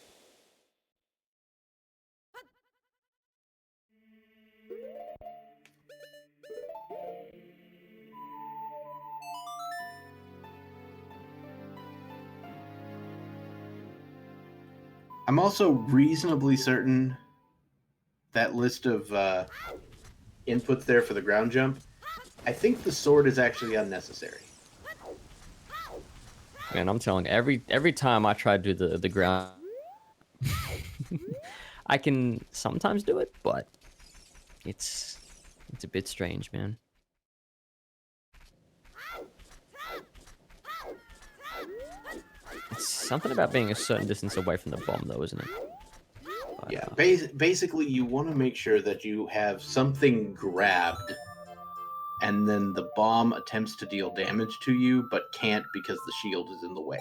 I'm also reasonably certain that list of inputs there for the ground jump, I think the sword is actually unnecessary. Man, I'm telling you, every time I try to do the ground, I can sometimes do it, but it's a bit strange, man. It's something about being a certain distance away from the bomb, though, isn't it? But, Yeah, basically you want to make sure that you have something grabbed, and then the bomb attempts to deal damage to you, but can't because the shield is in the way.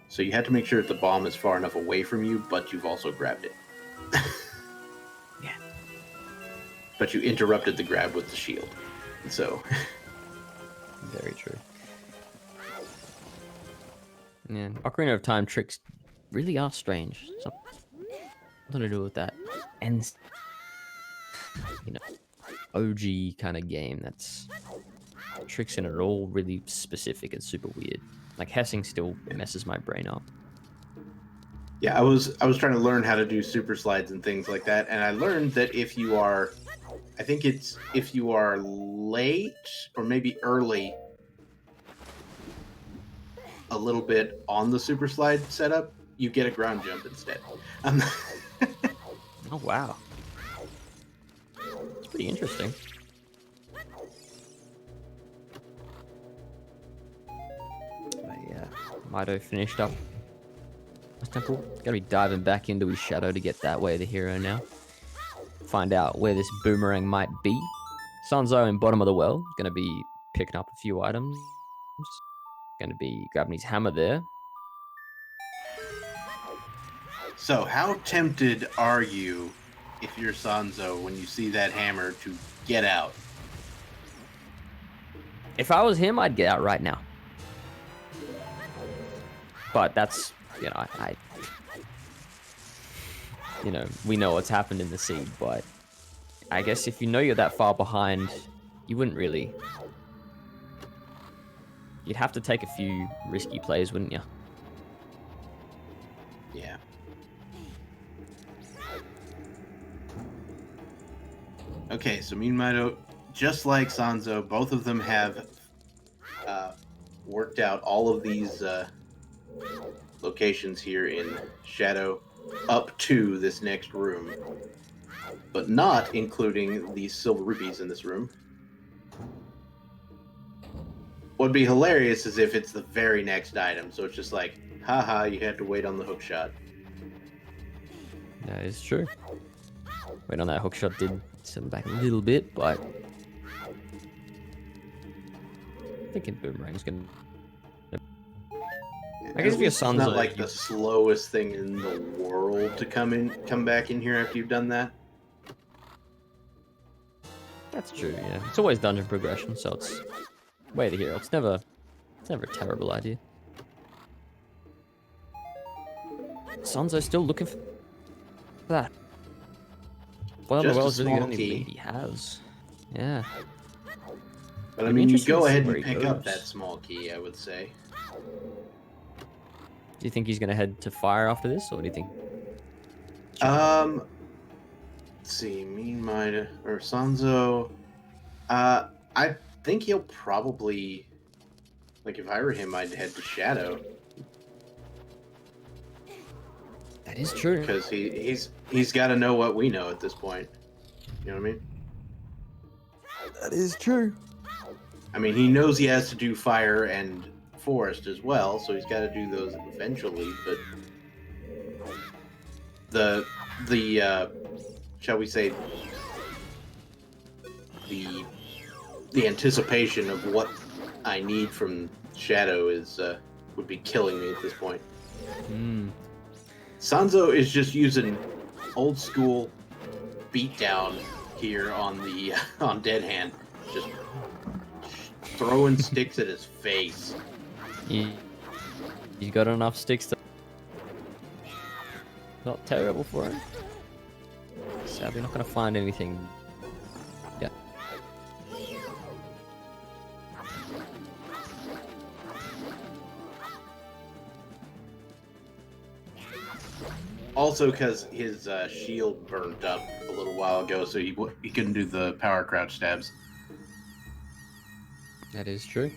So you have to make sure that the bomb is far enough away from you, but you've also grabbed it. Yeah. But you interrupted the grab with the shield. So... Very true. Yeah, Ocarina of Time tricks really are strange. Something to do with that. And, you know, OG kind of game that's tricks in it are all really specific and super weird. Like Hessing still messes my brain up. Yeah, I was trying to learn how to do super slides and things like that, and I learned that if you are, I think it's if you are late or maybe early, a little bit on the super slide setup, you get a ground jump instead. Um, Oh wow, it's pretty interesting. But yeah, Mido finished up his temple. Gonna be diving back into his shadow to get that way the hero now. Find out where this boomerang might be. Sanzeau in bottom of the well, gonna be picking up a few items. Gonna be grabbing his hammer there. so, how tempted are you, if you're Sanzo, when you see that hammer, to get out? If I was him, I'd get out right now. But that's, you know, we know what's happened in the seed, but I guess if you know you're that far behind, you wouldn't really. You'd have to take a few risky plays, wouldn't you? Yeah. Okay, so meanmido, just like Sanzo, both of them have worked out all of these locations here in Shadow up to this next room, but not including these silver rupees in this room. What'd be hilarious is if it's the very next item, so it's just like, haha, you had to wait on the hook shot. That is true. Wait on that hook shot did settle back a little bit, but I'm thinking boomerang's gonna. I guess if your son's not like the slowest thing in the world to come back in here after you've done that. That's true, yeah. It's always dungeon progression, so it's way to hero. It's never a terrible idea. Sanzo's still looking for that. Well, the world's really the only lead he has. Yeah. But I mean, you go ahead and pick up that small key, I would say. Do you think he's going to head to fire after this, or do you think? Let's see, meanmido or Sanzo. I think he'll probably, like, if I were him, I'd head to Shadow. That is true. Because he's got to know what we know at this point. You know what I mean? That is true. I mean, he knows he has to do fire and forest as well, so he's got to do those eventually. But the shall we say the anticipation of what I need from Shadow is would be killing me at this point. Sanzo is just using old school beatdown here on the on Dead Hand, just throwing sticks at his face. You got enough sticks to. Not terrible for him. Sadly, not going to find anything. Yeah. Also, because his shield burnt up a little while ago, so he couldn't do the power crouch stabs. That is true.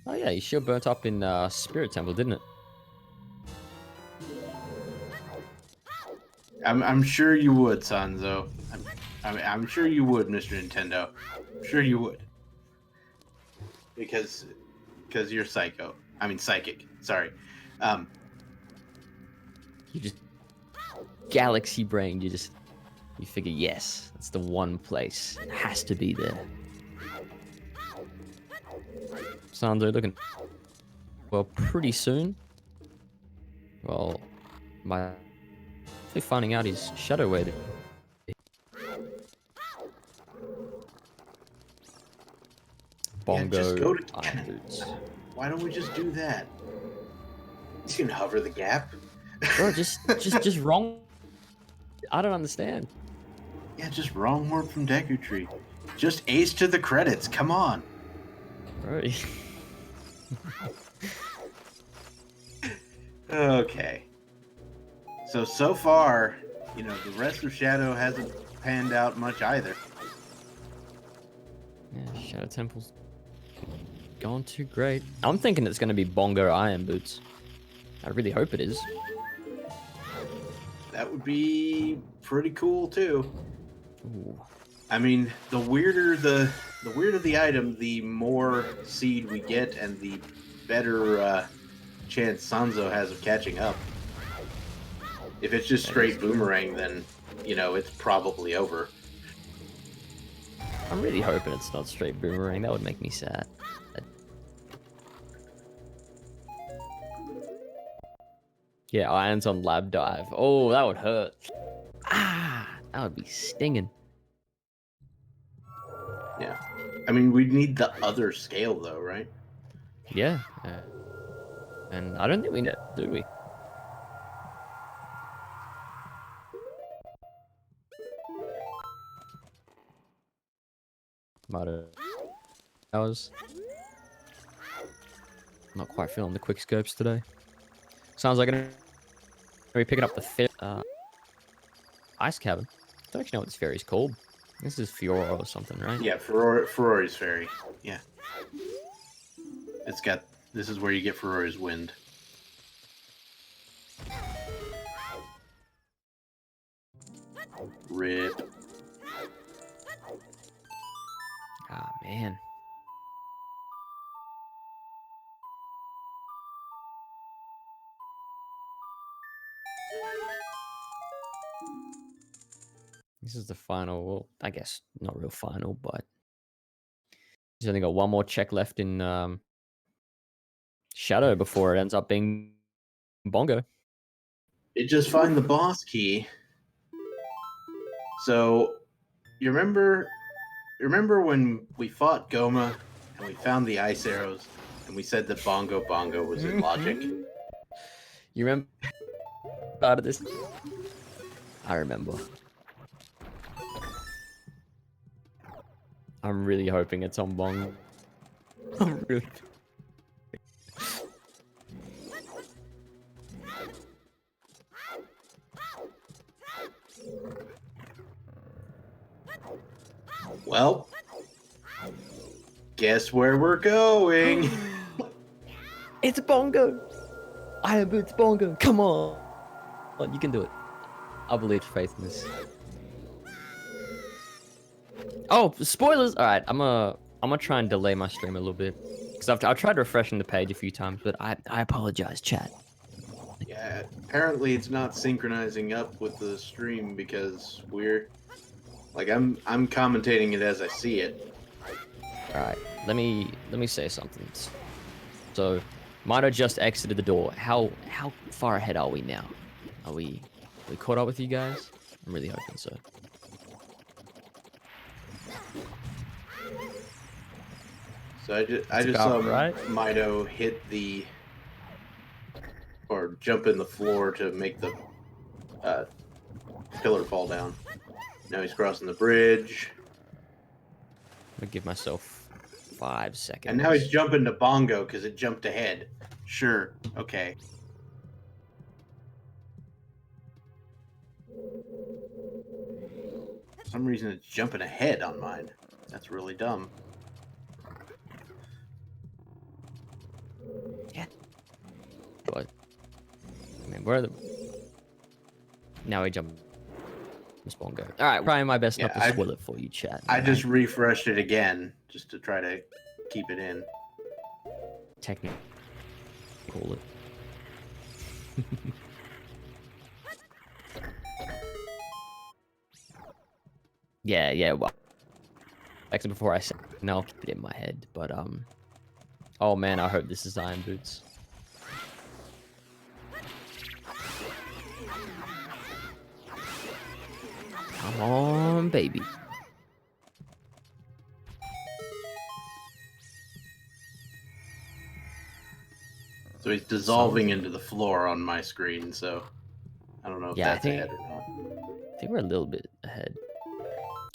Oh yeah, his shield burnt up in Spirit Temple, didn't it? I'm sure you would, Sanzo. I'm sure you would, Mr. Nintendo. I'm sure you would. Because you're psycho. I mean psychic. Sorry. You just galaxy brain. You figure, yes, that's the one place. It has to be there. Sanzo looking well pretty soon. Well, finding out his shadow weight. Bongo. Yeah, just go to Iron Boots. Why don't we just do that? You can hover the gap. Bro, just wrong. I don't understand. Yeah, just wrong horn from Deku Tree. Just ace to the credits. Come on. Bro. Okay. So far, the rest of Shadow hasn't panned out much either. Yeah, Shadow Temple's gone too great. I'm thinking it's going to be Bongo Iron Boots. I really hope it is. That would be pretty cool too. Ooh. I mean, the weirder the item, the more seed we get, and the better chance Sanzeau has of catching up. If it's just straight boomerang, then it's probably over. I'm really hoping it's not straight boomerang. That would make me sad. Yeah, irons on lab dive. Oh, that would hurt. Ah, that would be stinging. Yeah. I mean, we'd need the other scale, though, right? Yeah. And I don't think we need it, do we? Might have. Hours. Not quite feeling the quick scopes today. Sounds like I'm gonna be picking up the ice cabin. I don't actually know what this ferry's called. This is Fiora or something, right? Yeah, Ferrari's ferry. Yeah. This is where you get Ferrari's wind. Rip. Ah, man. This is the final. Well, I guess not real final, but he's only got one more check left in Shadow before it ends up being Bongo. It just find the boss key. So, you remember when we fought Goma and we found the ice arrows and we said that Bongo was in logic? You remember part of this? I remember. I'm really hoping it's on Bongo. I'm really. Well, guess where we're going? It's Bongo! Iron Boots Bongo! Come on! You can do it. I believe faith in this. Oh, spoilers! Alright, I'm gonna try and delay my stream a little bit. Because I've tried refreshing the page a few times, but I apologize, chat. Yeah, apparently it's not synchronizing up with the stream because I'm commentating it as I see it. Alright, let me say something. So, Mido just exited the door. How far ahead are we now? Are we caught up with you guys? I'm really hoping so. So I just saw right? Mido hit or jump in the floor to make the pillar fall down. Now he's crossing the bridge. I'm gonna give myself 5 seconds. And now he's jumping to Bongo because it jumped ahead. Sure, okay. For some reason it's jumping ahead on mine. That's really dumb. Yeah. But I mean, where are the? Now we jump. Bongo. All right, trying my best not to spoil it for you, chat. I just refreshed it again just to try to keep it in. Technically, call it. Yeah. Well, actually, before I said, no, I'll keep it in my head. But oh man, I hope this is Iron Boots. Come on, baby. So he's dissolving into the floor on my screen, so I don't know if that's ahead or not. I think we're a little bit ahead.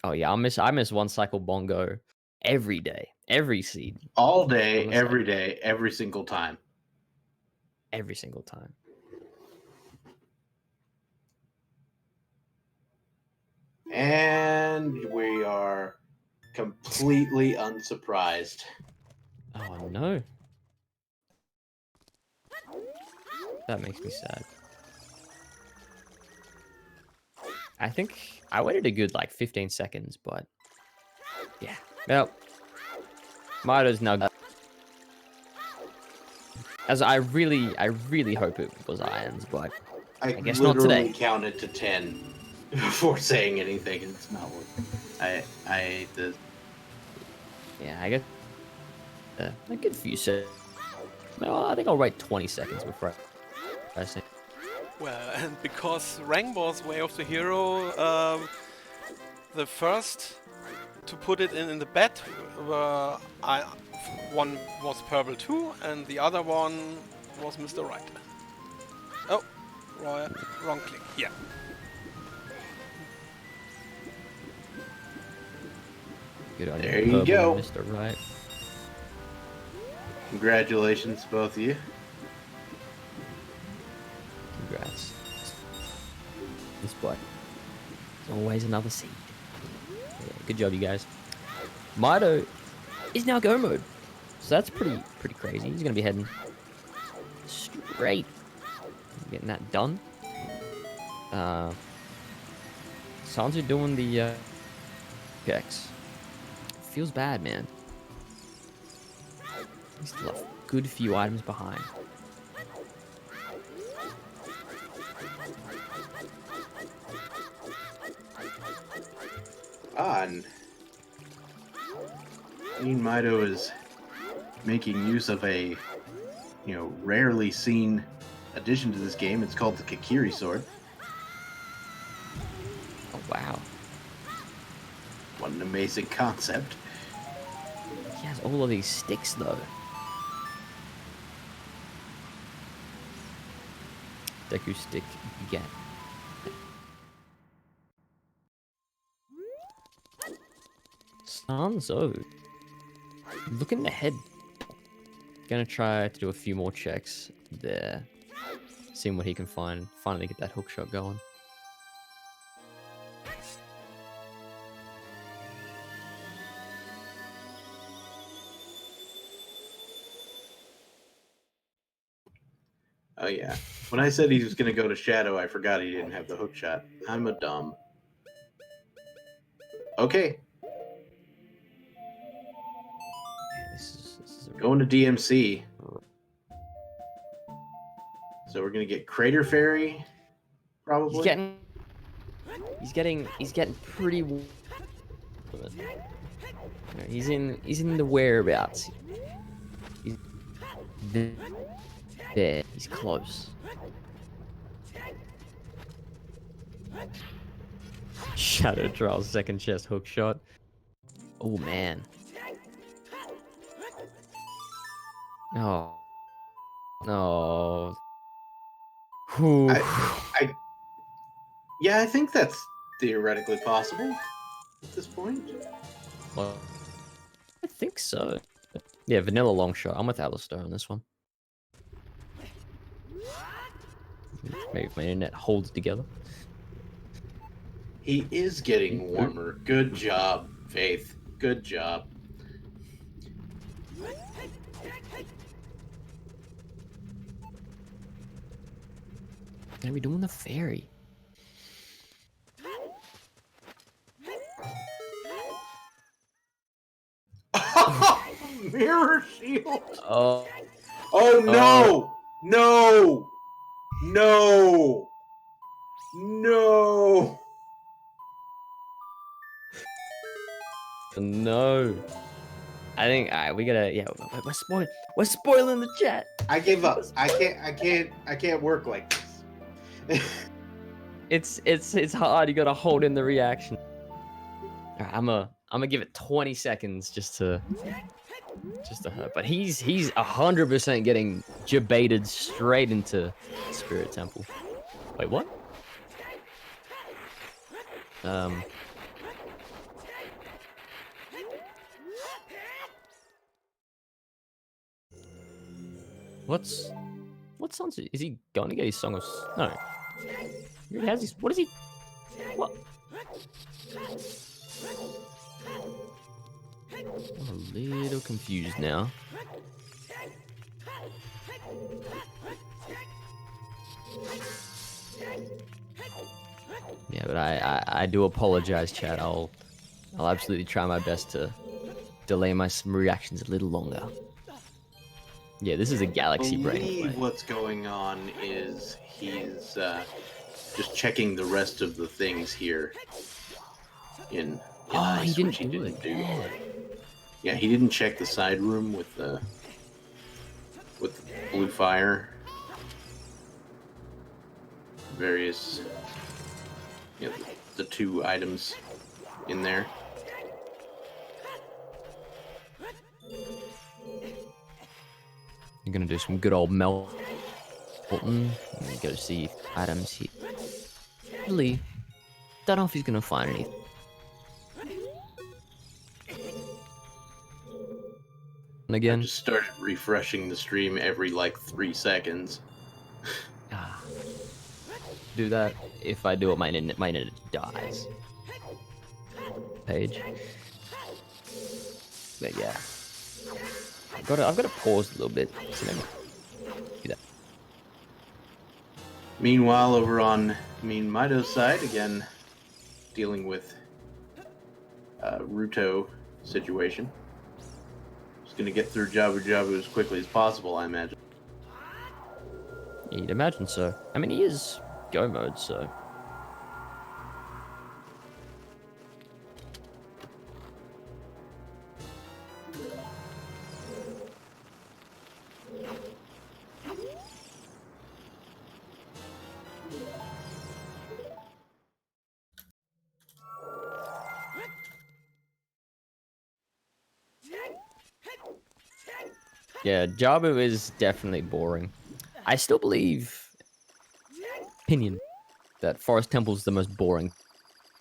Oh yeah, I miss one cycle Bongo every day, every seed. All day, every day, every single time. Every single time. And we are completely unsurprised. Oh no. That makes me sad. I think I waited a good like 15 seconds, but yeah. Well, Mido's now. As I really hope it was irons, but I guess not literally today. counted to 10 before saying anything, and it's not working. I hate this. Yeah, I guess a good few seconds. No, I think I'll wait 20 seconds before I say. Well, and because Rang was Way of the Hero, the first to put it in the bed, one was Purple 2 and the other one was Mr. Right. Oh, wrong click. Yeah. Good on There you, you Purple go. and Mr. Right. Congratulations, both of you. Congrats. This boy. There's always another seed. Yeah, good job, you guys. Mido is now go mode, so that's pretty crazy. He's gonna be heading straight, getting that done. Sanzeau doing the checks. Feels bad, man. He's still a good few items behind. And meanmido is making use of a, rarely seen addition to this game. It's called the Kakiri sword. Oh wow. What an amazing concept. He has all of these sticks though. Deku stick again. Sanzeau. Looking ahead. Gonna try to do a few more checks there. Seeing what he can find. Finally get that hook shot going. Oh yeah. When I said he was going to go to Shadow, I forgot he didn't have the hook shot. I'm a dumb. Okay. This is Going to DMC. So we're going to get Crater Fairy, probably. He's getting pretty. He's in the whereabouts. He's there. He's close. Shadow Trial's second chest hook shot. Oh man. Oh. No. Yeah, I think that's theoretically possible at this point. Well, I think so. Yeah, vanilla long shot. I'm with Alistair on this one. Maybe if my internet holds together. He is getting warmer. Good job, Faith. Good job. Gonna be doing the fairy. Mirror shield. Oh. Oh no! No! No! No! No. I think we gotta we're spoiling the chat. I gave up. I can't work like this. It's hard. You gotta hold in the reaction. Alright, I'm gonna give it 20 seconds just to hurt. But he's 100% getting jebaited straight into Spirit Temple. Wait, what? What's Sanzu? Is he going to get his Song of no? He already has his. What is he? What? I'm a little confused now. Yeah, but I do apologize, chat. I'll absolutely try my best to delay my reactions a little longer. Yeah, this is a galaxy I brain believe play. what's going on is he's just checking the rest of the things here in Oh, ice, he which didn't he do didn't it. do. Yeah. Yeah, he didn't check the side room with the blue fire. Various, you know, the two items in there. You're gonna do some good old melting. And go see items here. Really, don't know if he's gonna find anything. And I again, just started refreshing the stream every like 3 seconds. do that. If I do it, my internet dies. Page. But yeah, I've got to pause a little bit. So maybe do that. Meanwhile, over on meanmido's side, again, dealing with Ruto situation. Just gonna get through Jabu Jabu as quickly as possible, I imagine. You'd imagine so. I mean, he is go mode, so. Yeah, Jabu is definitely boring. I still believe, opinion, that Forest Temple is the most boring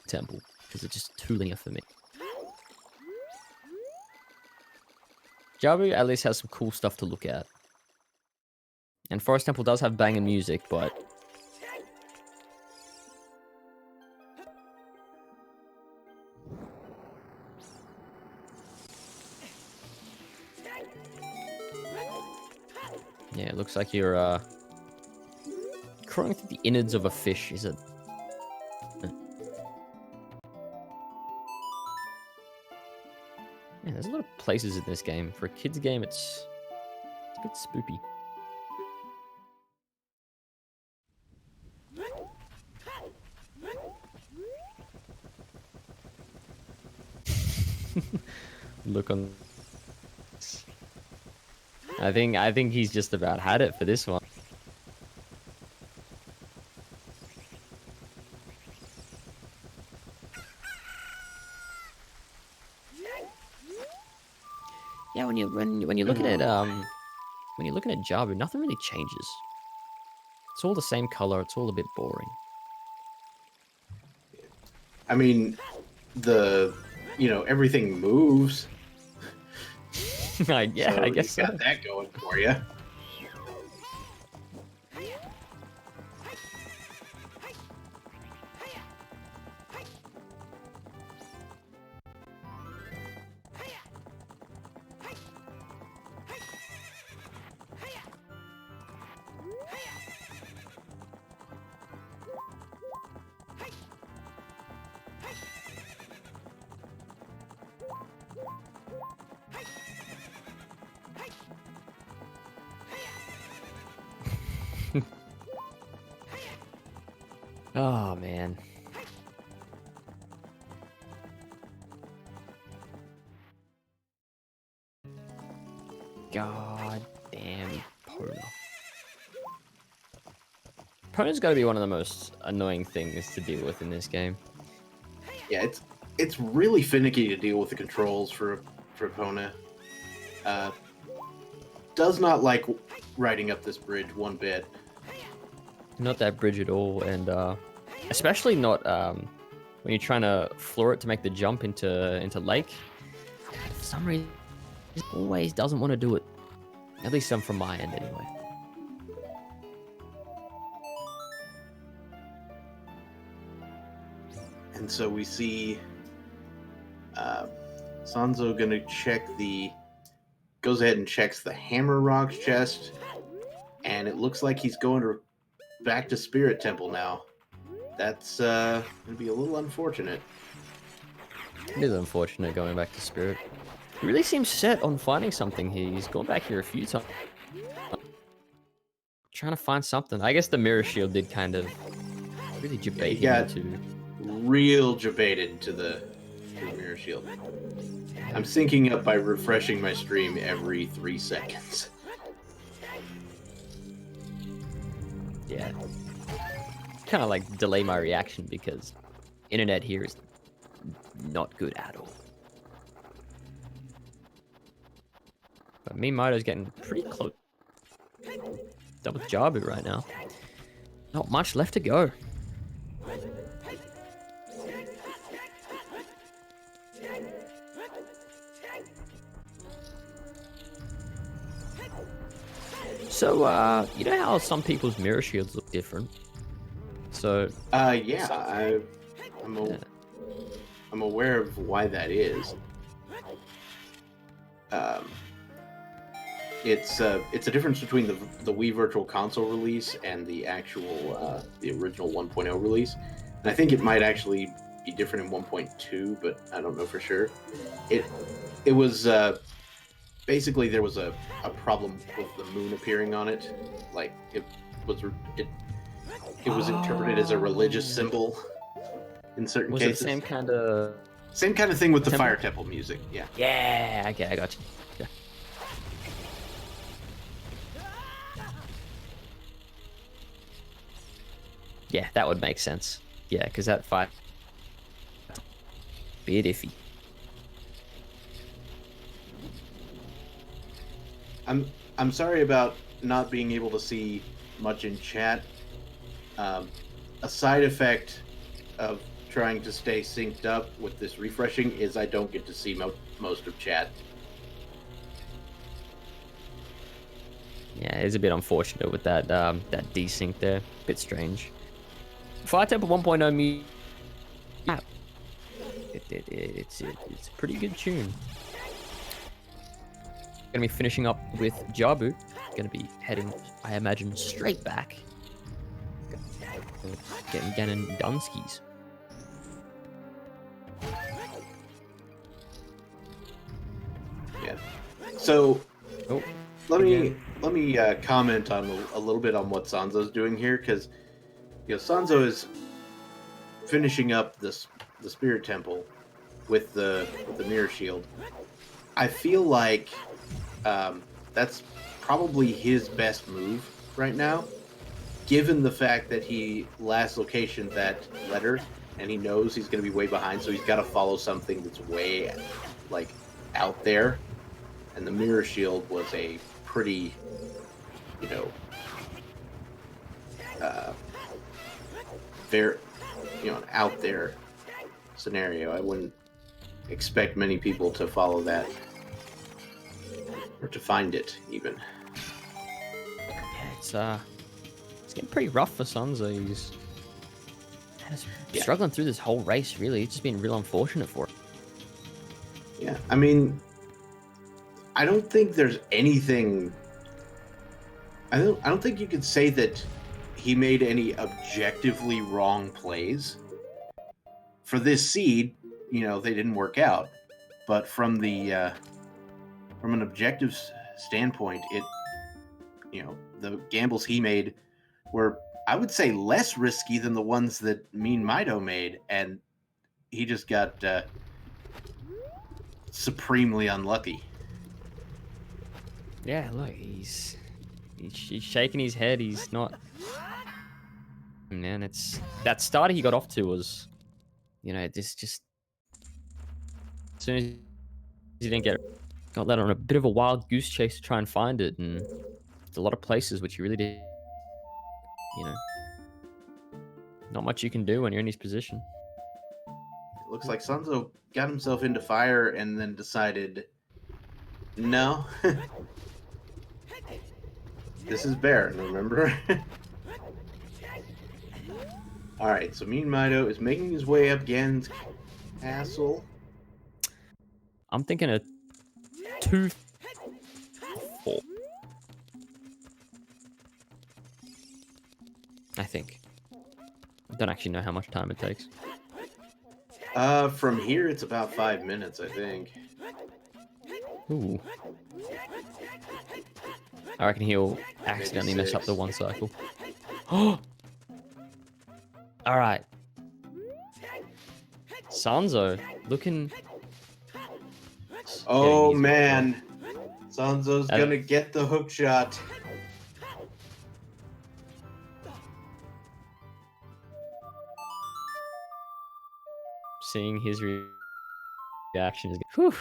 temple because it's just too linear for me. Jabu at least has some cool stuff to look at. And Forest Temple does have banging music, but yeah, it looks like you're crawling through the innards of a fish. Is it? Yeah, there's a lot of places in this game. For a kid's game, it's a bit spoopy. Look on. I think he's just about had it for this one. Yeah, when you're looking at Jabu, nothing really changes. It's all the same color. It's all a bit boring. I mean, everything moves. I guess so. Got that going for you. Oh man. God damn Pona. Pona's got to be one of the most annoying things to deal with in this game. Yeah, it's really finicky to deal with the controls for Pona. Does not like riding up this bridge one bit. Not that bridge at all, and especially not when you're trying to floor it to make the jump into lake. For some reason, it always doesn't want to do it. At least some from my end, anyway. And And so we see Sanzeau gonna goes ahead and checks the Hammer Rock's chest, and it looks like he's going back to Spirit Temple now. That's gonna be a little unfortunate. It is unfortunate going back to Spirit. He really seems set on finding something here. He's gone back here a few times. Trying to find something. I guess the Mirror Shield did kind of really debate him into... real debated to the Mirror Shield. I'm syncing up by refreshing my stream every 3 seconds. Yeah. Kind of like delay my reaction because internet here is not good at all. But meanmido's getting pretty close. Done with Jabu right now. Not much left to go. So, you know how some people's mirror shields look different? So... yeah, I'm aware of why that is. It's a difference between the Wii Virtual Console release and the actual the original 1.0 release, and I think it might actually be different in 1.2, but I don't know for sure. It was basically there was a problem with the moon appearing on it, like it was interpreted as a religious symbol in certain cases. Was it the same kind of thing with the temple? Fire Temple music? Yeah. Yeah. Okay, I got you. Yeah. Yeah, that would make sense. Yeah, because that fight bit iffy. I'm sorry about not being able to see much in chat. A side effect of trying to stay synced up with this refreshing is I don't get to see most of chat. Yeah, it's a bit unfortunate with that that desync there. Bit strange. Fire Temple 1.0 me. It's a pretty good tune. Gonna be finishing up with Jabu. Gonna be heading, I imagine, straight back. Getting Ganon Dunskies. Yeah. So Oh, let me comment on a little bit on what Sanzeau's doing here, because Sanzeau is finishing up the Spirit Temple with the Mirror Shield. I feel like that's probably his best move right now, given the fact that he last locationed that letter and he knows he's going to be way behind, so he's got to follow something that's way out there, and the Mirror Shield was a pretty very an out there scenario. I wouldn't expect many people to follow that or to find it even. Yeah, it's getting pretty rough for Sanzeau. He's struggling through this whole race. Really, it's just been real unfortunate for him. Yeah, I mean, I don't think there's anything. I don't think you could say that he made any objectively wrong plays. For this seed, they didn't work out. But from an objective standpoint, the gambles he made were, I would say, less risky than the ones that meanmido made, and he just got supremely unlucky. Yeah, look, he's shaking his head. He's not. Man, it's that starter he got off to was, this just as soon as he didn't get it, got led on a bit of a wild goose chase to try and find it, and a lot of places which he really did. Not much you can do when you're in his position. It looks like Sanzeau got himself into fire and then decided, no. This is Baron, remember? All right, so meanmido is making his way up Gan's castle. I'm thinking a 2-4. I think. I don't actually know how much time it takes. From here it's about 5 minutes, I think. Ooh. I reckon he'll accidentally mess up the 1 cycle. Oh! Alright. Sanzeau, looking... Oh getting his man, Sanzo's Uh, gonna get the hook shot. Seeing his reaction is... Whew.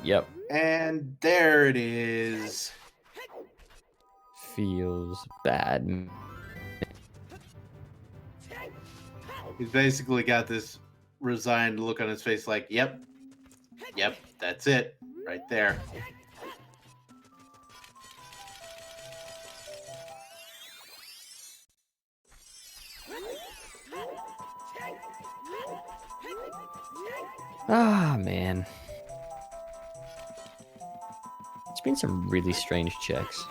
Yep. And there it is. Feels bad. He's basically got this resigned look on his face like, yep, that's it, right there. Ah, man. It's been some really strange checks.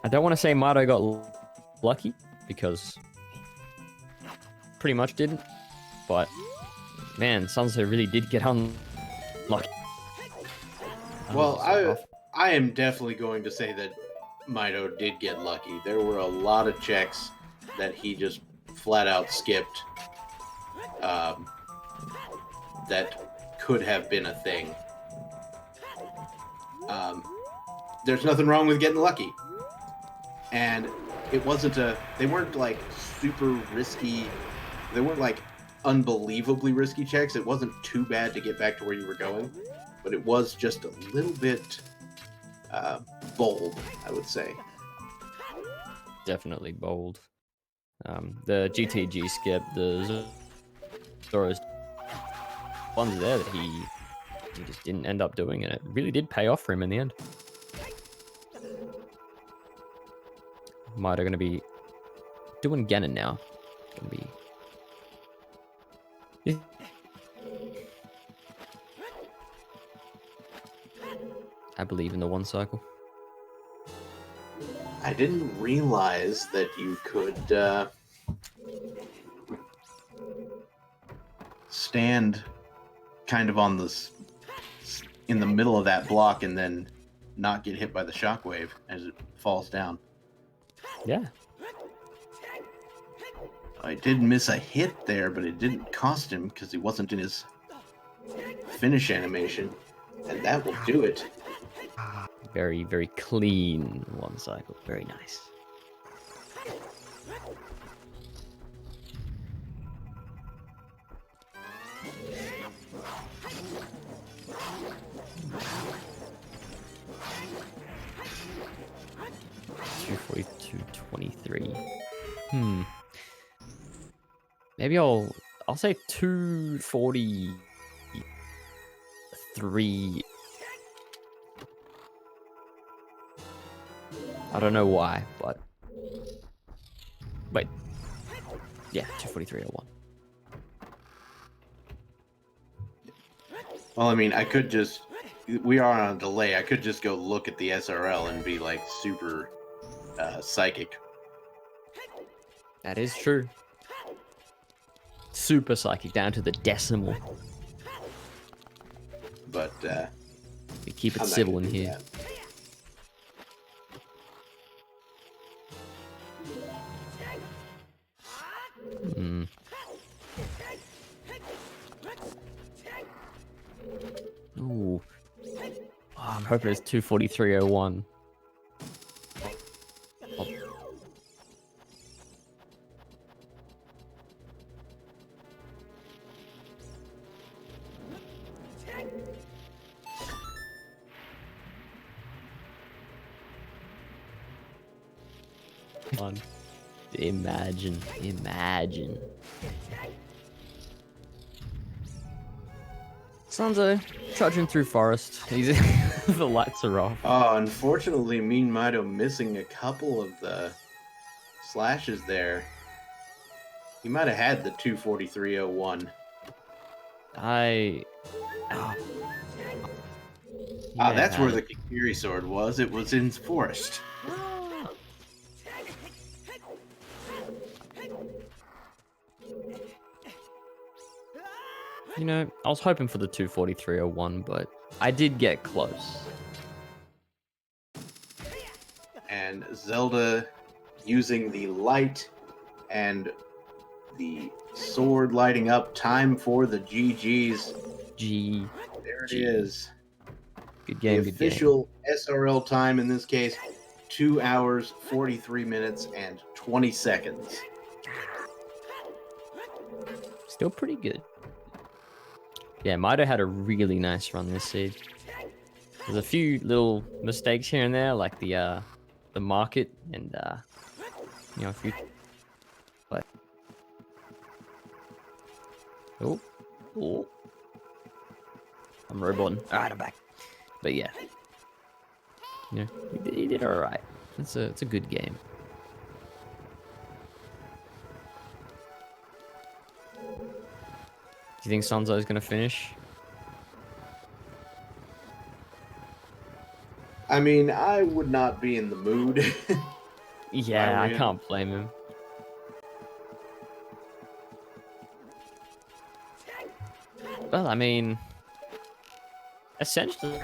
I don't want to say Mido got lucky, because pretty much didn't. But, man, Sanzeau really did get unlucky. Well, I am definitely going to say that Mido did get lucky. There were a lot of checks that he just flat out skipped that could have been a thing. There's nothing wrong with getting lucky. And it wasn't they weren't like super risky, they weren't like unbelievably risky checks. It wasn't too bad to get back to where you were going, but it was just a little bit bold, I would say. Definitely bold. The GTG skip, the Zoro's ones there that he just didn't end up doing, and it really did pay off for him in the end. Mido gonna be doing Ganon now. Gonna be. Yeah. I believe in the 1 cycle. I didn't realize that you could stand kind of on this in the middle of that block and then not get hit by the shockwave as it falls down. Yeah. I did miss a hit there, but it didn't cost him because he wasn't in his finish animation, and that will do it. Very, very clean 1 cycle. Very nice. $242.23. Maybe I'll say 243. I don't know why, but wait. Yeah, 243.01. Well, I mean, I could just... We are on a delay. I could just go look at the SRL and be, like, super psychic. That is true. Super psychic, down to the decimal. But, We keep it I'm not civil gonna in do here. that. Hmm. Ooh. Oh, I'm hoping it's 243.01. Oh. Imagine. Sanzeau, trudging through forest. He's the lights are off. Oh, unfortunately, meanmido missing a couple of the slashes there. He might have had the 243.01. I. That's where the Kikiri sword was. It was in forest. You know, I was hoping for the 243.01, but I did get close. And Zelda using the light and the sword lighting up. Time for the GGs. G. There it is. Good game, the good game. official SRL time in this case, 2 hours, 43 minutes, and 20 seconds. Still pretty good. Yeah, Mido had a really nice run this seed. There's a few little mistakes here and there, like the market and you know, a few. But oh, I'm roboting. All right, I'm back. But yeah, you know, he did all right. It's a good game. Do you think Sanzeau is gonna finish? I mean, I would not be in the mood. Yeah, I can't blame him. Well, I mean, essentially,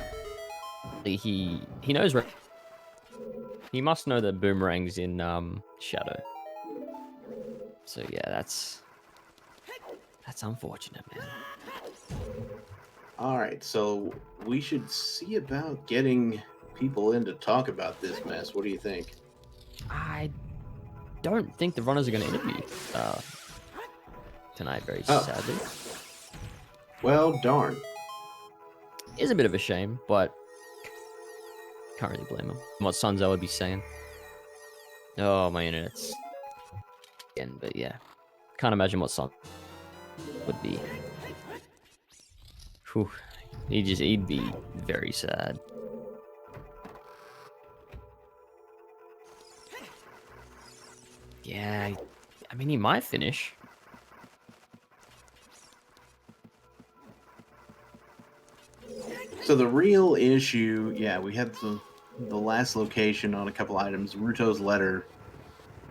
he knows. He must know that Boomerang's in Shadow. So yeah, that's unfortunate, man. All right, so we should see about getting people in to talk about this mess. What do you think? I don't think the runners are going to interview tonight, very sadly. Well, darn. It's a bit of a shame, but can't really blame him. What Sanzeau would be saying. Oh, my internet's again, but yeah, can't imagine what Sanzeau would be. Whew. He'd be very sad. Yeah, I mean, he might finish. So the real issue, yeah, we had the last location on a couple items. Ruto's letter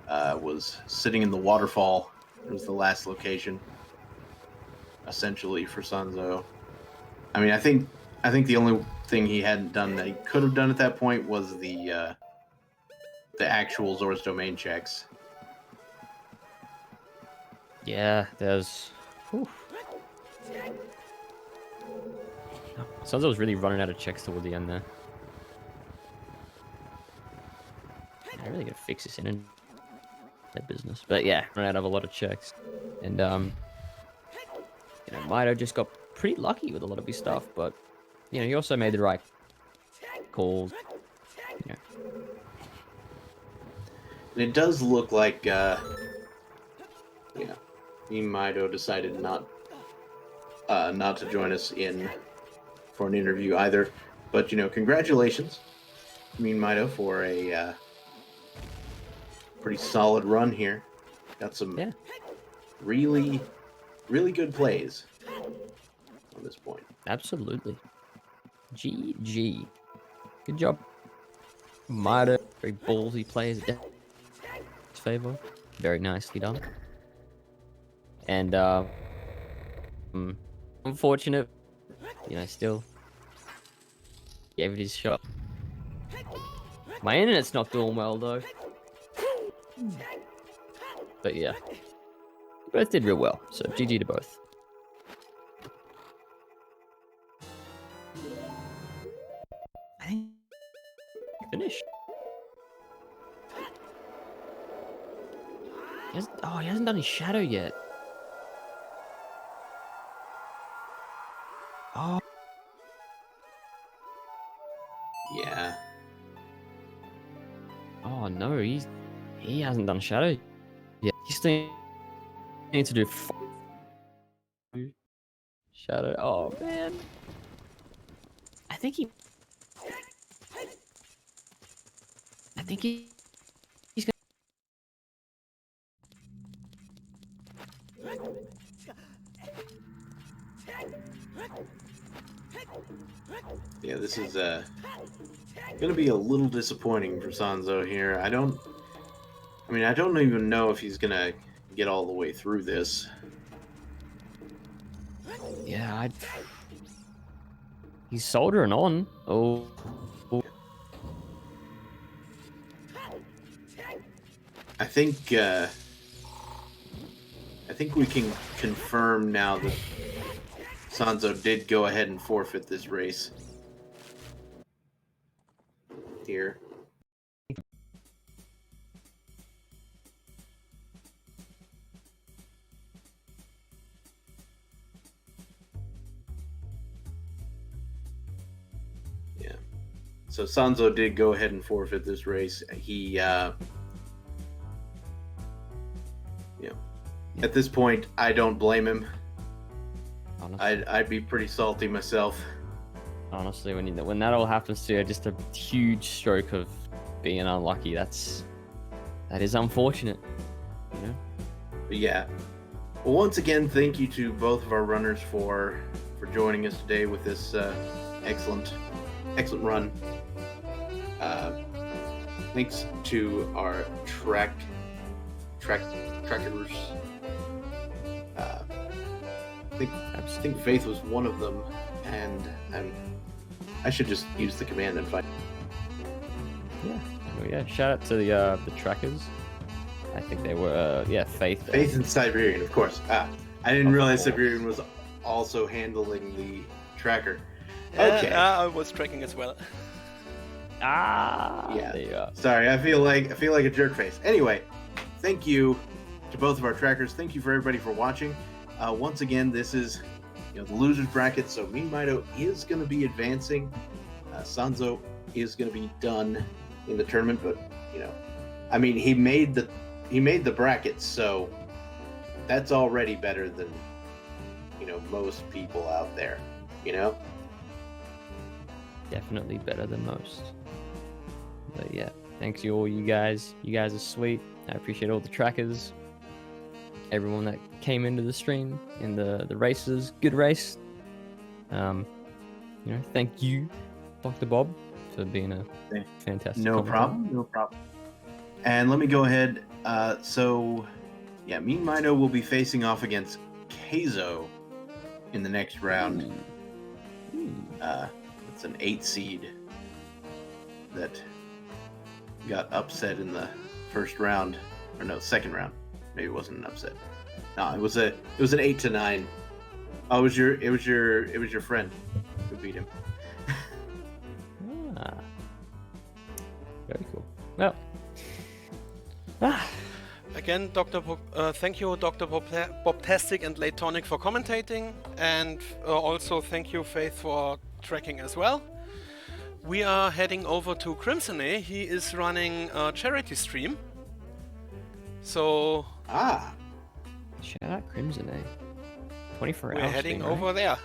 was sitting in the waterfall. It was the last location, essentially, for Sanzeau. I mean, I think the only thing he hadn't done that he could have done at that point was the actual Zora's Domain checks. Yeah, there's. Sanzeau was really running out of checks toward the end there. I really gotta fix this in that business, but yeah, run out of a lot of checks, and you know, Mido just got pretty lucky with a lot of his stuff, but you know, he also made the right calls. You know. And it does look like, yeah, meanmido decided not to join us in for an interview either. But, you know, congratulations, meanmido, for a pretty solid run here. Got some really, really good plays on this point. Absolutely. GG. Good job. Mido, very ballsy plays. His favor. Very nicely done. And unfortunate, you know, still gave it his shot. My internet's not doing well though. But yeah, both did real well. So GG to both. I think finished. He hasn't done his shadow yet. Oh. Yeah. Oh no, he hasn't done shadow yet. He still needs to do Shadow. Oh man. I think he. He's gonna. Yeah, this is gonna be a little disappointing for Sanzeau here. I don't even know if he's gonna get all the way through this. Yeah, he's soldering on. Oh. I think we can confirm now that Sanzeau did go ahead and forfeit this race. Here. Yeah. So Sanzeau did go ahead and forfeit this race. He at this point, I don't blame him. Honestly. I'd be pretty salty myself. Honestly, when that all happens to you, just a huge stroke of being unlucky. That is unfortunate. You know. But yeah. Well, once again, thank you to both of our runners for joining us today with this excellent run. Thanks to our trackers. I think Faith was one of them, and I should just use the command and find. Yeah. Well, yeah. Shout out to the trackers. I think they were Faith. Faith and Siberian, of course. I didn't realize Siberian was also handling the tracker. Okay. I was tracking as well. Yeah. There you go. Sorry, I feel like a jerk face. Anyway, thank you to both of our trackers. Thank you for everybody for watching. Once again, this is the losers bracket, so meanmido is going to be advancing. Sanzeau is going to be done in the tournament, but I mean, he made the bracket, so that's already better than most people out there. Definitely better than most. But yeah, thanks to all you guys. You guys are sweet. I appreciate all the trackers. Everyone that came into the stream in the races. Good race. Thank you, Dr. Bob, for being a fantastic. No problem. And let me go ahead. meanmido will be facing off against Keizo in the next round. It's an 8 seed that got upset in the first round, or no, second round. Maybe it wasn't an upset. No, it was an 8-9. Oh, it was your friend who beat him. Very cool. Well. Again, thank you, Dr. Bobtastic and Late Tonic for commentating, and also thank you, Faith, for tracking as well. We are heading over to Crimsonay. He is running a charity stream. So shout out Crimsonay. 24 hours. We're heading over there.